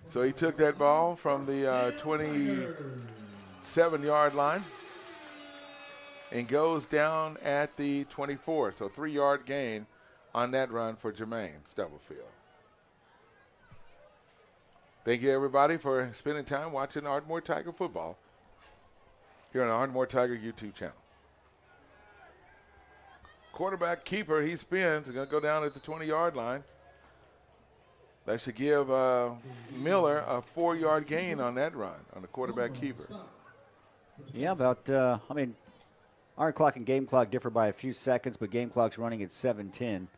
So he took that ball from the 27-yard line and goes down at the 24. So 3-yard gain on that run for Jermaine Stubblefield. Thank you, everybody, for spending time watching Ardmore Tiger football here on the Ardmore Tiger YouTube channel. Quarterback keeper, he spins. He's going to go down at the 20-yard line. That should give Miller a 4-yard gain on that run on the quarterback keeper. Yeah, about, iron clock and game clock differ by a few seconds, but game clock's running at 7:10.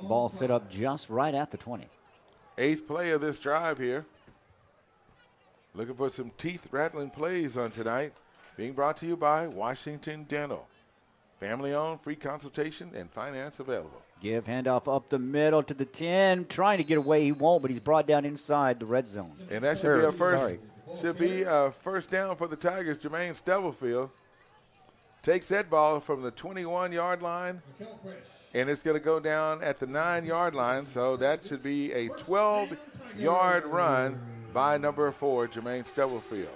Ball set up just right at the 20. 8th play of this drive here. Looking for some teeth-rattling plays on tonight. Being brought to you by Washington Dental. Family-owned, free consultation, and finance available. Give handoff up the middle to the 10. Trying to get away, he won't, but he's brought down inside the red zone. And that should be a first. Should be a first down for the Tigers. Jermaine Stubblefield takes that ball from the 21-yard line, and it's going to go down at the 9-yard line. So that should be a 12-yard run by number 4, Jermaine Stubblefield.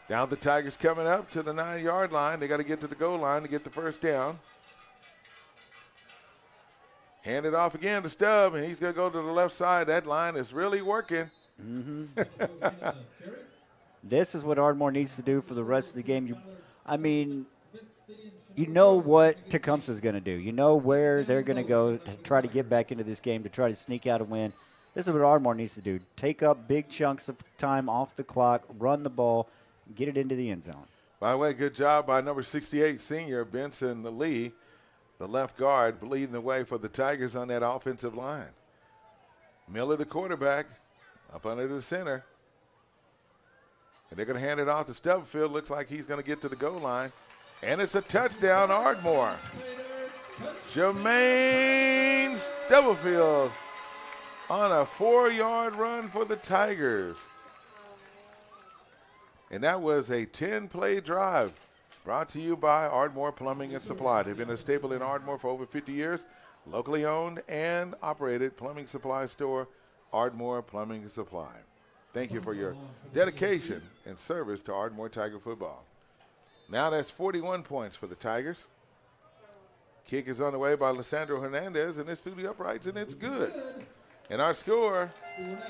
Now the Tigers coming up to the 9-yard line. They got to get to the goal line to get the first down. Hand it off again to Stubb, and he's going to go to the left side. That line is really working. This is what Ardmore needs to do for the rest of the game. You know what Tecumseh is going to do. You know where they're going to go to try to get back into this game, to try to sneak out a win. This is what Ardmore needs to do. Take up big chunks of time off the clock, run the ball, get it into the end zone. By the way, good job by number 68, senior Benson Lee, the left guard, leading the way for the Tigers on that offensive line. Miller, the quarterback, up under the center. And they're going to hand it off to Stubblefield. Looks like he's going to get to the goal line. And it's a touchdown, Ardmore. Jermaine Stubblefield on a 4-yard run for the Tigers. And that was a 10-play drive brought to you by Ardmore Plumbing and Supply. They've been a staple in Ardmore for over 50 years. Locally owned and operated plumbing supply store, Ardmore Plumbing and Supply. Thank you for your dedication and service to Ardmore Tiger football. Now that's 41 points for the Tigers. Kick is on the way by Lissandro Hernandez, and it's through the uprights, and it's good. And our score,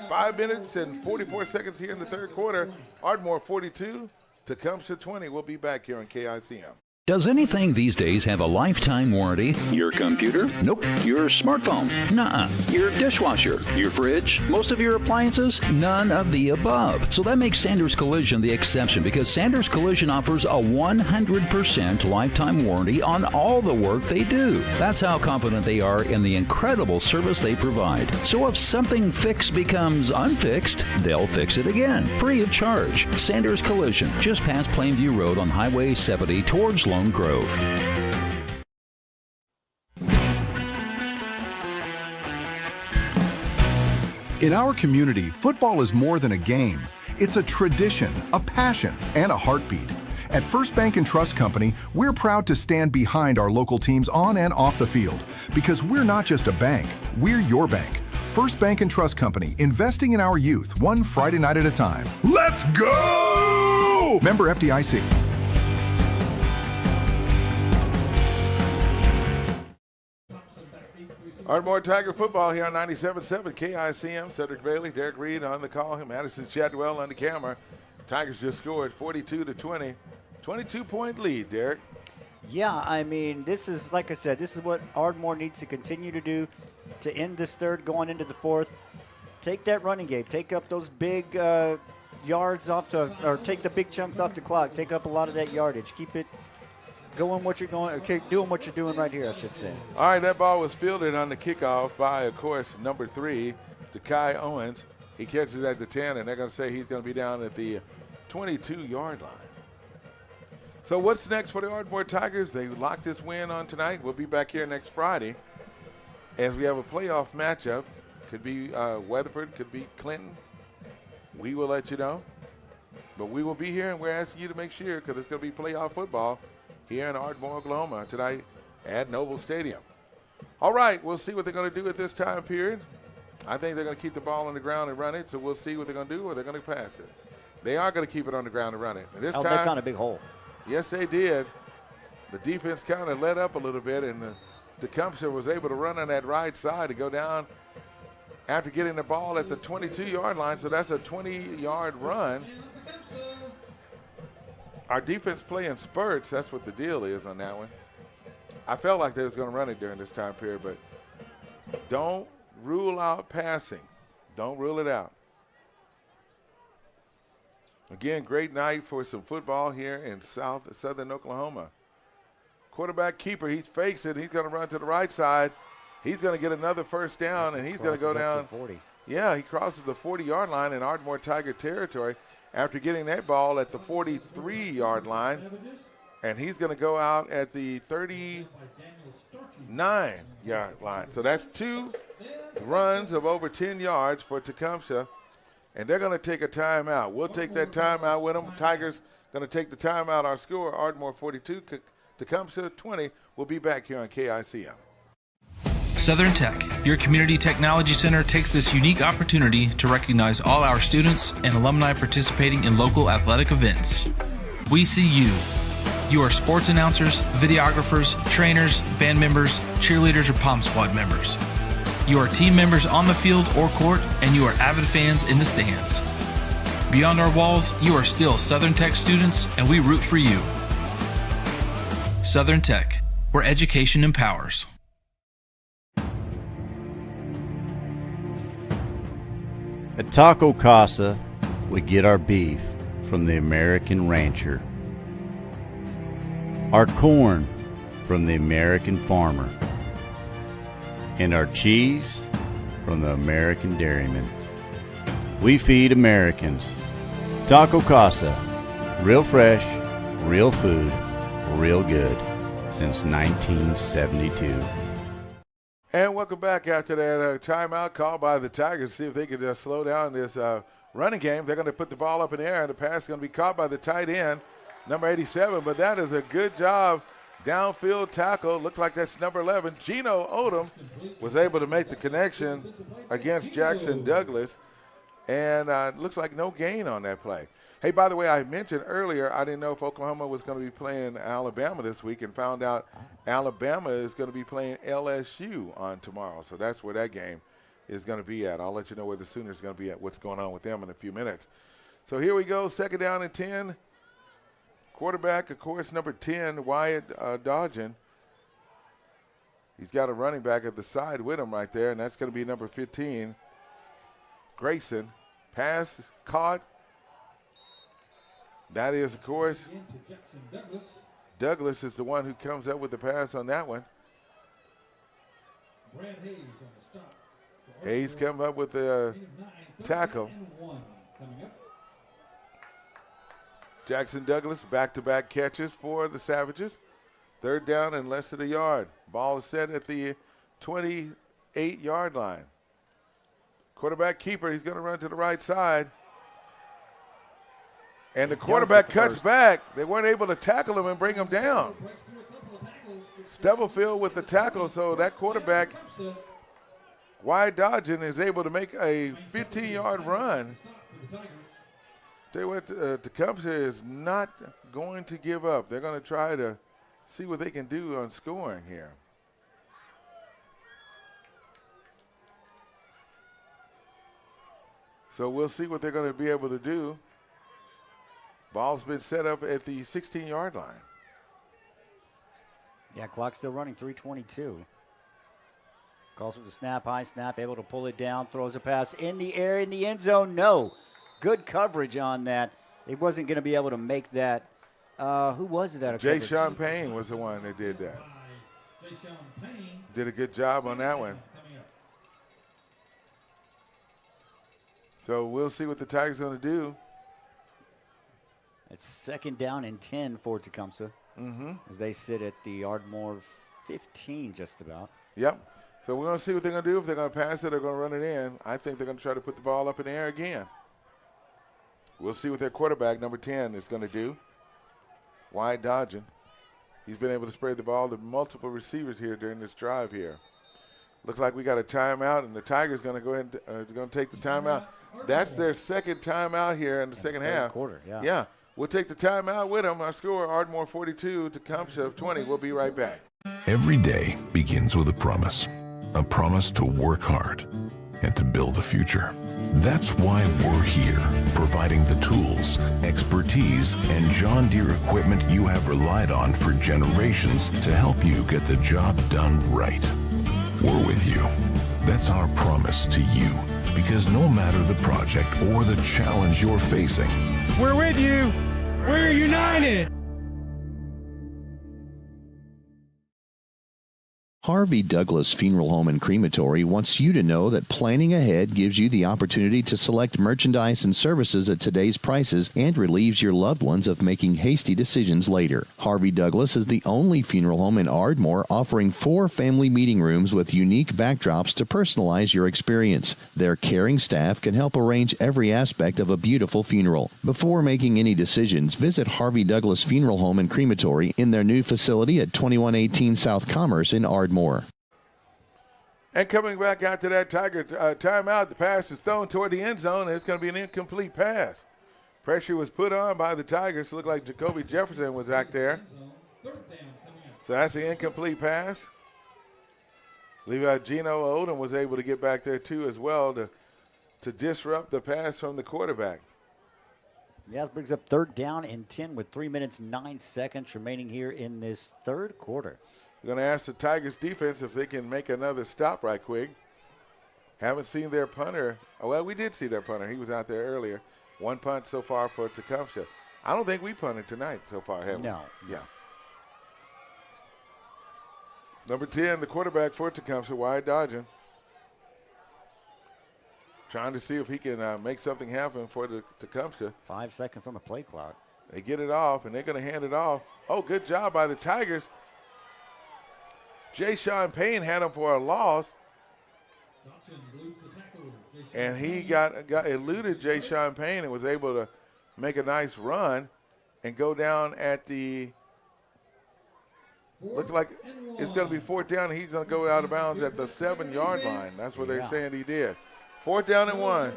5 minutes and 44 seconds here in the third quarter. Ardmore 42, Tecumseh 20. We'll be back here on KICM. Does anything these days have a lifetime warranty? Your computer? Nope. Your smartphone? Nuh-uh. Your dishwasher? Your fridge? Most of your appliances? None of the above. So that makes Sanders Collision the exception, because Sanders Collision offers a 100% lifetime warranty on all the work they do. That's how confident they are in the incredible service they provide. So if something fixed becomes unfixed, they'll fix it again, free of charge. Sanders Collision, just past Plainview Road on Highway 70 towards Lone Grove. In our community, football is more than a game. It's a tradition, a passion, and a heartbeat. At First Bank and Trust Company, we're proud to stand behind our local teams on and off the field because we're not just a bank, we're your bank. First Bank and Trust Company, investing in our youth, one Friday night at a time. Let's go! Member FDIC. Ardmore Tiger football here on 97.7 KICM. Cedric Bailey, Derek Reed on the call. Madison Chadwell on the camera. Tigers just scored 42-20. 22-point lead, Derek. Yeah, I mean, this is, like I said, this is what Ardmore needs to continue to do to end this third, going into the fourth. Take that running game. Take up those big yards off to, or take the big chunks off the clock. Take up a lot of that yardage. Keep it going what you're going, or keep doing what you're doing right here, I should say. All right, that ball was fielded on the kickoff by, of course, number 3, Kai Owens. He catches it at the 10, and they're going to say he's going to be down at the 22-yard line. So what's next for the Ardmore Tigers? They locked this win on tonight. We'll be back here next Friday as we have a playoff matchup. Could be Weatherford, could be Clinton. We will let you know. But we will be here, and we're asking you to make sure, because it's going to be playoff football here in Ardmore, Oklahoma tonight at Noble Stadium. All right, we'll see what they're going to do at this time period. I think they're going to keep the ball on the ground and run it, so we'll see what they're going to do, or they're going to pass it. They are going to keep it on the ground and run it. This time, they found a big hole. Yes, they did. The defense kind of let up a little bit, and Tecumseh was able to run on that right side to go down after getting the ball at the 22-yard line, so that's a 20-yard run. Our defense play in spurts. That's what the deal is on that one. I felt like they was going to run it during this time period, but don't rule out passing. Don't rule it out. Again, great night for some football here in southern Oklahoma. Quarterback keeper, he fakes it. He's going to run to the right side. He's going to get another first down, and he's going to go down. 40. Yeah, he crosses the 40-yard line in Ardmore Tiger territory after getting that ball at the 43-yard line. And he's going to go out at the 39-yard line. So that's 2 runs of over 10 yards for Tecumseh. And they're going to take a timeout. We'll take that timeout with them. Tigers going to take the timeout. Our score, Ardmore 42, Tecumseh 20. We'll be back here on KICM. Southern Tech, your community technology center, takes this unique opportunity to recognize all our students and alumni participating in local athletic events. We see you. You are sports announcers, videographers, trainers, band members, cheerleaders, or Pom Squad members. You are team members on the field or court, and you are avid fans in the stands. Beyond our walls, you are still Southern Tech students, and we root for you. Southern Tech, where education empowers. At Taco Casa, we get our beef from the American rancher, our corn from the American farmer, and our cheese from the American dairyman. We feed Americans. Taco Casa, real fresh, real food, real good, since 1972. And welcome back after that timeout call by the Tigers. See if they can just slow down this running game. They're going to put the ball up in the air, and the pass is going to be caught by the tight end, number 87. But that is a good job. Downfield tackle. Looks like that's number 11. Gino Odom was able to make the connection against Jackson Douglas. And looks like no gain on that play. Hey, by the way, I mentioned earlier I didn't know if Oklahoma was going to be playing Alabama this week, and found out Alabama is going to be playing LSU on tomorrow. So that's where that game is going to be at. I'll let you know where the Sooners are going to be at, what's going on with them in a few minutes. So here we go, 2nd down and 10. Quarterback, of course, number 10, Wyatt Dodgen. He's got a running back at the side with him right there, and that's going to be number 15, Grayson. Pass caught. That is, of course, Douglas is the one who comes up with the pass on that one. Hayes come up with the tackle. Jackson Douglas, back-to-back catches for the Savages. 3rd down and less than a yard. Ball is set at the 28-yard line. Quarterback keeper, he's going to run to the right side. And the quarterback cuts back. They weren't able to tackle him and bring him down. Stubblefield with the tackle, so that quarterback, wide dodging, is able to make a 15-yard run. Tell you what, Tecumseh is not going to give up. They're going to try to see what they can do on scoring here. So we'll see what they're going to be able to do. Ball's been set up at the 16-yard line. Yeah, clock's still running, 3:22. Calls for the snap, high snap, able to pull it down, throws a pass in the air, in the end zone. No. Good coverage on that. It wasn't going to be able to make that. Who was it that? Jay Sean Payne was the one that did that. Did a good job on that one. So we'll see what the Tigers are going to do. It's 2nd down and 10 for Tecumseh. As they sit at the Ardmore 15 just about. Yep. So we're going to see what they're going to do. If they're going to pass it or going to run it in. I think they're going to try to put the ball up in the air again. We'll see what their quarterback, number 10, is going to do. Wide dodging. He's been able to spread the ball to multiple receivers here during this drive here. Looks like we got a timeout, and the Tigers going to go ahead and going to take the timeout. That's their second timeout here in the second half. Quarter, yeah. Yeah. We'll take the timeout with them. Our score, Ardmore 42, Tecumseh 20. We'll be right back. Every day begins with a promise to work hard and to build a future. That's why we're here, providing the tools, expertise, and John Deere equipment you have relied on for generations to help you get the job done right. We're with you. That's our promise to you, because no matter the project or the challenge you're facing, we're with you. We're united. Harvey Douglas Funeral Home and Crematory wants you to know that planning ahead gives you the opportunity to select merchandise and services at today's prices and relieves your loved ones of making hasty decisions later. Harvey Douglas is the only funeral home in Ardmore offering 4 family meeting rooms with unique backdrops to personalize your experience. Their caring staff can help arrange every aspect of a beautiful funeral. Before making any decisions, visit Harvey Douglas Funeral Home and Crematory in their new facility at 2118 South Commerce in Ardmore. And coming back after that Tiger timeout, the pass is thrown toward the end zone, and it's going to be an incomplete pass. Pressure was put on by the Tigers. It looked like Jacoby Jefferson was out there. So that's the incomplete pass. I believe Gino Odom was able to get back there, too, as well, to disrupt the pass from the quarterback. Yeah, it brings up 3rd down and 10 with 3 minutes, 9 seconds remaining here in this third quarter. We're going to ask the Tigers defense if they can make another stop right quick. Haven't seen their punter. Oh, well, we did see their punter. He was out there earlier. 1 punt so far for Tecumseh. I don't think we punted tonight so far, have we? No. Yeah. Number 10, the quarterback for Tecumseh, wide dodging. Trying to see if he can make something happen for the Tecumseh. 5 seconds on the play clock. They get it off, and they're going to hand it off. Oh, good job by the Tigers. Jay Sean Payne had him for a loss. And he got eluded Jay Sean Payne and was able to make a nice run and go down at the, looked like it's going to be 4th down, and he's going to go out of bounds at the 7-yard line. That's what they're saying he did. 4th down and 1.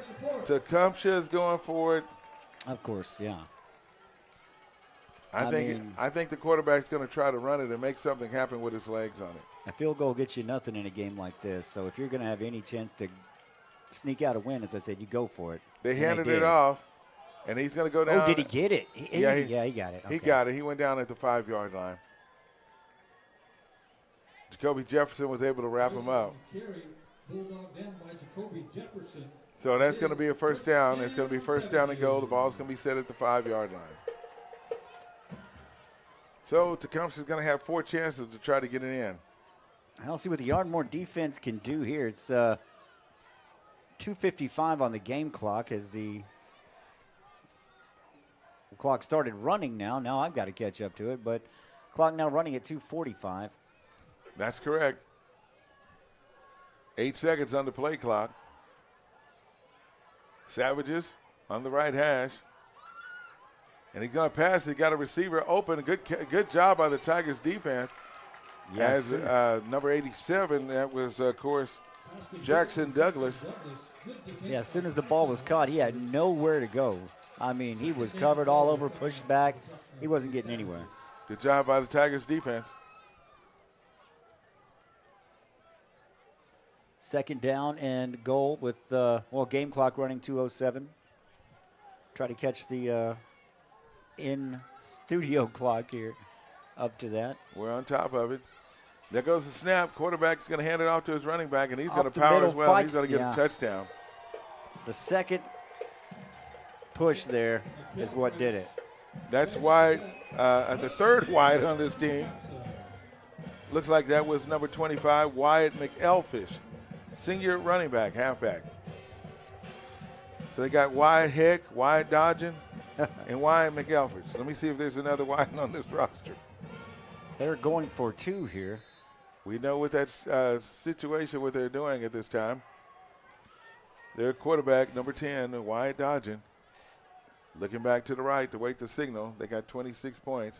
Tecumseh is going for it. Of course, yeah. I think the quarterback's going to try to run it and make something happen with his legs on it. A field goal gets you nothing in a game like this. So if you're going to have any chance to sneak out a win, as I said, you go for it. They handed it off, and he's going to go down. Oh, did he get it? Yeah, he got it. Okay. He got it. He went down at the 5-yard line. Jacoby Jefferson was able to wrap him up. So that's going to be a 1st down. It's going to be 1st down and goal. The ball's going to be set at the 5-yard line. So Tecumseh is going to have 4 chances to try to get it in. I'll see what the Ardmore defense can do here. It's 2:55 on the game clock as the clock started running now. Now I've got to catch up to it, but clock now running at 2:45. That's correct. 8 seconds on the play clock. Savages on the right hash. And he's going to pass. He got a receiver open. Good job by the Tigers defense. Yes, As number 87, that was, of course, Jackson Douglas. Yeah, as soon as the ball was caught, he had nowhere to go. I mean, he was covered all over, pushed back. He wasn't getting anywhere. Good job by the Tigers defense. Second down and goal with, game clock running 2:07. Try to catch the in-studio clock here up to that. We're on top of it. There goes the snap. Quarterback's going to hand it off to his running back, and he's going to power as well. He's going to get a touchdown. The second push there is what did it. That's wide. The third wide on this team. Looks like that was number 25, Wyatt McElfish, senior running back, halfback. So they got Wyatt Heck, Wyatt Dodgen, and Wyatt McElfish. Let me see if there's another Wyatt on this roster. They're going for two here. We know what that situation, what they're doing at this time. Their quarterback, number 10, Wyatt Dodgen, looking back to the right to wait the signal. They got 26 points.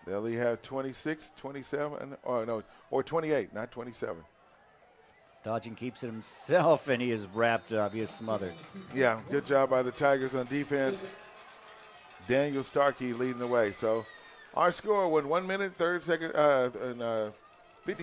They'll have 26, 27, or 28, not 27. Dodgen keeps it himself, and he is wrapped up. He is smothered. Yeah, good job by the Tigers on defense. Daniel Starkey leading the way. So our score with 1 minute, 50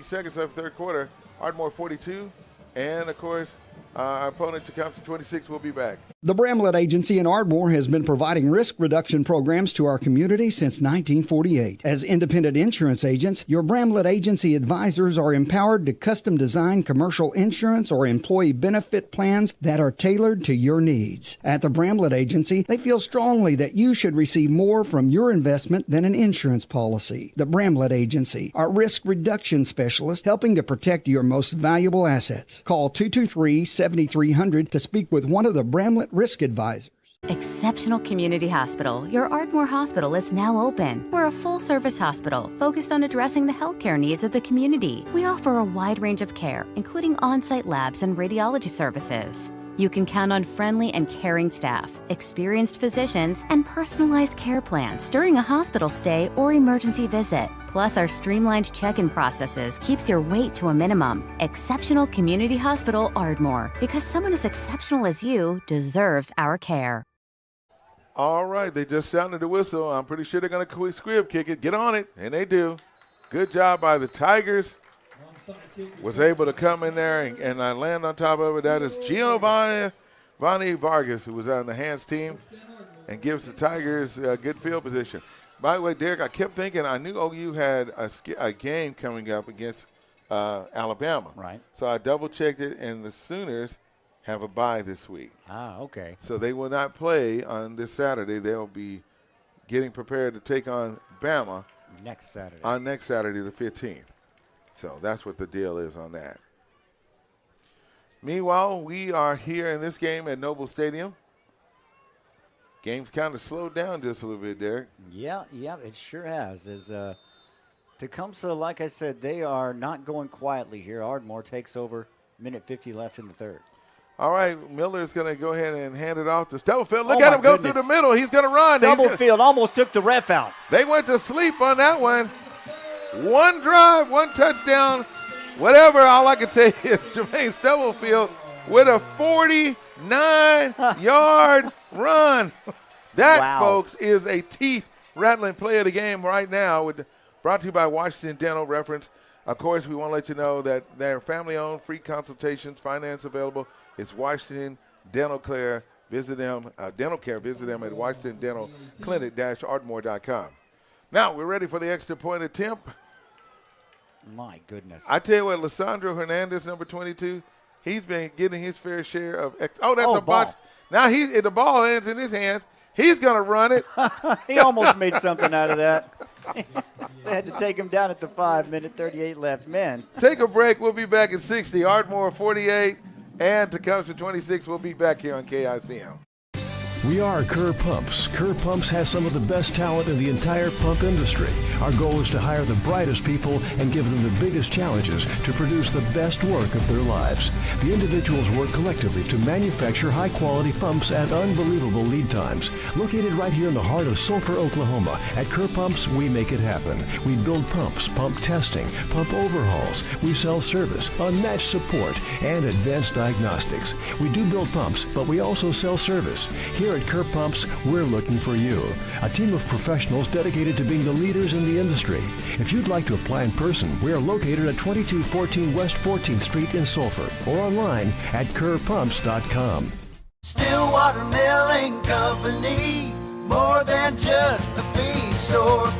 seconds of third quarter. Ardmore 42, and, of course, our opponent, Tecumseh 26, will be back. The Bramlett Agency in Ardmore has been providing risk reduction programs to our community since 1948. As independent insurance agents, your Bramlett Agency advisors are empowered to custom design commercial insurance or employee benefit plans that are tailored to your needs. At the Bramlett Agency, they feel strongly that you should receive more from your investment than an insurance policy. The Bramlett Agency, our risk reduction specialist, helping to protect your most valuable assets. Call 223-7300 to speak with one of the Bramlett risk advisors. Exceptional Community Hospital. Your Ardmore Hospital is now open. We're a full-service hospital focused on addressing the healthcare needs of the community. We offer a wide range of care, including on-site labs and radiology services. You can count on friendly and caring staff, experienced physicians, and personalized care plans during a hospital stay or emergency visit. Plus, our streamlined check-in processes keeps your wait to a minimum. Exceptional Community Hospital Ardmore, because someone as exceptional as you deserves our care. All right, they just sounded the whistle. I'm pretty sure they're going to squib kick it. Get on it, and they do. Good job by the Tigers. Was able to come in there and land on top of it. That is Giovanni Vargas, who was on the hands team, and gives the Tigers a good field position. By the way, Derek, I kept thinking I knew OU had a game coming up against Alabama. Right. So I double-checked it, and the Sooners have a bye this week. Ah, okay. So they will not play on this Saturday. They'll be getting prepared to take on Bama next Saturday. On next Saturday, the 15th. So that's what the deal is on that. Meanwhile, we are here in this game at Noble Stadium. Game's kind of slowed down just a little bit, Derek. Yeah, it sure has. As Tecumseh, like I said, they are not going quietly here. Ardmore takes over, minute 50 left in the third. All right, Miller's going to go ahead and hand it off to Stubblefield. Look at him go through the middle. He's going to run. Stubblefield almost took the ref out. They went to sleep on that one. One drive, one touchdown, whatever. All I can say is Jermaine Stubblefield with a 49-yard run. That, folks, is a teeth-rattling play of the game right now. Brought to you by Washington Dental Reference. Of course, we want to let you know that they're family-owned, free consultations, finance available. It's Washington Dental Care. Visit them, Dental Care. Visit them at WashingtonDentalClinic-Ardmore.com. Now, we're ready for the extra point attempt. My goodness. I tell you what, Lissandro Hernandez, number 22, he's been getting his fair share of – that's a box. Now, the ball ends in his hands. He's going to run it. He almost made something out of that. They had to take him down at the 5, minute 38 left. Man. Take a break. We'll be back at 60. Ardmore 48 and Tecumseh 26. We'll be back here on KICM. We are Kerr Pumps. Kerr Pumps has some of the best talent in the entire pump industry. Our goal is to hire the brightest people and give them the biggest challenges to produce the best work of their lives. The individuals work collectively to manufacture high-quality pumps at unbelievable lead times. Located right here in the heart of Sulphur, Oklahoma, at Kerr Pumps, we make it happen. We build pumps, pump testing, pump overhauls. We sell service, unmatched support, and advanced diagnostics. We do build pumps, but we also sell service. Here at Kerr Pumps, we're looking for you. A team of professionals dedicated to being the leaders in the industry. If you'd like to apply in person, we are located at 2214 West 14th Street in Sulphur or online at kerrpumps.com. Stillwater Milling Company, more than just a feed store.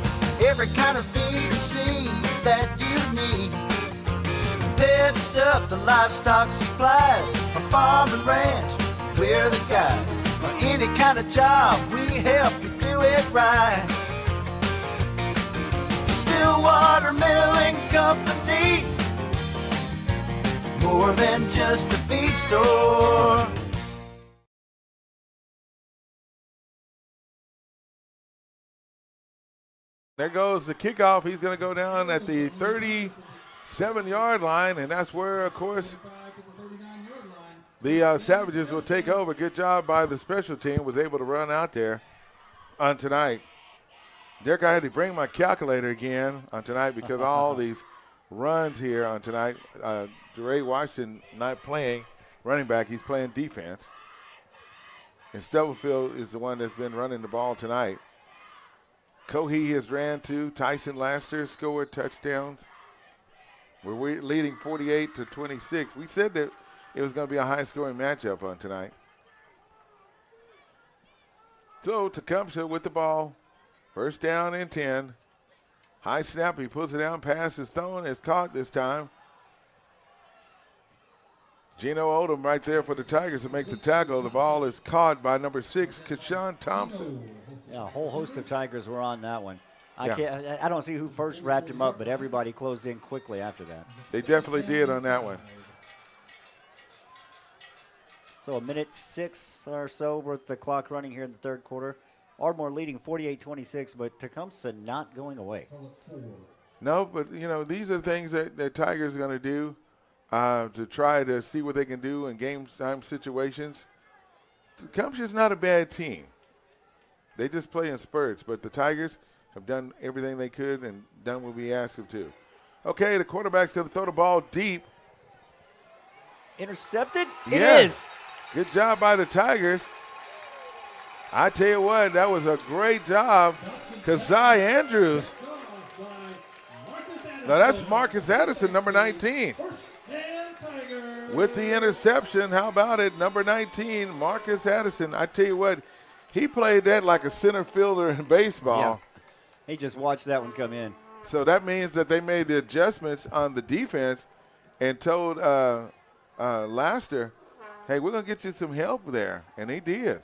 Every kind of feed and seed that you need. Pet stuff to livestock supplies, a farm and ranch, we're the guys. For any kind of job, we help you do it right. Stillwater Milling Company, more than just a feed store. There goes the kickoff. He's going to go down at the 37-yard line, and that's where, of course, the Savages will take over. Good job by the special team. Was able to run out there on tonight. Derek, I had to bring my calculator again on tonight because all these runs here on tonight. DeRay Washington not playing running back. He's playing defense. And Stubblefield is the one that's been running the ball tonight. Cohee has ran two. Tyson Laster scored touchdowns. We're leading 48-26. We said that it was going to be a high-scoring matchup on tonight. So Tecumseh with the ball. First down and 10. High snap. He pulls it down. Pass is thrown. It's caught this time. Gino Odom right there for the Tigers to make the tackle. The ball is caught by number 6, Keshawn Thompson. Yeah, a whole host of Tigers were on that one. I don't see who first wrapped him up, but everybody closed in quickly after that. They definitely did on that one. So a minute 6 or so with the clock running here in the third quarter. Ardmore leading 48-26, but Tecumseh not going away. No, but, these are the things that Tigers are going to do to try to see what they can do in game time situations. Tecumseh is not a bad team. They just play in spurts, but the Tigers have done everything they could and done what we asked them to. Okay, the quarterback's going to throw the ball deep. Intercepted? Yes. It is. Good job by the Tigers. I tell you what, that was a great job. Kazai Andrews. Now that's Marcus Addison, number 19. With the interception, how about it? Number 19, Marcus Addison. I tell you what, he played that like a center fielder in baseball. Yeah. He just watched that one come in. So that means that they made the adjustments on the defense and told Laster, hey, we're going to get you some help there. And they did.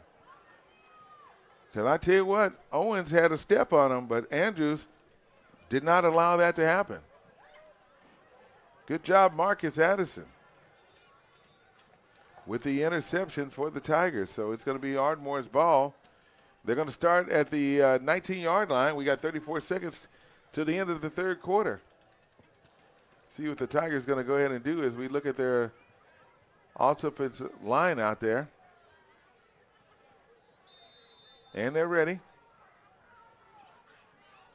Because I tell you what, Owens had a step on him, but Andrews did not allow that to happen. Good job, Marcus Addison, with the interception for the Tigers. So it's going to be Ardmore's ball. They're going to start at the 19-yard line. We got 34 seconds to the end of the third quarter. See what the Tigers are going to go ahead and do as we look at their offensive line out there. And they're ready.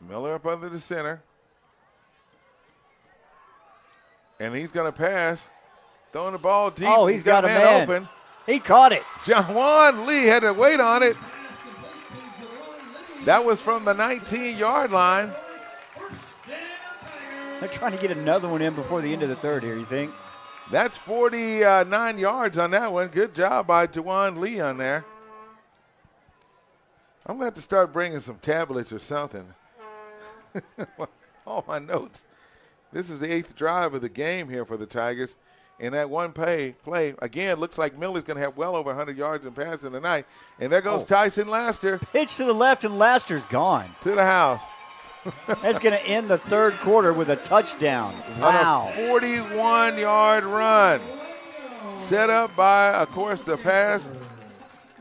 Miller up under the center. And he's going to pass. Throwing the ball deep. Oh, he's got a man open. He caught it. Jawan Lee had to wait on it. That was from the 19-yard line. They're trying to get another one in before the end of the third here, you think? That's 49 yards on that one. Good job by Jawan Lee on there. I'm going to have to start bringing some tablets or something. All my notes. This is the 8th drive of the game here for the Tigers. And that one play, again, looks like Miller's going to have well over 100 yards in passing tonight. And there goes Tyson Laster. Pitch to the left, and Laster's gone. To the house. That's going to end the third quarter with a touchdown. Wow. On a 41-yard run. Set up by, of course, the pass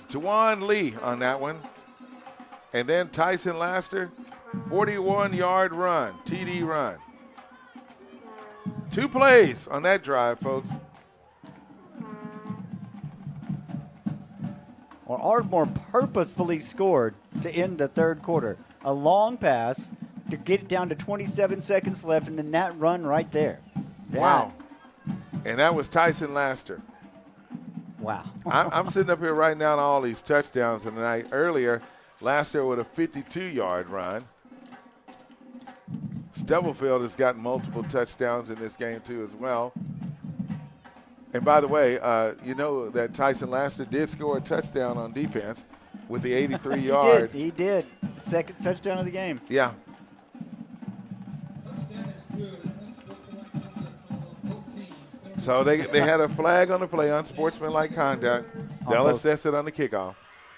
Juwan Lee on that one. And then Tyson Laster, 41-yard run, TD run. 2 plays on that drive, folks. Well, Ardmore purposefully scored to end the third quarter. A long pass to get it down to 27 seconds left, and then that run right there. Wow. And that was Tyson Laster. Wow. I'm sitting up here writing down all these touchdowns tonight. Earlier, Laster with a 52-yard run. Stubblefield has gotten multiple touchdowns in this game, too, as well. And by the way, you know that Tyson Laster did score a touchdown on defense with the 83-yard. He did. Second touchdown of the game. Yeah. So they had a flag on the play, unsportsmanlike conduct. They'll assess it on the kickoff.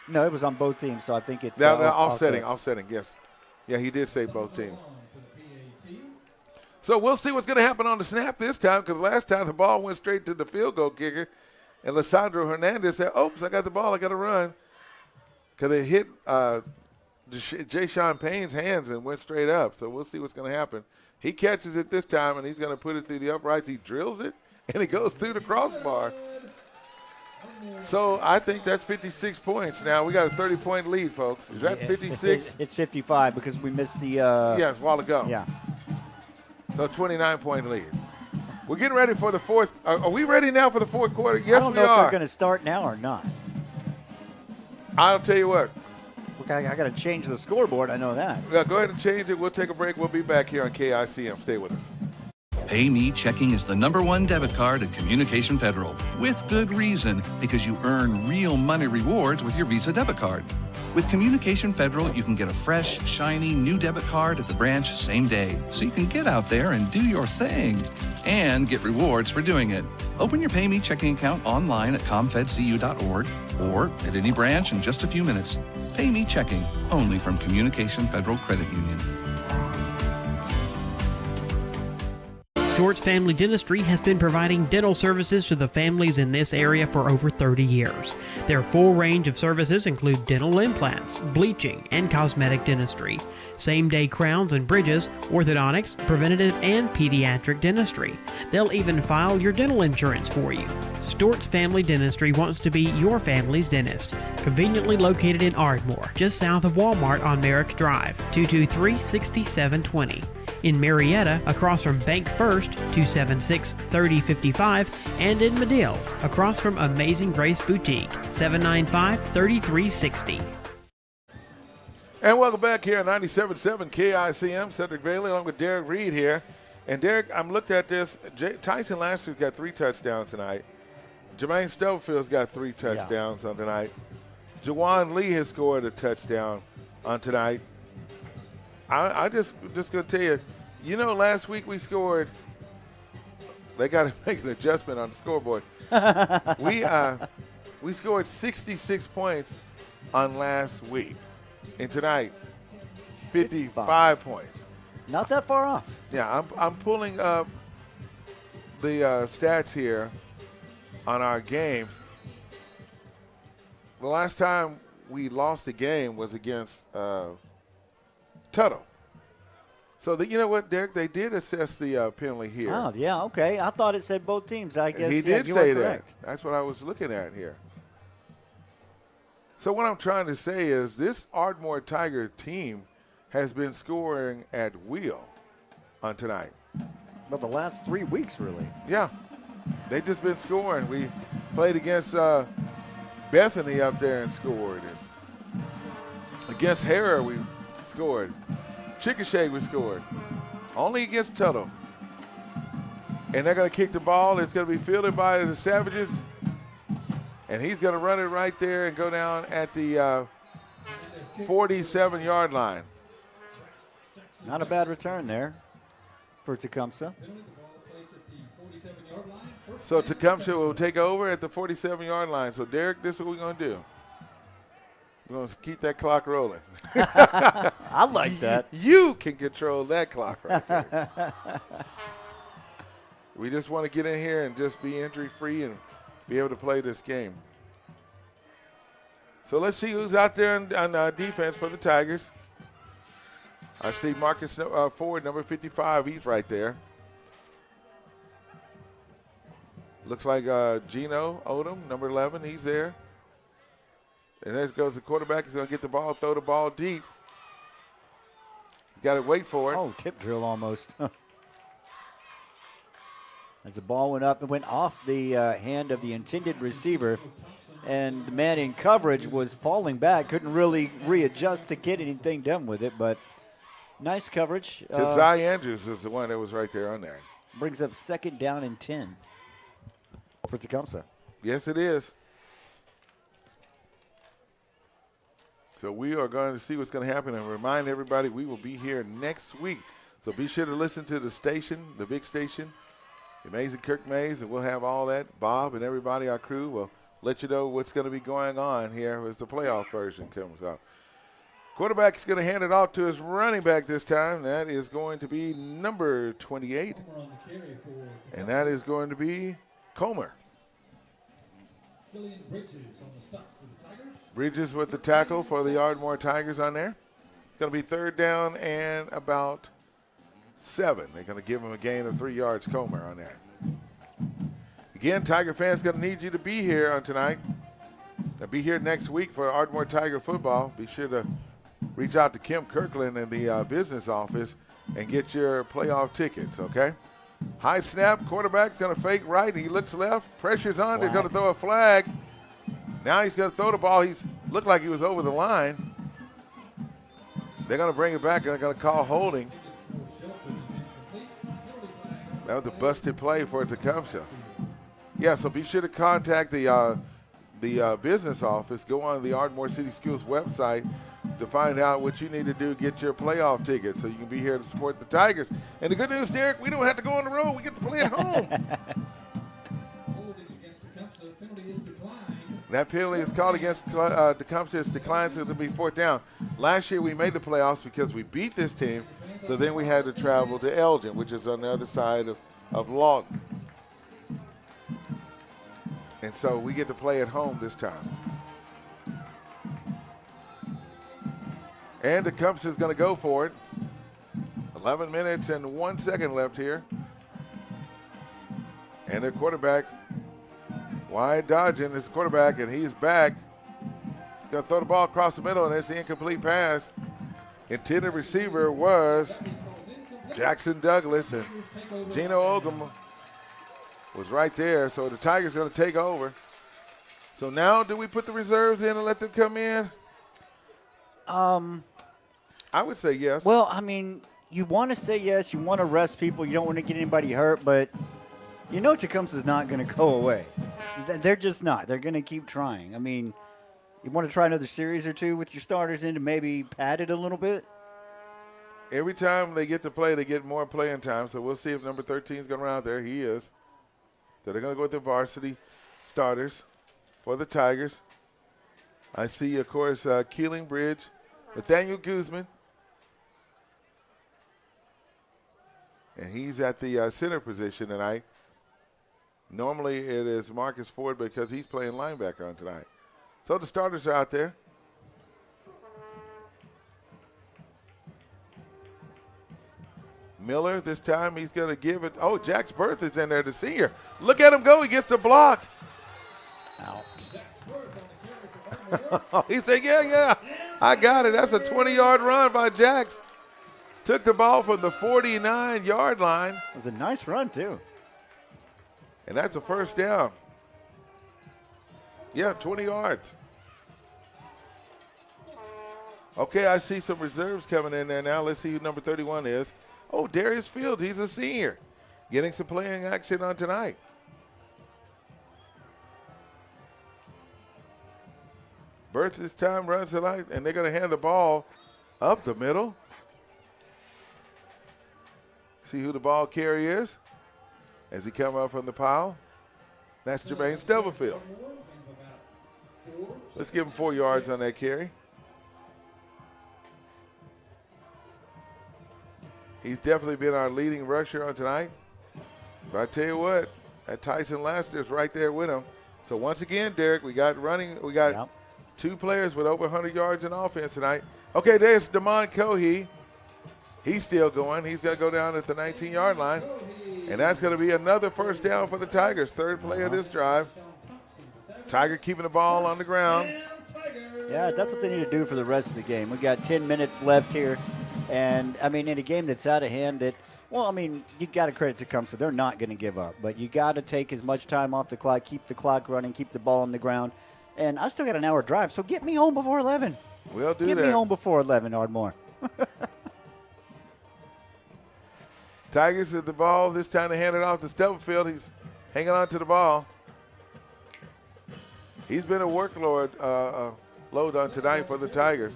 No, it was on both teams, so I think it. Offsetting, yes. Yeah, he did say both teams. So we'll see what's going to happen on the snap this time, because last time the ball went straight to the field goal kicker, and Lissandro Hernandez said, oops, I got the ball, I got to run. Because it hit Jay Sean Payne's hands and went straight up. So we'll see what's going to happen. He catches it this time, and he's going to put it through the uprights. He drills it, and it goes through the crossbar. So I think that's 56 points. Now we got a 30-point lead, folks. Is that 56? It's 55 because we missed the. Yes, a while ago. Yeah. So 29-point lead. We're getting ready for the fourth. Are we ready now for the fourth quarter? Yes, we are. I don't know if they're going to start now or not. I'll tell you what. I got to change the scoreboard. I know that. Yeah, go ahead and change it. We'll take a break. We'll be back here on KICM. Stay with us. PayMe Checking is the #1 debit card at Communication Federal. With good reason, because you earn real money rewards with your Visa debit card. With Communication Federal, you can get a fresh, shiny, new debit card at the branch same day, so you can get out there and do your thing and get rewards for doing it. Open your PayMe checking account online at comfedcu.org or at any branch in just a few minutes. PayMe Checking, only from Communication Federal Credit Union. Stewart's Family Dentistry has been providing dental services to the families in this area for over 30 years. Their full range of services include dental implants, bleaching, and cosmetic dentistry, same-day crowns and bridges, orthodontics, preventative, and pediatric dentistry. They'll even file your dental insurance for you. Stewart's Family Dentistry wants to be your family's dentist. Conveniently located in Ardmore, just south of Walmart on Merrick Drive, 223-6720. In Marietta, across from Bank First, 276-3055, and in Medill, across from Amazing Grace Boutique, 795-3360. And welcome back here on 97.7 KICM. Cedric Bailey along with Derek Reed here. And Derek, I'm looked at this. Tyson Laster's got 3 touchdowns tonight. Jermaine Stubblefield's got 3 touchdowns on tonight. Juwan Lee has scored a touchdown on tonight. I just going to tell you, you know, last week we scored. They got to make an adjustment on the scoreboard. We scored 66 points on last week. And tonight, 55 points. Not that far off. Yeah, I'm pulling up the stats here on our games. The last time we lost a game was against Tuttle. So, you know what, Derek? They did assess the penalty here. Oh, yeah, okay. I thought it said both teams. I guess he did you say were correct. that. That's what I was looking at here. So what I'm trying to say is this Ardmore Tiger team has been scoring at will on tonight. Well, the last 3 weeks, really. Yeah. They've just been scoring. We played against Bethany up there and scored. And against Harrah, we scored. Chickasha, we scored. Only against Tuttle. And they're going to kick the ball. It's going to be fielded by the Savages. And he's going to run it right there and go down at the 47-yard line. Not a bad return there for Tecumseh. So Tecumseh will take over at the 47-yard line. So, Derek, this is what we're going to do. We're going to keep that clock rolling. I like that. You can control that clock right there. We just want to get in here and just be injury-free and be able to play this game. So let's see who's out there on defense for the Tigers. I see Marcus Ford, number 55. He's right there. Looks like Gino Odom, number 11. He's there. And there goes the quarterback. He's going to get the ball, throw the ball deep. He's got to wait for it. Oh, tip drill almost. As the ball went up, it went off the hand of the intended receiver, and the man in coverage was falling back, couldn't really readjust to get anything done with it, but nice coverage. Zy Andrews is the one that was right there on there. Brings up 2nd down and 10 for Tecumseh. Yes, it is. So we are going to see what's going to happen and remind everybody we will be here next week. So be sure to listen to the station, the big station, the Amazing Kirk Mays, and we'll have all that. Bob and everybody, our crew, will let you know what's going to be going on here as the playoff version comes out. Quarterback is going to hand it off to his running back this time. That is going to be number 28, and that is going to be Comer. Bridges with the tackle for the Ardmore Tigers on there. It's going to be 3rd down and about 7. They're going to give him a gain of 3 yards, Comer, on there. Again, Tiger fans, going to need you to be here on tonight. And be here next week for Ardmore Tiger football. Be sure to reach out to Kim Kirkland in the business office and get your playoff tickets, okay? High snap, quarterback's going to fake right. He looks left, pressure's on. They're going to throw a flag. Now he's going to throw the ball. He's looked like he was over the line. They're going to bring it back, and they're going to call holding. That was a busted play for Tecumseh. Yeah, so be sure to contact the business office. Go on the Ardmore City Schools website to find out what you need to do to get your playoff tickets so you can be here to support the Tigers. And the good news, Derek, we don't have to go on the road. We get to play at home. That penalty is called against Tecumseh. It's declined, so it'll be 4th down. Last year we made the playoffs because we beat this team, so then we had to travel to Elgin, which is on the other side of Lawton. And so we get to play at home this time. And Tecumseh is going to go for it. 11 minutes and 1 second left here. And their quarterback, wide dodging this quarterback, and he's back. He's going to throw the ball across the middle, and it's the incomplete pass. Intended receiver was Jackson Douglas, and Gino Ogum was right there. So the Tigers are going to take over. So now do we put the reserves in and let them come in? I would say yes. Well, I mean, you want to say yes. You want to rest people. You don't want to get anybody hurt, but you know Tecumseh's not going to go away. They're just not. They're going to keep trying. I mean, you want to try another series or two with your starters in to maybe pad it a little bit? Every time they get to play, they get more playing time. So we'll see if number 13 is going to run out there. He is. So they're going to go with the varsity starters for the Tigers. I see, of course, Keeling Bridge, Nathaniel Guzman. And he's at the center position tonight. Normally it is Marcus Ford because he's playing linebacker on tonight. So the starters are out there. Miller, this time he's going to give it. Oh, Jax Berth is in there, the senior. Look at him go. He gets the block. Out. He said, yeah, I got it. That's a 20-yard run by Jax. Took the ball from the 49-yard line. It was a nice run, too. And that's a 1st down. Yeah, 20 yards. Okay, I see some reserves coming in there now. Let's see who number 31 is. Oh, Darius Fields, he's a senior. Getting some playing action on tonight. Berth this time runs tonight, and they're going to hand the ball up the middle. See who the ball carrier is as he comes up from the pile. That's Jermaine Stubblefield. Let's give him 4 yards on that carry. He's definitely been our leading rusher on tonight. But I tell you what, that Tyson Laster is right there with him. So once again, Derek, we got 2 players with over 100 yards in offense tonight. Okay, there's Damon Cohee. He's still going. He's going to go down at the 19-yard line. And that's going to be another first down for the Tigers. 3rd play of this drive. Tiger keeping the ball on the ground. Yeah, that's what they need to do for the rest of the game. We got 10 minutes left here. And, I mean, in a game that's out of hand, you got to credit Tecumseh. They're not going to give up. But you got to take as much time off the clock, keep the clock running, keep the ball on the ground. And I still got an hour drive, so get me home before 11. We'll do that. Get me home before 11, Ardmore. Tigers with the ball. This time they hand it off to Stubblefield. He's hanging on to the ball. He's been a workload load on tonight for the Tigers.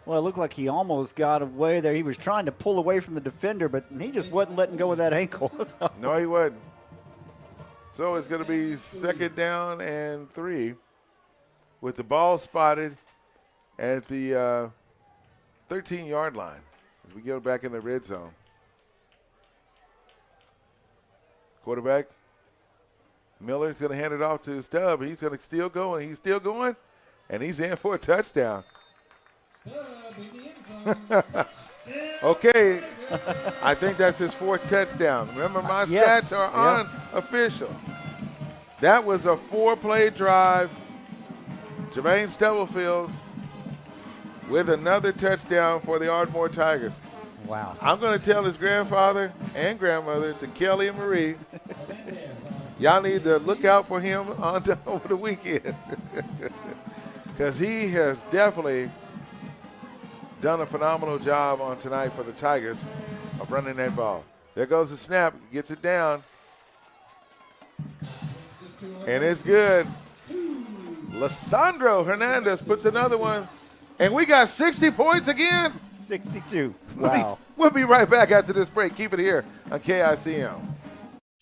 Well, it looked like he almost got away there. He was trying to pull away from the defender, but he just wasn't letting go of that ankle. No, he wasn't. So it's going to be 2nd down and 3 with the ball spotted at the 13-yard line as we go back in the red zone. Quarterback Miller's going to hand it off to Stubb. He's going to still go, and he's still going, and he's in for a touchdown. Okay, I think that's his 4th touchdown. Remember, my stats are unofficial. That was a 4-play drive. Jermaine Stubblefield with another touchdown for the Ardmore Tigers. Wow. I'm going to tell his grandfather and grandmother, to Kelly and Marie, y'all need to look out for him over the weekend because he has definitely done a phenomenal job on tonight for the Tigers of running that ball. There goes the snap, gets it down, and it's good. Lissandro Hernandez puts another one, and we got 60 points again. 62. Wow. We'll be right back after this break. Keep it here on KICM.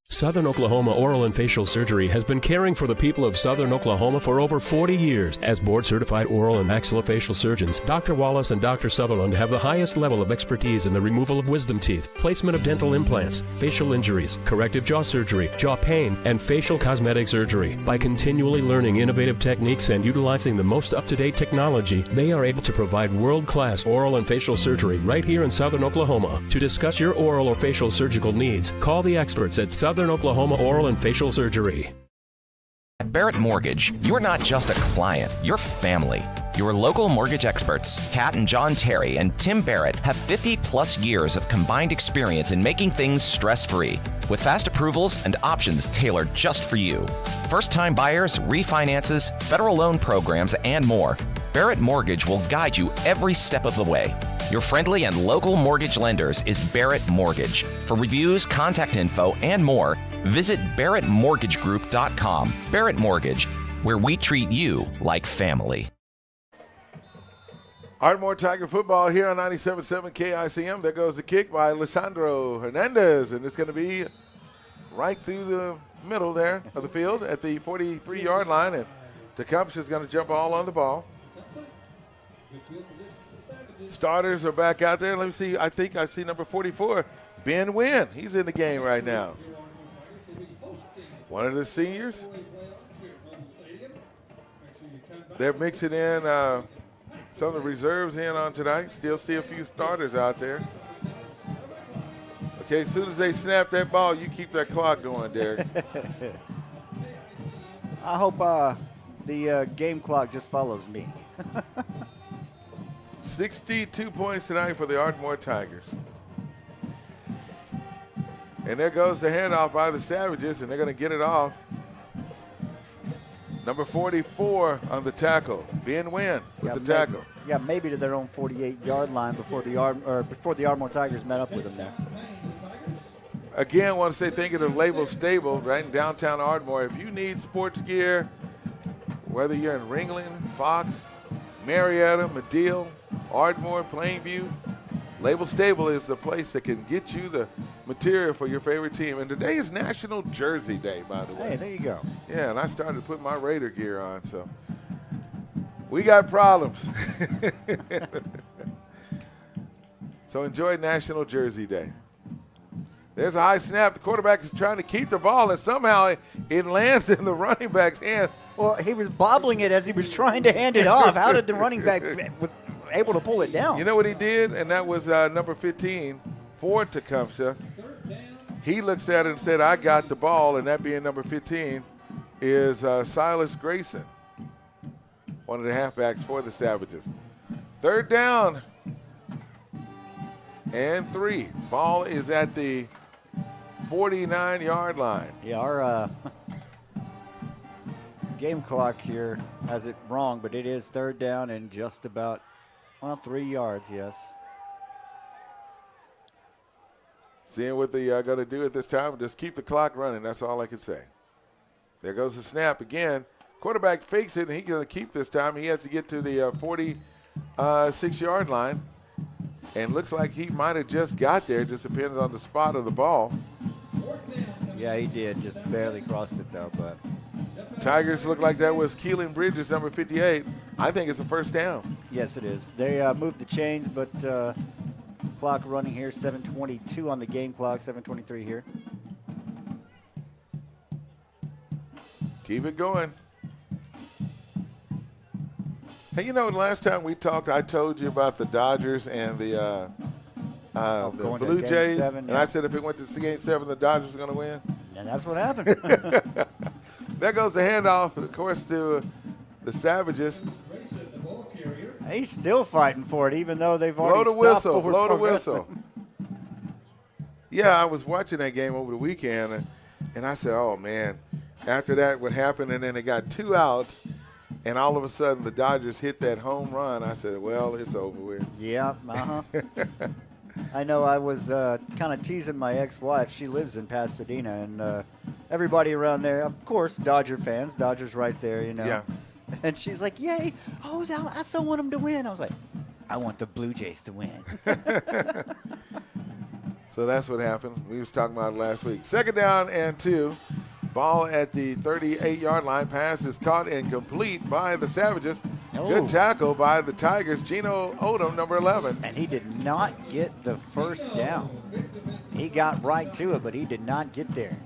Southern Oklahoma Oral and Facial Surgery has been caring for the people of Southern Oklahoma for over 40 years. As board-certified oral and maxillofacial surgeons, Dr. Wallace and Dr. Sutherland have the highest level of expertise in the removal of wisdom teeth, placement of dental implants, facial injuries, corrective jaw surgery, jaw pain, and facial cosmetic surgery. By continually learning innovative techniques and utilizing the most up-to-date technology, they are able to provide world-class oral and facial surgery right here in Southern Oklahoma. To discuss your oral or facial surgical needs, call the experts at Southern Oklahoma Oral and Facial Surgery. At Barrett Mortgage, you're not just a client, you're family. Your local mortgage experts, Kat and John Terry and Tim Barrett, have 50-plus years of combined experience in making things stress-free, with fast approvals and options tailored just for you. First-time buyers, refinances, federal loan programs, and more. Barrett Mortgage will guide you every step of the way. Your friendly and local mortgage lenders is Barrett Mortgage. For reviews, contact info, and more, visit barrettmortgagegroup.com. Barrett Mortgage, where we treat you like family. Ardmore Tiger football here on 97.7 KICM. There goes the kick by Lissandro Hernandez, and it's going to be right through the middle there of the field at the 43-yard line, and Tecumseh is going to jump all on the ball. Starters are back out there. Let me see. I think I see number 44, Ben Wynn. He's in the game right now. One of the seniors. They're mixing in some of the reserves in on tonight. Still see a few starters out there. Okay, as soon as they snap that ball, you keep that clock going, Derek. I hope the game clock just follows me. 62 points tonight for the Ardmore Tigers. And there goes the handoff by the Savages, and they're going to get it off. Number 44 on the tackle, Ben Wynn with the tackle. Maybe to their own 48-yard line before the Ardmore Tigers met up with them there. Again, I want to say thank you to Label Stable right in downtown Ardmore. If you need sports gear, whether you're in Ringling, Fox, Marietta, Medill, Ardmore, Plainview, Label Stable is the place that can get you the material for your favorite team. And today is National Jersey Day, by the way. Hey, there you go. Yeah, and I started to put my Raider gear on, so we got problems. So enjoy National Jersey Day. There's a high snap. The quarterback is trying to keep the ball, and somehow it lands in the running back's hand. Well, he was bobbling it as he was trying to hand it off. How did the running back was able to pull it down? You know what he did? And that was number 15 for Tecumseh. He looks at it and said, I got the ball, and that being number 15 is Silas Grayson, one of the halfbacks for the Savages. 3rd down and 3. Ball is at the 49-yard line. Yeah, our game clock here has it wrong, but it is 3rd down and just about, 3 yards, yes. Seeing what they are going to do at this time, just keep the clock running. That's all I can say. There goes the snap again. Quarterback fakes it, and he's going to keep this time. He has to get to the 46-yard line. And looks like he might have just got there. Just depends on the spot of the ball. Yeah, he did. Just barely crossed it, though. But Tigers look like that was Keelan Bridges, number 58. I think it's a 1st down. Yes, it is. They moved the chains, but clock running here, 7:22 on the game clock, 7:23 here. Keep it going. Hey, you know, last time we talked, I told you about the Dodgers and the Blue Jays. 7, and I said if it went to Game 7, the Dodgers were going to win. And that's what happened. There goes the handoff, of course, to the Savages. He's still fighting for it, even though they've already Blow the whistle, stopped blow the whistle. Yeah, I was watching that game over the weekend, and I said, oh, man, after that, what happened? And then they got 2 outs. And all of a sudden, the Dodgers hit that home run. I said, well, it's over with. Yeah, I know I was kind of teasing my ex-wife. She lives in Pasadena, and everybody around there, of course, Dodger fans. Dodgers right there, you know. Yeah. And she's like, yay. Oh, I still want them to win. I was like, I want the Blue Jays to win. So that's what happened. We was talking about it last week. 2nd down and 2. Ball at the 38-yard line. Pass is caught and complete by the Savages. Oh. Good tackle by the Tigers. Gino Odom, number 11. And he did not get the 1st down. He got right to it, but he did not get there.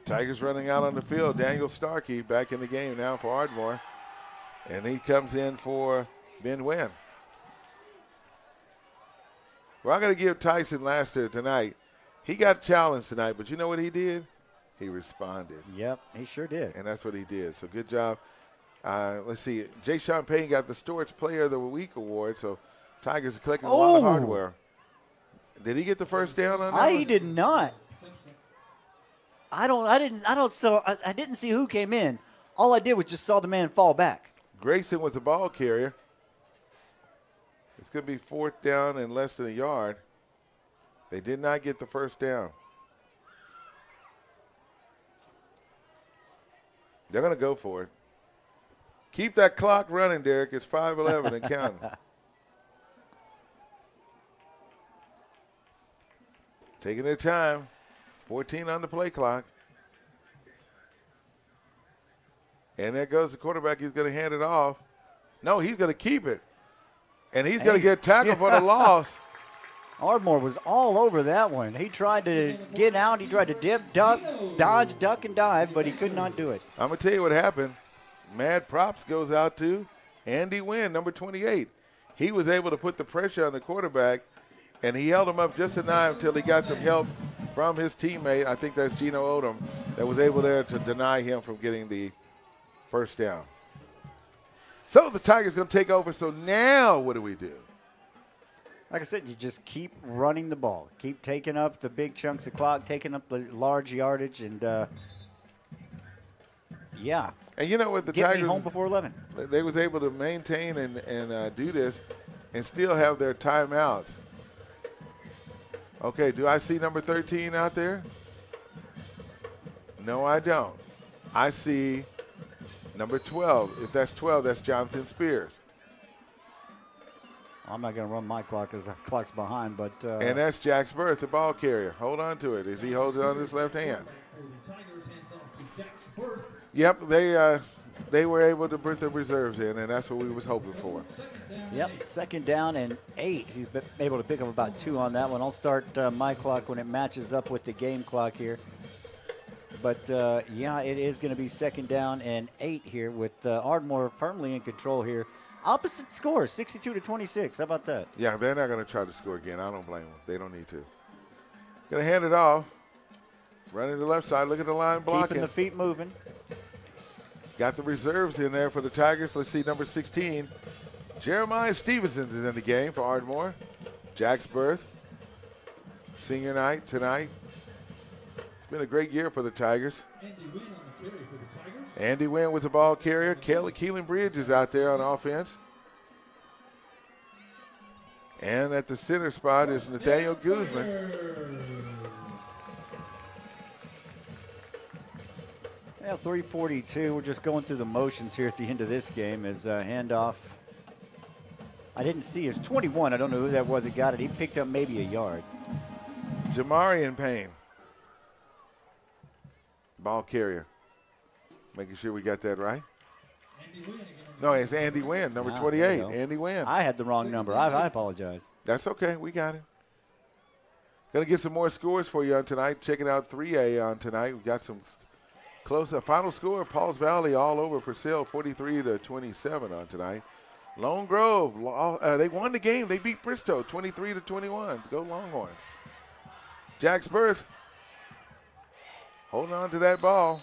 Tigers running out on the field. Daniel Starkey back in the game now for Ardmore. And he comes in for Ben Wynn. Well, I'm going to give Tyson Laster tonight. He got challenged tonight, but you know what he did? He responded. Yep, he sure did. And that's what he did. So good job. Let's see. Jay Sean Payne got the Storage Player of the Week award, so Tigers are collecting a lot of hardware. Did he get the 1st down on that? He did not. I didn't see who came in. All I did was just saw the man fall back. Grayson was the ball carrier. It's going to be 4th down and less than a yard. They did not get the 1st down. They're going to go for it. Keep that clock running, Derek. It's 5:11 and counting. Taking their time. 14 on the play clock. And there goes the quarterback. He's going to hand it off. No, he's going to keep it. And he's going to get tackled for the loss. Ardmore was all over that one. He tried to get out. He tried to dip, duck, dodge, duck, and dive, but he could not do it. I'm going to tell you what happened. Mad props goes out to Andy Wynn, number 28. He was able to put the pressure on the quarterback, and he held him up just enough until he got some help from his teammate. I think that's Gino Odom that was able there to deny him from getting the 1st down. So the Tigers going to take over. So now what do we do? Like I said, you just keep running the ball. Keep taking up the big chunks of clock, taking up the large yardage, and yeah. And you know what, the Get Tigers me home before 11. They was able to maintain and do this and still have their timeouts. Okay, do I see number 13 out there? No, I don't. I see number 12. If that's 12, that's Jonathan Spears. I'm not going to run my clock because the clock's behind, but and that's Jax Birth, the ball carrier. Hold on to it as he holds it on his left hand. Yep, they they were able to bring the reserves in, and that's what we was hoping for. Yep, 2nd down and 8. He's been able to pick up about 2 on that one. I'll start my clock when it matches up with the game clock here. But, yeah, it is going to be 2nd down and 8 here with Ardmore firmly in control here. Opposite score, 62-26. How about that? Yeah, they're not going to try to score again. I don't blame them. They don't need to. Going to hand it off. Running to the left side. Look at the line blocking. Keeping the feet moving. Got the reserves in there for the Tigers. Let's see, number 16. Jeremiah Stevenson is in the game for Ardmore. Jack's birth. Senior night tonight. It's been a great year for the Tigers. Andy Wynn with the ball carrier. Keelan Bridge is out there on offense. And at the center spot is Nathaniel Guzman. Yeah, 3:42. We're just going through the motions here at the end of this game as handoff. I didn't see. It's 21. I don't know who that was that got it. He picked up maybe a yard. Jamarian Payne. Ball carrier. Making sure we got that right. No, it's Andy Wynn, number 28. Andy Wynn. I had the wrong number. I apologize. That's okay. We got it. Going to get some more scores for you on tonight. Checking out 3A on tonight. We've got some close. Final score, Pauls Valley all over Purcell, 43-27 on tonight. Lone Grove, they won the game. They beat Bristow, 23-21. Go Longhorns. Jack's birth. Holding on to that ball.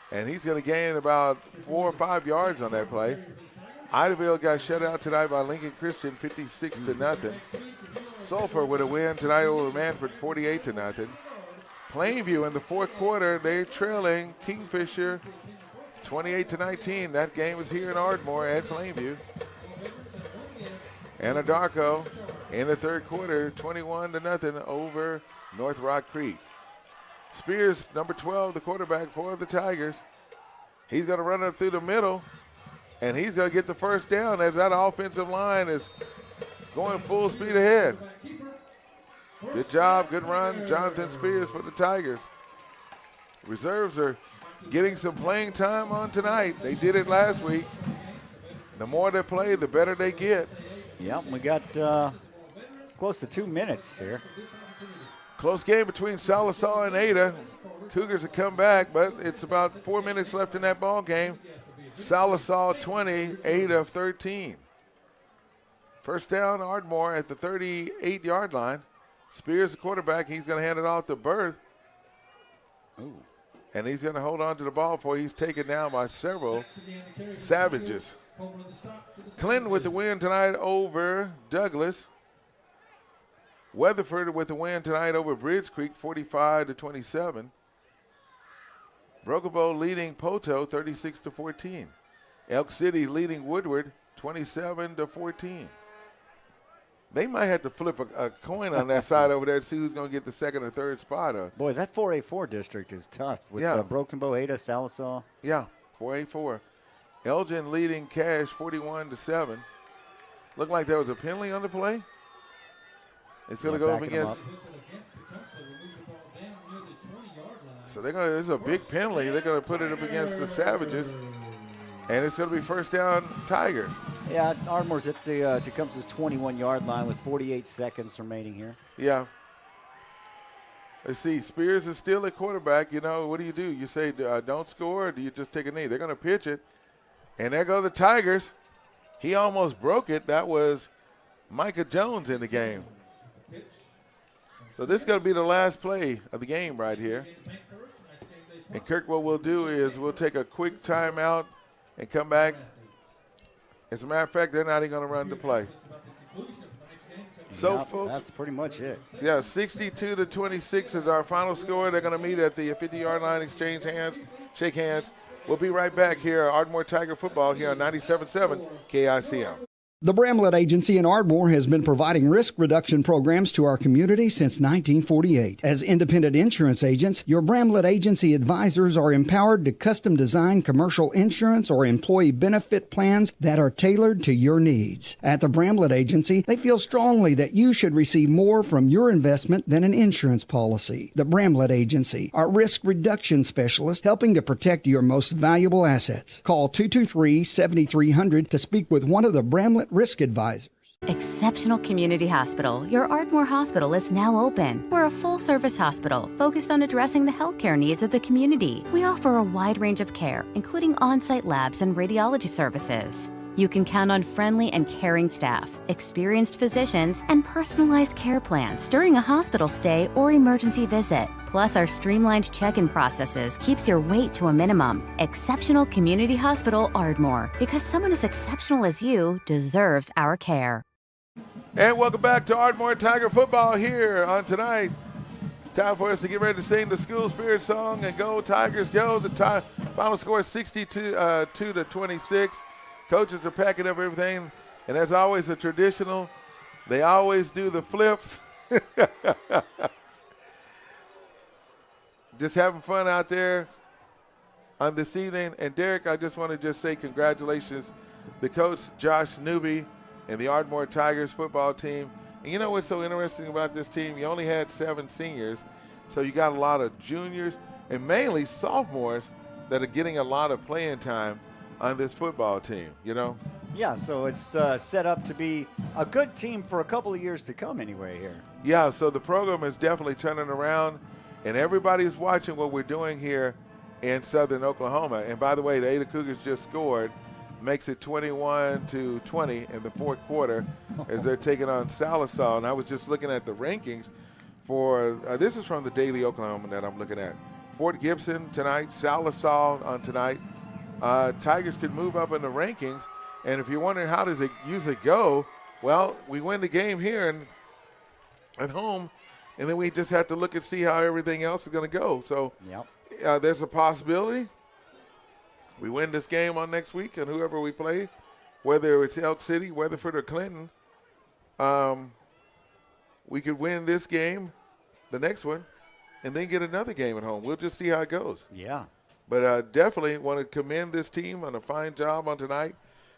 And he's going to gain about 4 or 5 yards on that play. Idaville got shut out tonight by Lincoln Christian, 56-0. Sulphur with a win tonight over Manford, 48-0. Plainview in the 4th quarter, they're trailing Kingfisher 28-19. That game is here in Ardmore at Plainview. Anadarko in the 3rd quarter, 21-0 over North Rock Creek. Spears, number 12, the quarterback for the Tigers. He's going to run it through the middle, and he's going to get the first down as that offensive line is going full speed ahead. Good job, good run, Jonathan Spears for the Tigers. Reserves are getting some playing time on tonight. They did it last week. The more they play, the better they get. Yep, we got close to 2 minutes here. Close game between Sallisaw and Ada. Cougars have come back, but it's about 4 minutes left in that ball game. Sallisaw 20, Ada 13. First down, Ardmore at the 38-yard line. Spears, the quarterback, he's going to hand it off to Berth. Ooh. And he's going to hold on to the ball before he's taken down by several Savages. Clinton with the win tonight over Douglas. Weatherford with the win tonight over Bridge Creek, 45-27. Broken Bow leading Poto, 36-14. Elk City leading Woodward, 27-14. They might have to flip a coin on that side over there to see who's going to get the 2nd or 3rd spot. Boy, that 4A4 district is tough with Broken Bow, Ada, Sallisaw. Yeah, 4A4. Elgin leading Cash, 41-7. Looked like there was a penalty on the play. It's going to go up against. So they're going to. This is a big penalty. They're going to put it up against the Savages, and it's going to be first down Tigers. Yeah, Ardmore's at the Tecumseh's 21-yard line with 48 seconds remaining here. Yeah. Let's see. Spears is still at quarterback. You know, what do? You say don't score, or do you just take a knee? They're going to pitch it, and there go the Tigers. He almost broke it. That was Micah Jones in the game. So this is going to be the last play of the game right here. And Kirk, what we'll do is we'll take a quick timeout and come back. As a matter of fact, they're not even going to run the play. So, folks, that's pretty much it. Yeah, 62-26 is our final score. They're going to meet at the 50-yard line, shake hands. We'll be right back here at Ardmore Tiger Football here on 97.7 KICM. The Bramlett Agency in Ardmore has been providing risk reduction programs to our community since 1948. As independent insurance agents, your Bramlett Agency advisors are empowered to custom design commercial insurance or employee benefit plans that are tailored to your needs. At the Bramlett Agency, they feel strongly that you should receive more from your investment than an insurance policy. The Bramlett Agency, our risk reduction specialist, helping to protect your most valuable assets. Call 223-7300 to speak with one of the Bramlett risk advisors. Exceptional Community Hospital. Your Ardmore Hospital is now open. We're a full-service hospital focused on addressing the healthcare needs of the community. We offer a wide range of care, including on-site labs and radiology services. You can count on friendly and caring staff, experienced physicians, and personalized care plans during a hospital stay or emergency visit. Plus, our streamlined check-in processes keeps your wait to a minimum. Exceptional Community Hospital Ardmore, because someone as exceptional as you deserves our care. And welcome back to Ardmore Tiger football here on tonight. It's time for us to get ready to sing the school spirit song and go Tigers go. The final score is 62-26. Coaches are packing up everything, and as always, a traditional. They always do the flips. Just having fun out there on this evening. And Derek, I just want to say congratulations to Coach Josh Newbie and the Ardmore Tigers football team. And you know what's so interesting about this team? You only had 7 seniors, so you got a lot of juniors and mainly sophomores that are getting a lot of playing time on this football team, you know? Yeah, so it's set up to be a good team for a couple of years to come anyway here. Yeah, so the program is definitely turning around, and everybody's watching what we're doing here in Southern Oklahoma. And by the way, the Ada Cougars just scored, makes it 21-20 in the fourth quarter as they're taking on Sallisaw. And I was just looking at the rankings for this is from the Daily Oklahoma that I'm looking at. Fort Gibson tonight, Sallisaw on tonight. Tigers could move up in the rankings, and if you're wondering how does it usually go, well, we win the game here and at home, and then we just have to look and see how everything else is going to go. So there's a possibility we win this game on next week, and whoever we play, whether it's Elk City, Weatherford, or Clinton, we could win this game, the next one, and then get another game at home. We'll just see how it goes. Yeah. But definitely want to commend this team on a fine job on tonight.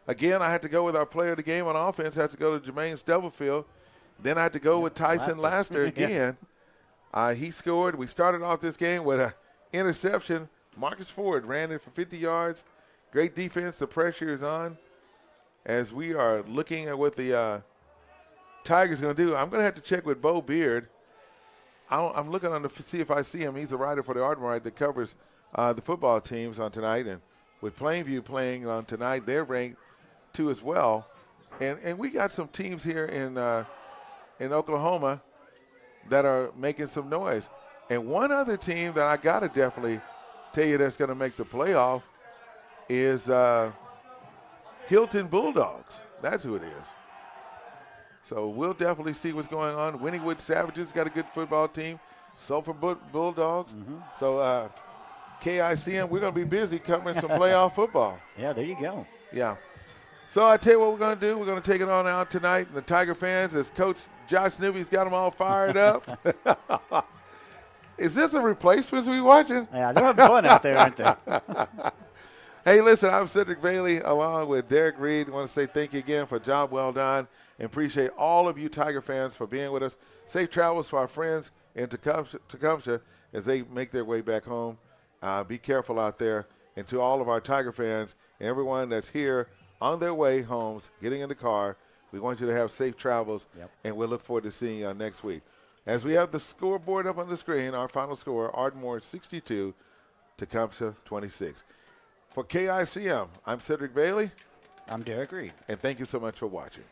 Again, I had to go with our player of the game on offense. I had to go to Jermaine Stubblefield. Then I had to go with Tyson Laster again. He scored. We started off this game with an interception. Marcus Ford ran it for 50 yards. Great defense. The pressure is on. As we are looking at what the Tigers are going to do, I'm going to have to check with Bo Beard. I'm looking on to see if I see him. He's a writer for the Ardmore that covers the football teams on tonight, and with Plainview playing on tonight, they're ranked 2 as well. And we got some teams here in Oklahoma that are making some noise. And one other team that I got to definitely tell you that's going to make the playoff is Hilton Bulldogs. That's who it is. So we'll definitely see what's going on. Wynnewood Savages got a good football team. Sulphur Bulldogs. Mm-hmm. So KICM, we're going to be busy covering some playoff football. Yeah, there you go. Yeah. So I tell you what we're going to do. We're going to take it on out tonight. And the Tiger fans, as Coach Josh Newby's got them all fired up. Is this a replacement we watching? Yeah, they're having fun out there, aren't they? Hey, listen, I'm Cedric Bailey along with Derek Reed. I want to say thank you again for a job well done and appreciate all of you Tiger fans for being with us. Safe travels for our friends in Tecumseh as they make their way back home. Be careful out there. And to all of our Tiger fans and everyone that's here on their way homes, getting in the car, we want you to have safe travels, and we'll look forward to seeing you next week. As we have the scoreboard up on the screen, our final score, Ardmore 62, Tecumseh 26. For KICM, I'm Cedric Bailey. I'm Derek Reed. And thank you so much for watching.